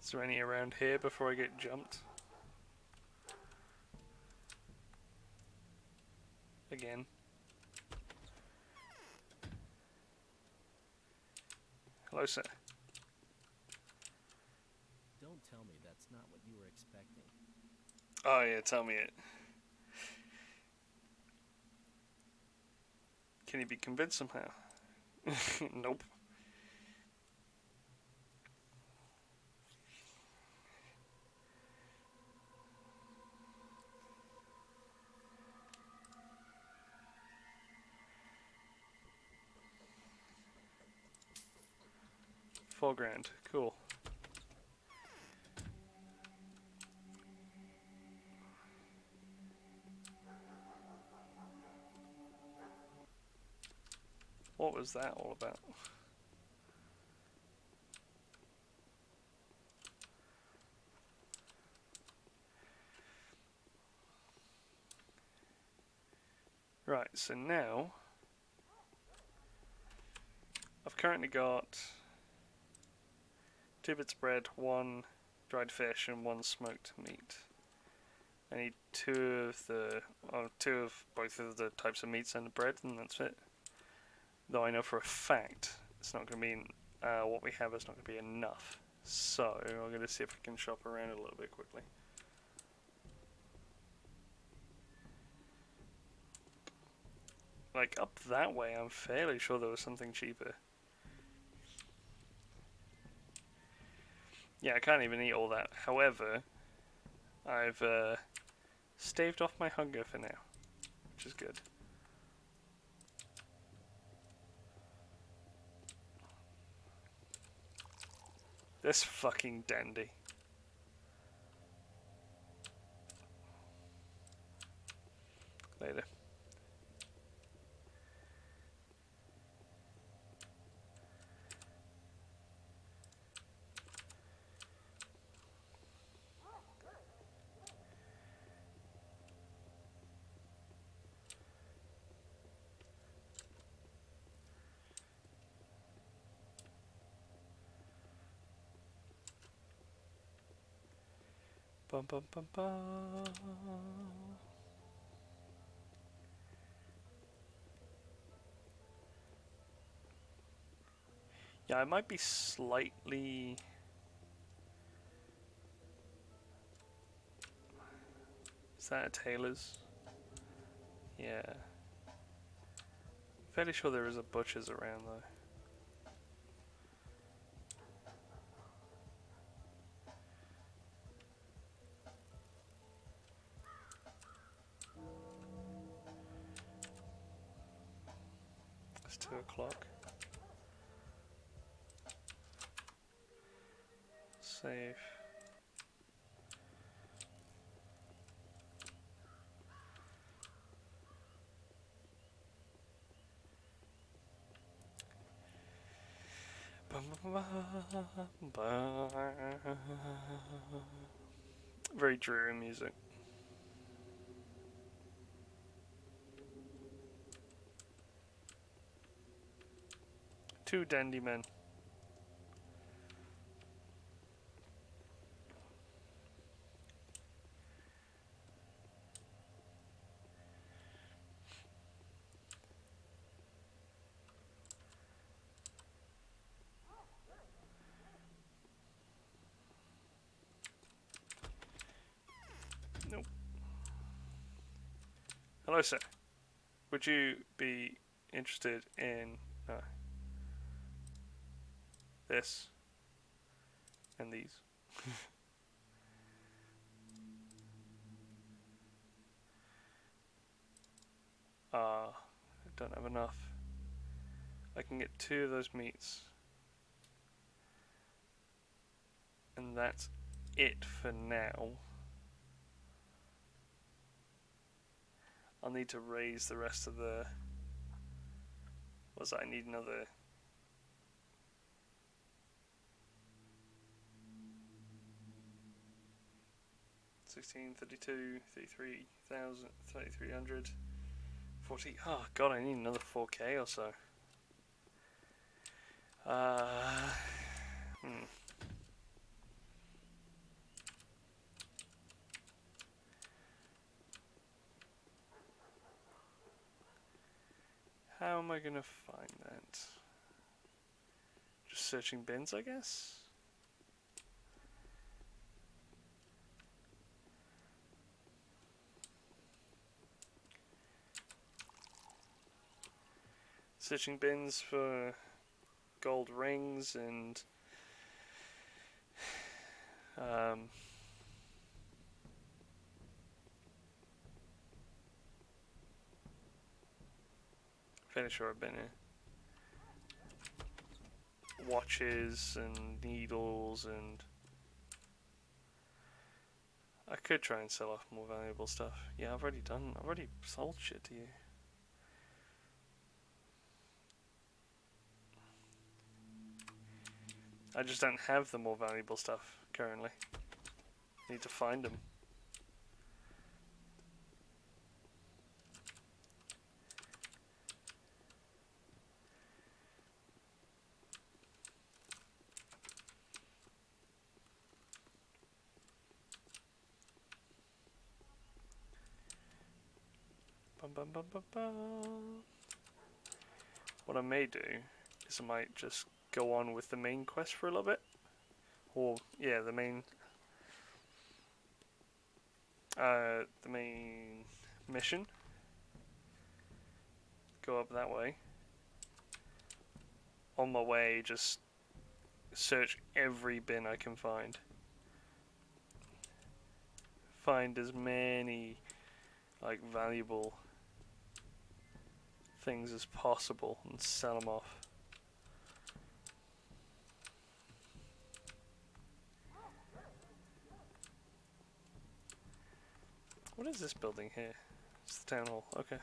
Is there any around here before I get jumped? Again. Hello, sir. Don't tell me that's not what you were expecting. Oh yeah, tell me it. Can you be convinced somehow? Nope. $4,000. Cool. What was that all about? Right, so now I've currently got 2 bits of bread, 1 dried fish, and 1 smoked meat. I need 2 of both of the types of meats and the bread, and that's it. Though I know for a fact it's not going to be what we have is not going to be enough. So I'm going to see if I can shop around a little bit quickly. Like up that way, I'm fairly sure there was something cheaper. Yeah, I can't even eat all that. However, I've staved off my hunger for now, which is good. This fucking dandy. Later. Bum bum bum bum. Yeah, I might be slightly... Is that a tailor's? Yeah. Fairly sure there is a butcher's around though. It's 2 o'clock. Save. Very dreary music. Two dandy men. Nope. Hello, sir. Would you be interested in this and these? I don't have enough. I can get 2 of those meats. And that's it for now. I'll need to raise the rest of the... What's that? I need another... 16, 32, 33,000, 3,300, 40. Oh god, I need another 4k or so. How am I gonna find that? Just searching bins, I guess? Searching bins for gold rings and fairly sure I've been here. Watches and needles, and I could try and sell off more valuable stuff. Yeah, I've already sold shit to you. I just don't have the more valuable stuff currently. Need to find them. Bum, bum, bum, bum, bum. What I may do is I might just go on with the main quest for a little bit. Or, yeah, the main mission. Go up that way. On my way, just search every bin I can find. Find as many like valuable things as possible and sell them off. What is this building here? It's the town hall. Okay.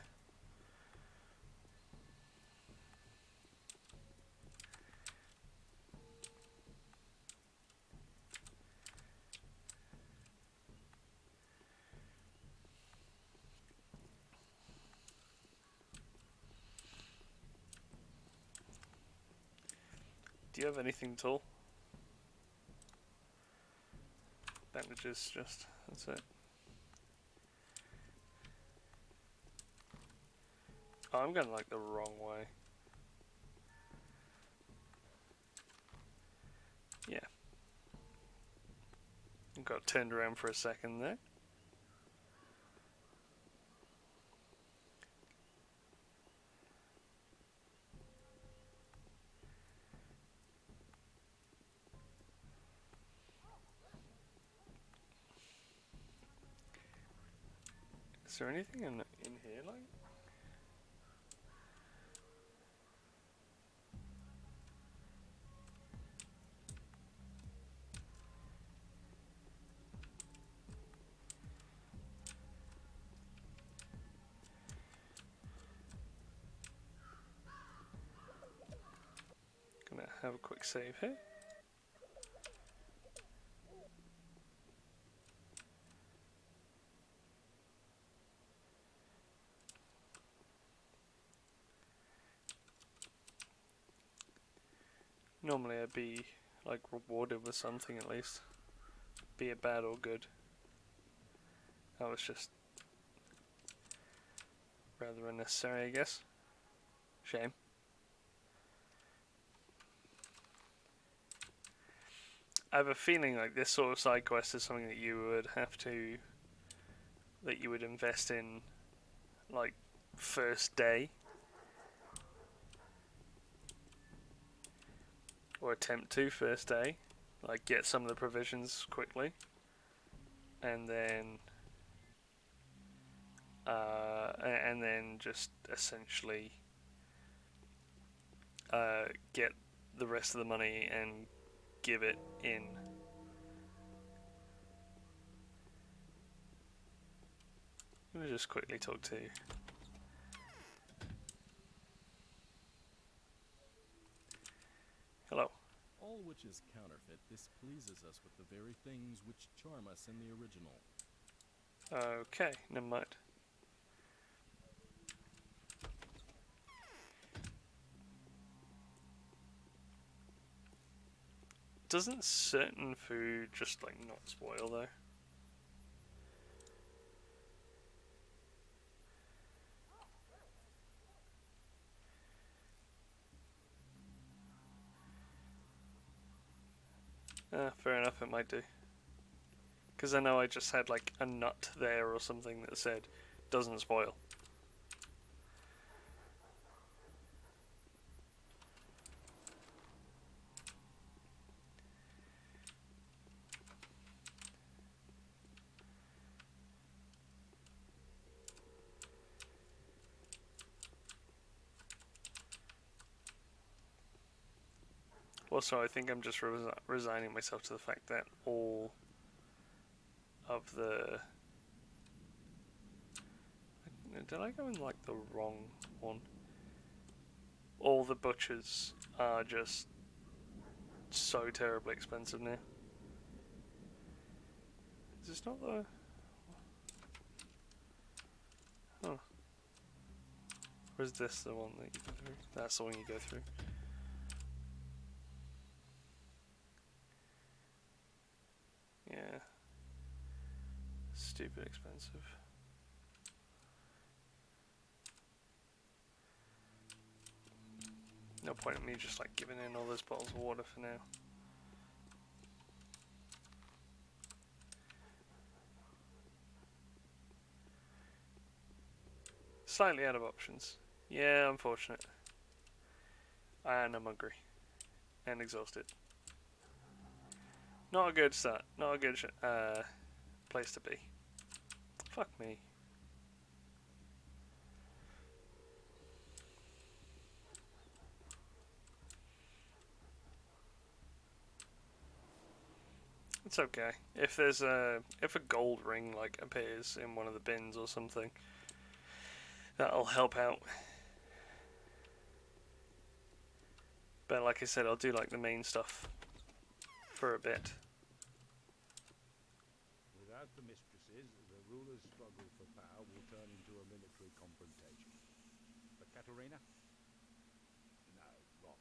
Do you have anything at all? Bandages, just, that's it. Oh, I'm going like the wrong way. Yeah. Got turned around for a second there. Is there anything in here, like? Gonna have a quick save here. Normally I'd be like rewarded with something at least. Be it bad or good. That was just rather unnecessary, I guess. Shame. I have a feeling like this sort of side quest is something that you would have to, that you would invest in like first day. Or attempt to first day. Like get some of the provisions quickly. And then just essentially get the rest of the money and give it in. Let me just quickly talk to you. Hello. All which is counterfeit displeases us with the very things which charm us in the original. Okay, never mind. Doesn't certain food just like not spoil though? Fair enough, it might do. Because I know I just had like a nut there or something that said doesn't spoil. Also, I think I'm just resigning myself to the fact that all of the... Did I go in like the wrong one? All the butchers are just so terribly expensive now. Is this not the... Oh. Or is this the one that you go through? That's the one you go through. Yeah. Stupid expensive. No point in me just like giving in all those bottles of water for now. Slightly out of options. Yeah, unfortunate. And I'm hungry. And exhausted. Not a good start. Not a good place to be. Fuck me. It's okay. If there's if a gold ring like appears in one of the bins or something, that'll help out. But like I said, I'll do like the main stuff for a bit. Without the mistresses, the ruler's struggle for power will turn into a military confrontation. But Katerina? No, wrong.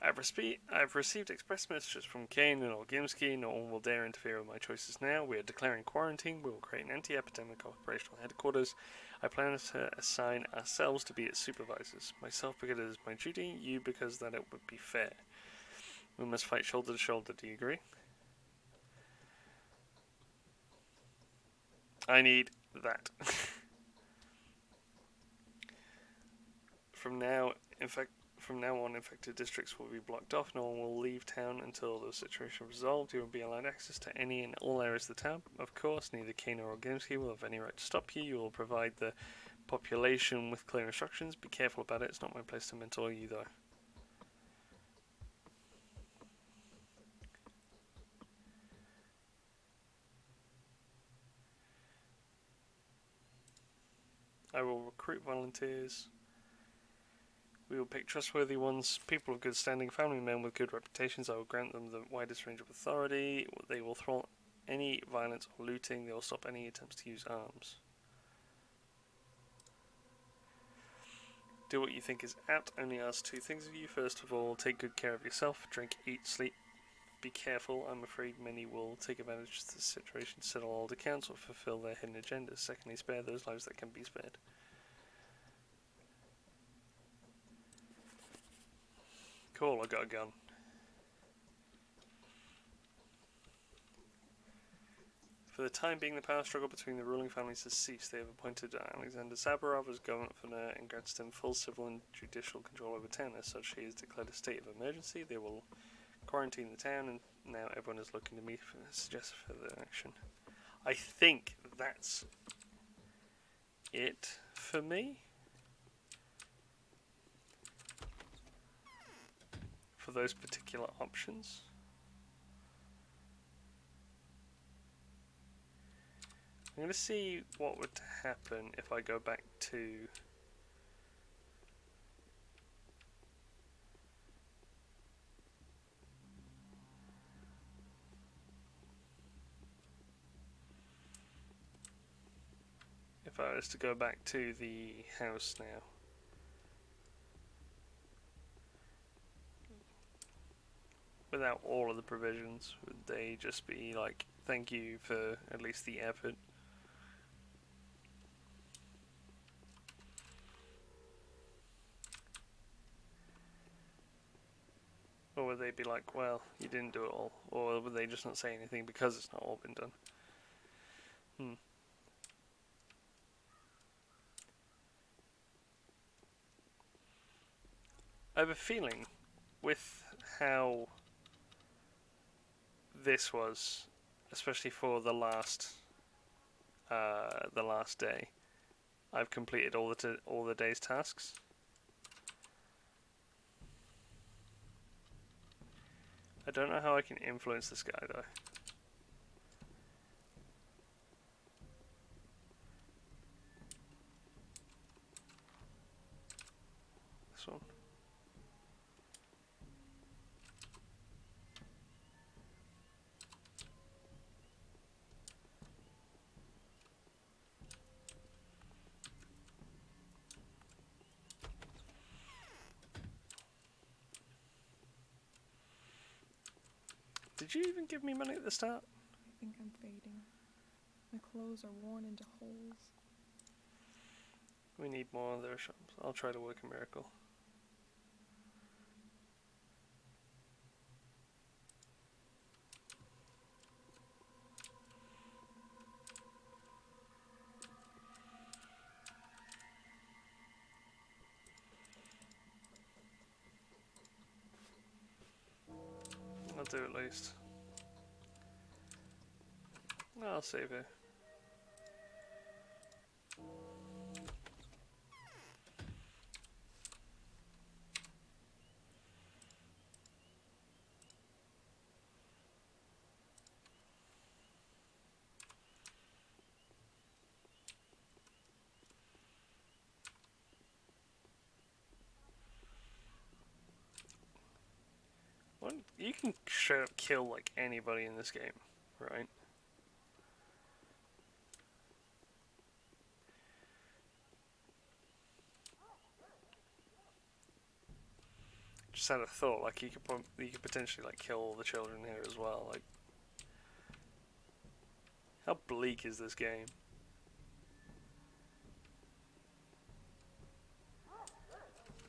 I've received express messages from Kane and Olgimsky. No one will dare interfere with my choices now. We are declaring quarantine. We will create an anti-epidemic operational headquarters. I plan to assign ourselves to be its supervisors. Myself because it is my duty, you because that it would be fair. We must fight shoulder to shoulder, do you agree? I need that. From now on, infected districts will be blocked off. No one will leave town until the situation is resolved. You will be allowed access to any and all areas of the town. Of course, neither Kane or Ogimsky will have any right to stop you. You will provide the population with clear instructions. Be careful about it. It's not my place to mentor you, though. I will recruit volunteers. We will pick trustworthy ones, people of good standing, family men with good reputations. I will grant them the widest range of authority. They will thwart any violence or looting. They will stop any attempts to use arms. Do what you think is apt. Only ask two things of you. First of all, take good care of yourself. Drink, eat, sleep. Be careful. I'm afraid many will take advantage of the situation, settle old accounts, or fulfill their hidden agendas. Secondly, spare those lives that can be spared. Cool, I got a gun. For the time being, the power struggle between the ruling families has ceased. They have appointed Alexander Zabarov as governor and granted him full civil and judicial control over town. As such, he has declared a state of emergency. They will quarantine the town, and now everyone is looking to me for suggest further action. I think that's it for me. For those particular options. I'm going to see what would happen if I go back to the house now. Without all of the provisions, would they just be like, thank you for at least the effort? Or would they be like, well, you didn't do it all? Or would they just not say anything because it's not all been done? I have a feeling with how this was, especially for the last day, I've completed all the day's tasks. I don't know how I can influence this guy though. This one. Did you even give me money at the start? I think I'm fading. My clothes are worn into holes. We need more of those shops. I'll try to work a miracle. I'll do at least. I'll save her. Well, you can straight up kill like anybody in this game, right? Just had a thought, like you could potentially like kill all the children here as well. Like, how bleak is this game?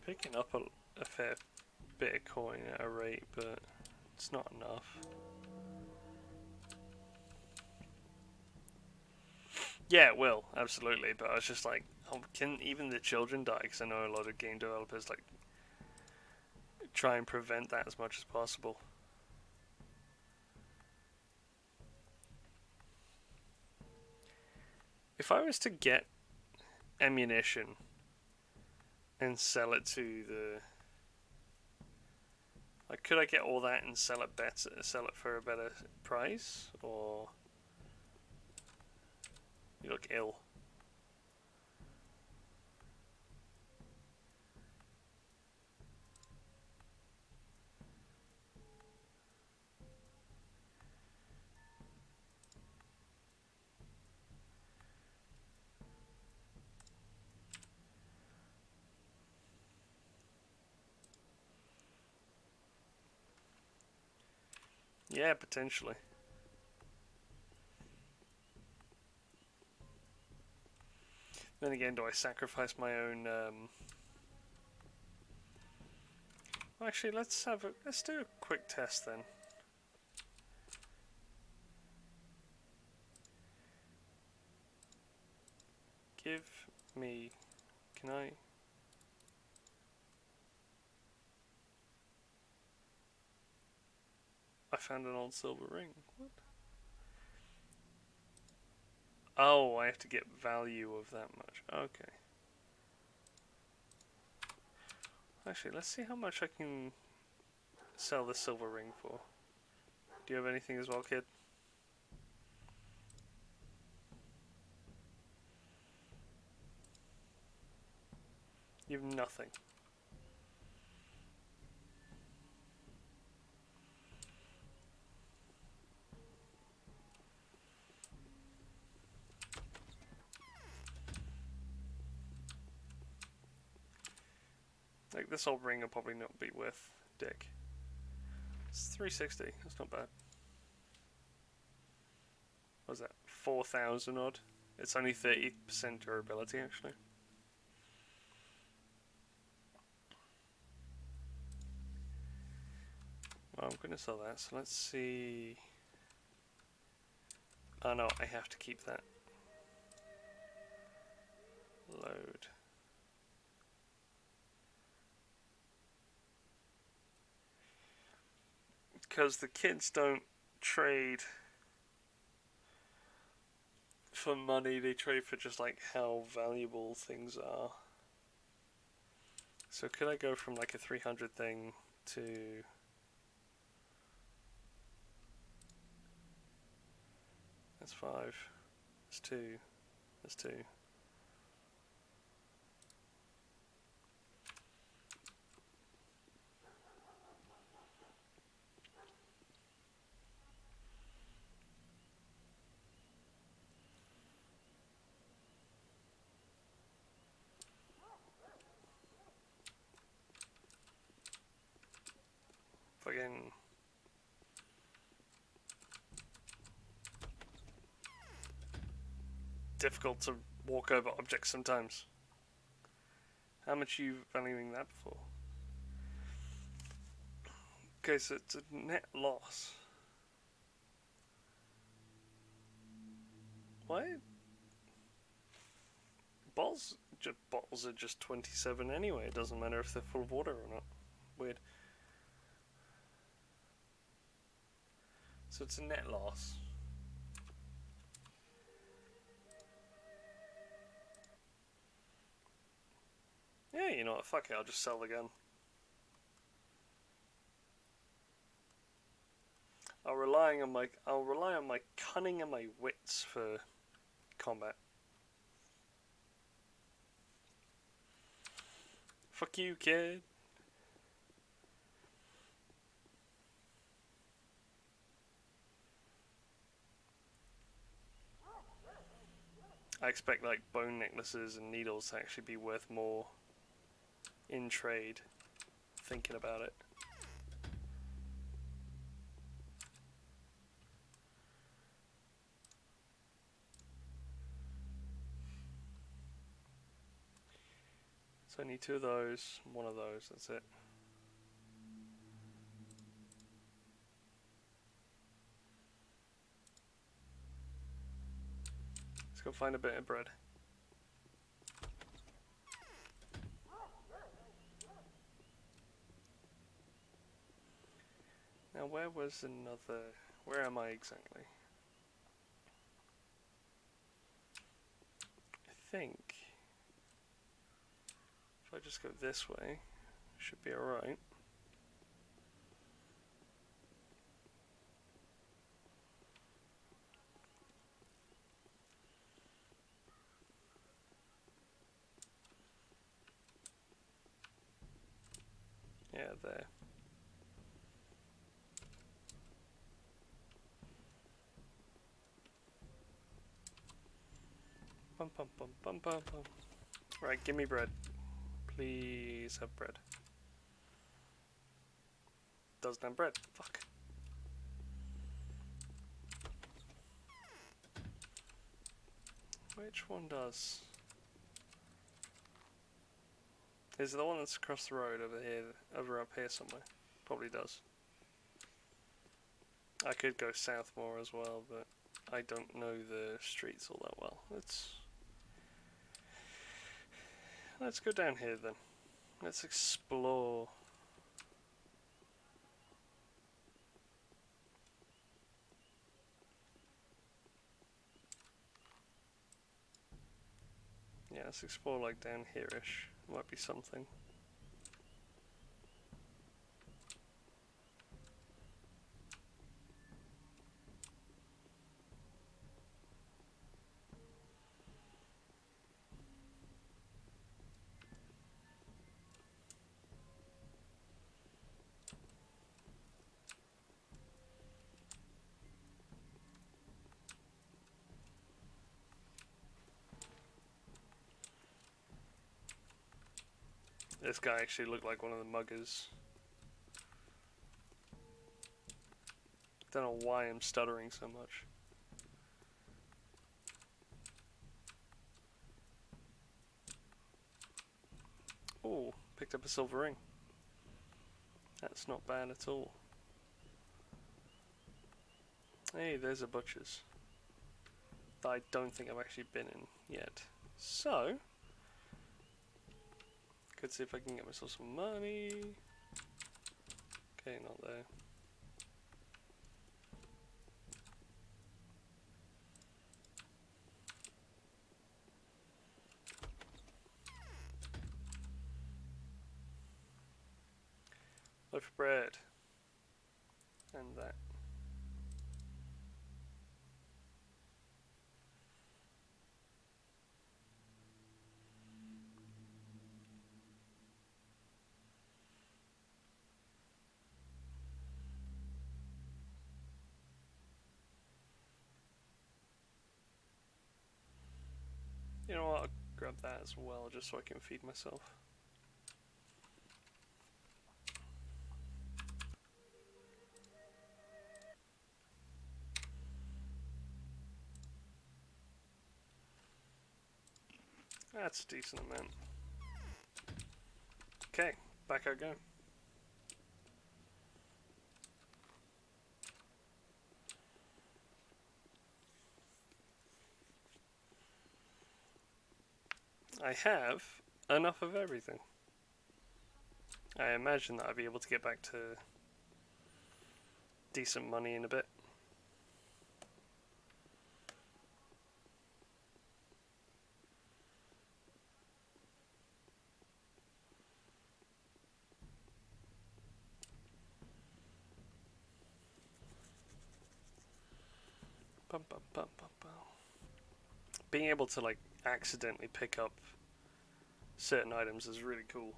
Picking up a fair bit of coin at a rate, but it's not enough. Yeah, it will, absolutely, but I was just like, oh, can even the children die? Because I know a lot of game developers like try and prevent that as much as possible. If I was to get ammunition and sell it to the... Like, could I get all that and sell it for a better price? Or... You look ill. Yeah, potentially. Then again, do I sacrifice my own... Actually, let's do a quick test then. Give me... Can I... I found an old silver ring. What? Oh, I have to get value of that much. Okay. Actually, let's see how much I can sell the silver ring for. Do you have anything as well, kid? You have nothing. Like, this old ring will probably not be worth dick. It's 360, that's not bad. What was that? 4,000 odd? It's only 30% durability, actually. Well, I'm gonna sell that, so let's see... Oh no, I have to keep that. Load. Because the kids don't trade for money, they trade for just like how valuable things are. So could I go from like a 300 thing to... That's 5. That's 2. That's 2. Fucking... difficult to walk over objects sometimes. How much are you valuing that for? Okay, so it's a net loss. What? Bottles are just 27 anyway. It doesn't matter if they're full of water or not. Weird. So it's a net loss. Yeah, you know what? Fuck it. I'll just sell the gun. I'll rely on my cunning and my wits for combat. Fuck you, kid. I expect like bone necklaces and needles to actually be worth more in trade, thinking about it. So I need 2 of those, 1 of those, that's it. Let's go find a bit of bread. Now where was another... Where am I exactly? I think... If I just go this way, should be alright. Yeah, there. Bum bum bum bum bum bum. Right, give me bread. Please have bread. Doesn't have bread. Fuck. Which one does? Is it the one that's across the road over here, over up here somewhere? Probably does. I could go south more as well, but I don't know the streets all that well. Let's go down here then. Let's explore. Yeah, let's explore like down here-ish. Might be something. This guy actually looked like one of the muggers. Don't know why I'm stuttering so much. Oh, picked up a silver ring. That's not bad at all. Hey, there's a butcher's that I don't think I've actually been in yet. So, could see if I can get myself some money. Okay, not there. Loaf of bread. And that. You know what, I'll grab that as well, just so I can feed myself. That's a decent amount. Okay, back I go. I have enough of everything. I imagine that I'll be able to get back to decent money in a bit. Bum, bum, bum, bum, bum. Being able to like accidentally pick up certain items is really cool.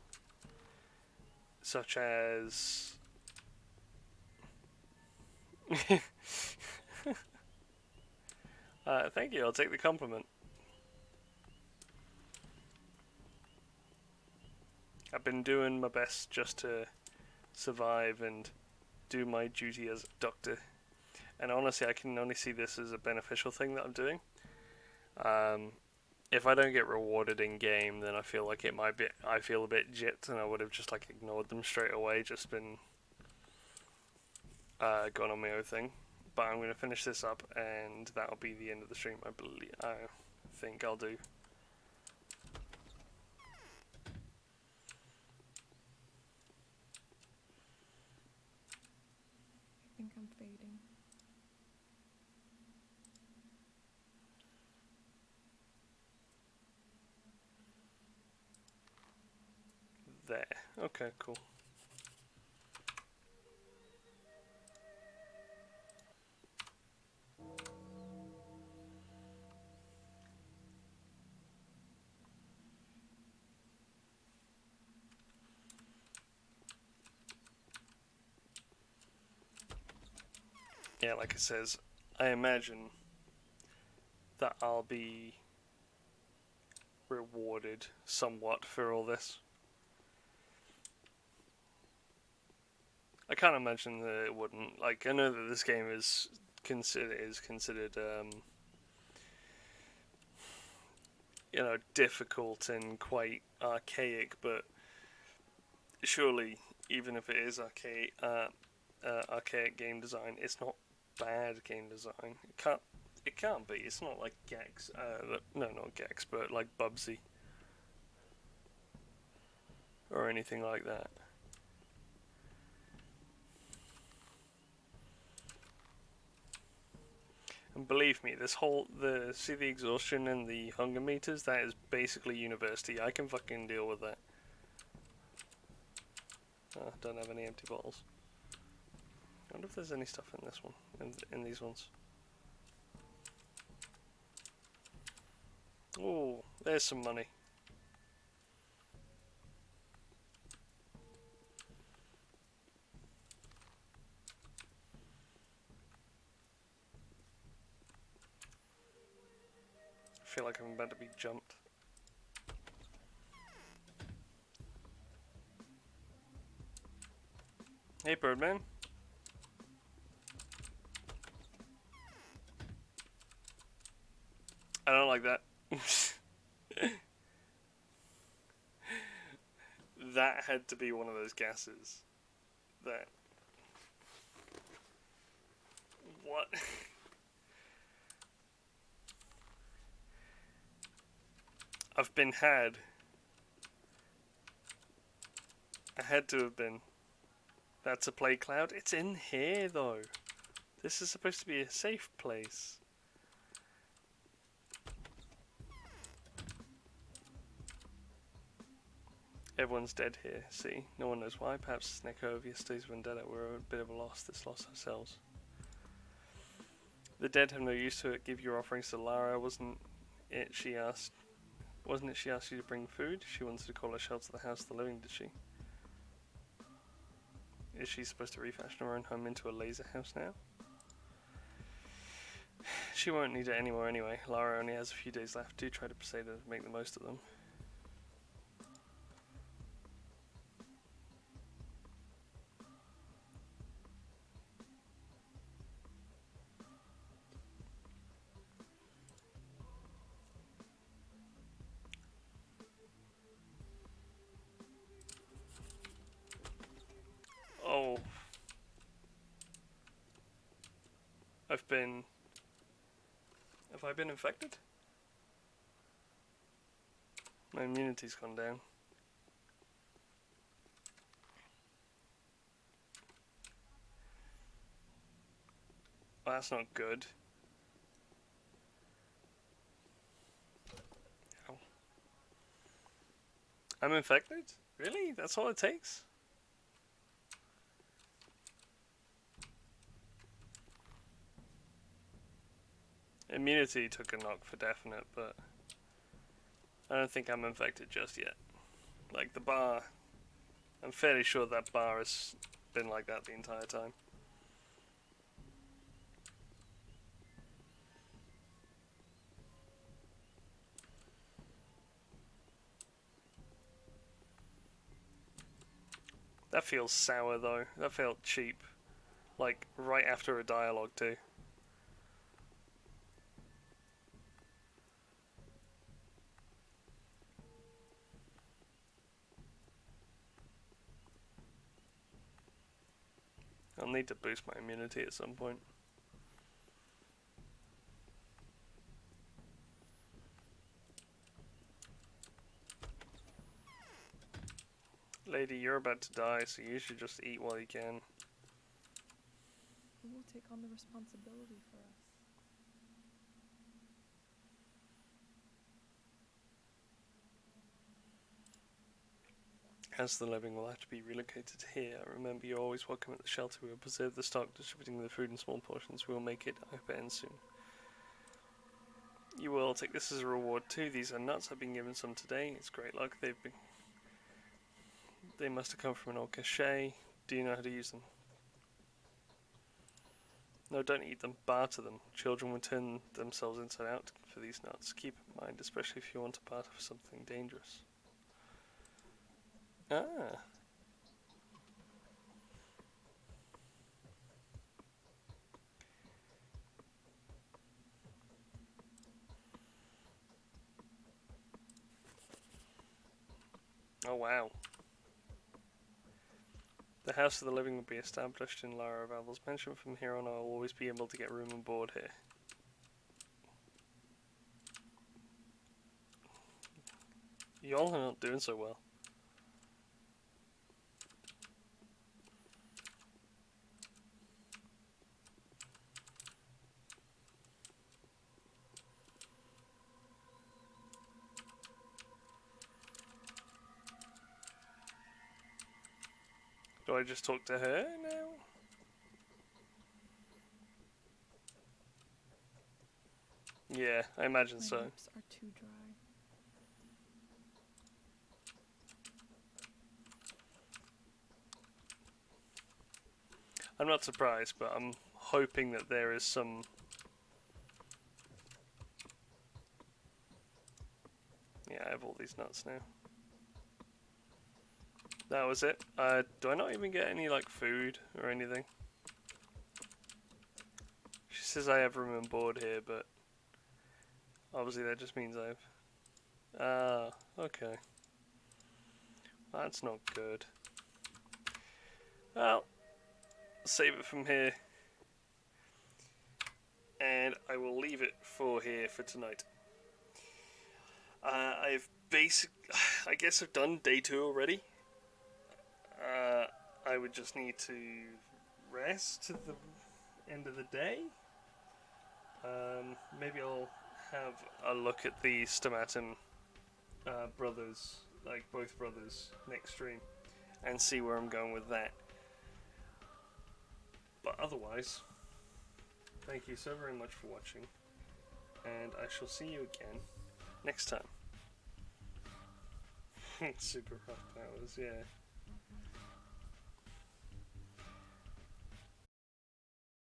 Such as thank you, I'll take the compliment. I've been doing my best just to survive and do my duty as a doctor. And honestly, I can only see this as a beneficial thing that I'm doing. If I don't get rewarded in game, then I feel like I feel a bit jipped, and I would have just like ignored them straight away, just been gone on my own thing. But I'm gonna finish this up, and that'll be the end of the stream. I think I'll do. I think I'm fading. There. Okay, cool. Yeah, like it says, I imagine that I'll be rewarded somewhat for all this. I can't imagine that it wouldn't. Like, I know that this game is considered you know, difficult and quite archaic, but surely, even if it is archaic game design, it's not bad game design. It can't be. It's not like Gex. No, not Gex, but like Bubsy or anything like that. And believe me, see the exhaustion and the hunger meters, that is basically university. I can fucking deal with that. Don't have any empty bottles. I wonder if there's any stuff in this one, in these ones. Oh, there's some money. I feel like I'm about to be jumped. Hey, Birdman. I don't like that. That had to be one of those gases. That. What? I've been had. I had to have been. That's a play cloud. It's in here though. This is supposed to be a safe place. Everyone's dead here, see? No one knows why. Perhaps it's an echo of yesterday's vendetta. We're a bit of a loss, this loss ourselves. The dead have no use to it. Give your offerings to Lara. Wasn't it she asked you to bring food? She wanted to call her shelter the house of the living, did she? Is she supposed to refashion her own home into a laser house now? She won't need it anymore anyway. Lara only has a few days left. Do try to persuade her to make the most of them. I've been... Have I been infected? My immunity's gone down. Well, that's not good. Ow. I'm infected? Really? That's all it takes? Immunity took a knock for definite, but I don't think I'm infected just yet. Like the bar, I'm fairly sure that bar has been like that the entire time. That feels sour though, that felt cheap. Like right after a dialogue too. I'll need to boost my immunity at some point. Lady, you're about to die, so you should just eat while you can. Who will take on the responsibility for us? As the living will have to be relocated here, remember you're always welcome at the shelter. We will preserve the stock, distributing the food in small portions. We will make it open soon. You will take this as a reward too. These are nuts. I've been given some today. It's great luck. They must have come from an old cache. Do you know how to use them? No, don't eat them. Barter them. Children will turn themselves inside out for these nuts. Keep in mind, especially if you want to barter for something dangerous. Ah. Oh wow. The House of the Living will be established in Lara Vavel's mansion. From here on, I'll always be able to get room and board here. Y'all are not doing so well. Do I just talk to her now? Yeah, I imagine My so. lips are too dry. I'm not surprised, but I'm hoping that there is some... Yeah, I have all these nuts now. That was it. Do I not even get any, like, food or anything? She says I have room and board here, but... Obviously that just means I've... Ah, okay. That's not good. Well, save it from here. And I will leave it for here for tonight. I guess I've done day 2 already. I would just need to rest to the end of the day. Maybe I'll have a look at the Stomatum brothers, like both brothers, next stream, and see where I'm going with that. But otherwise, thank you so very much for watching, and I shall see you again next time. Super rough powers, yeah.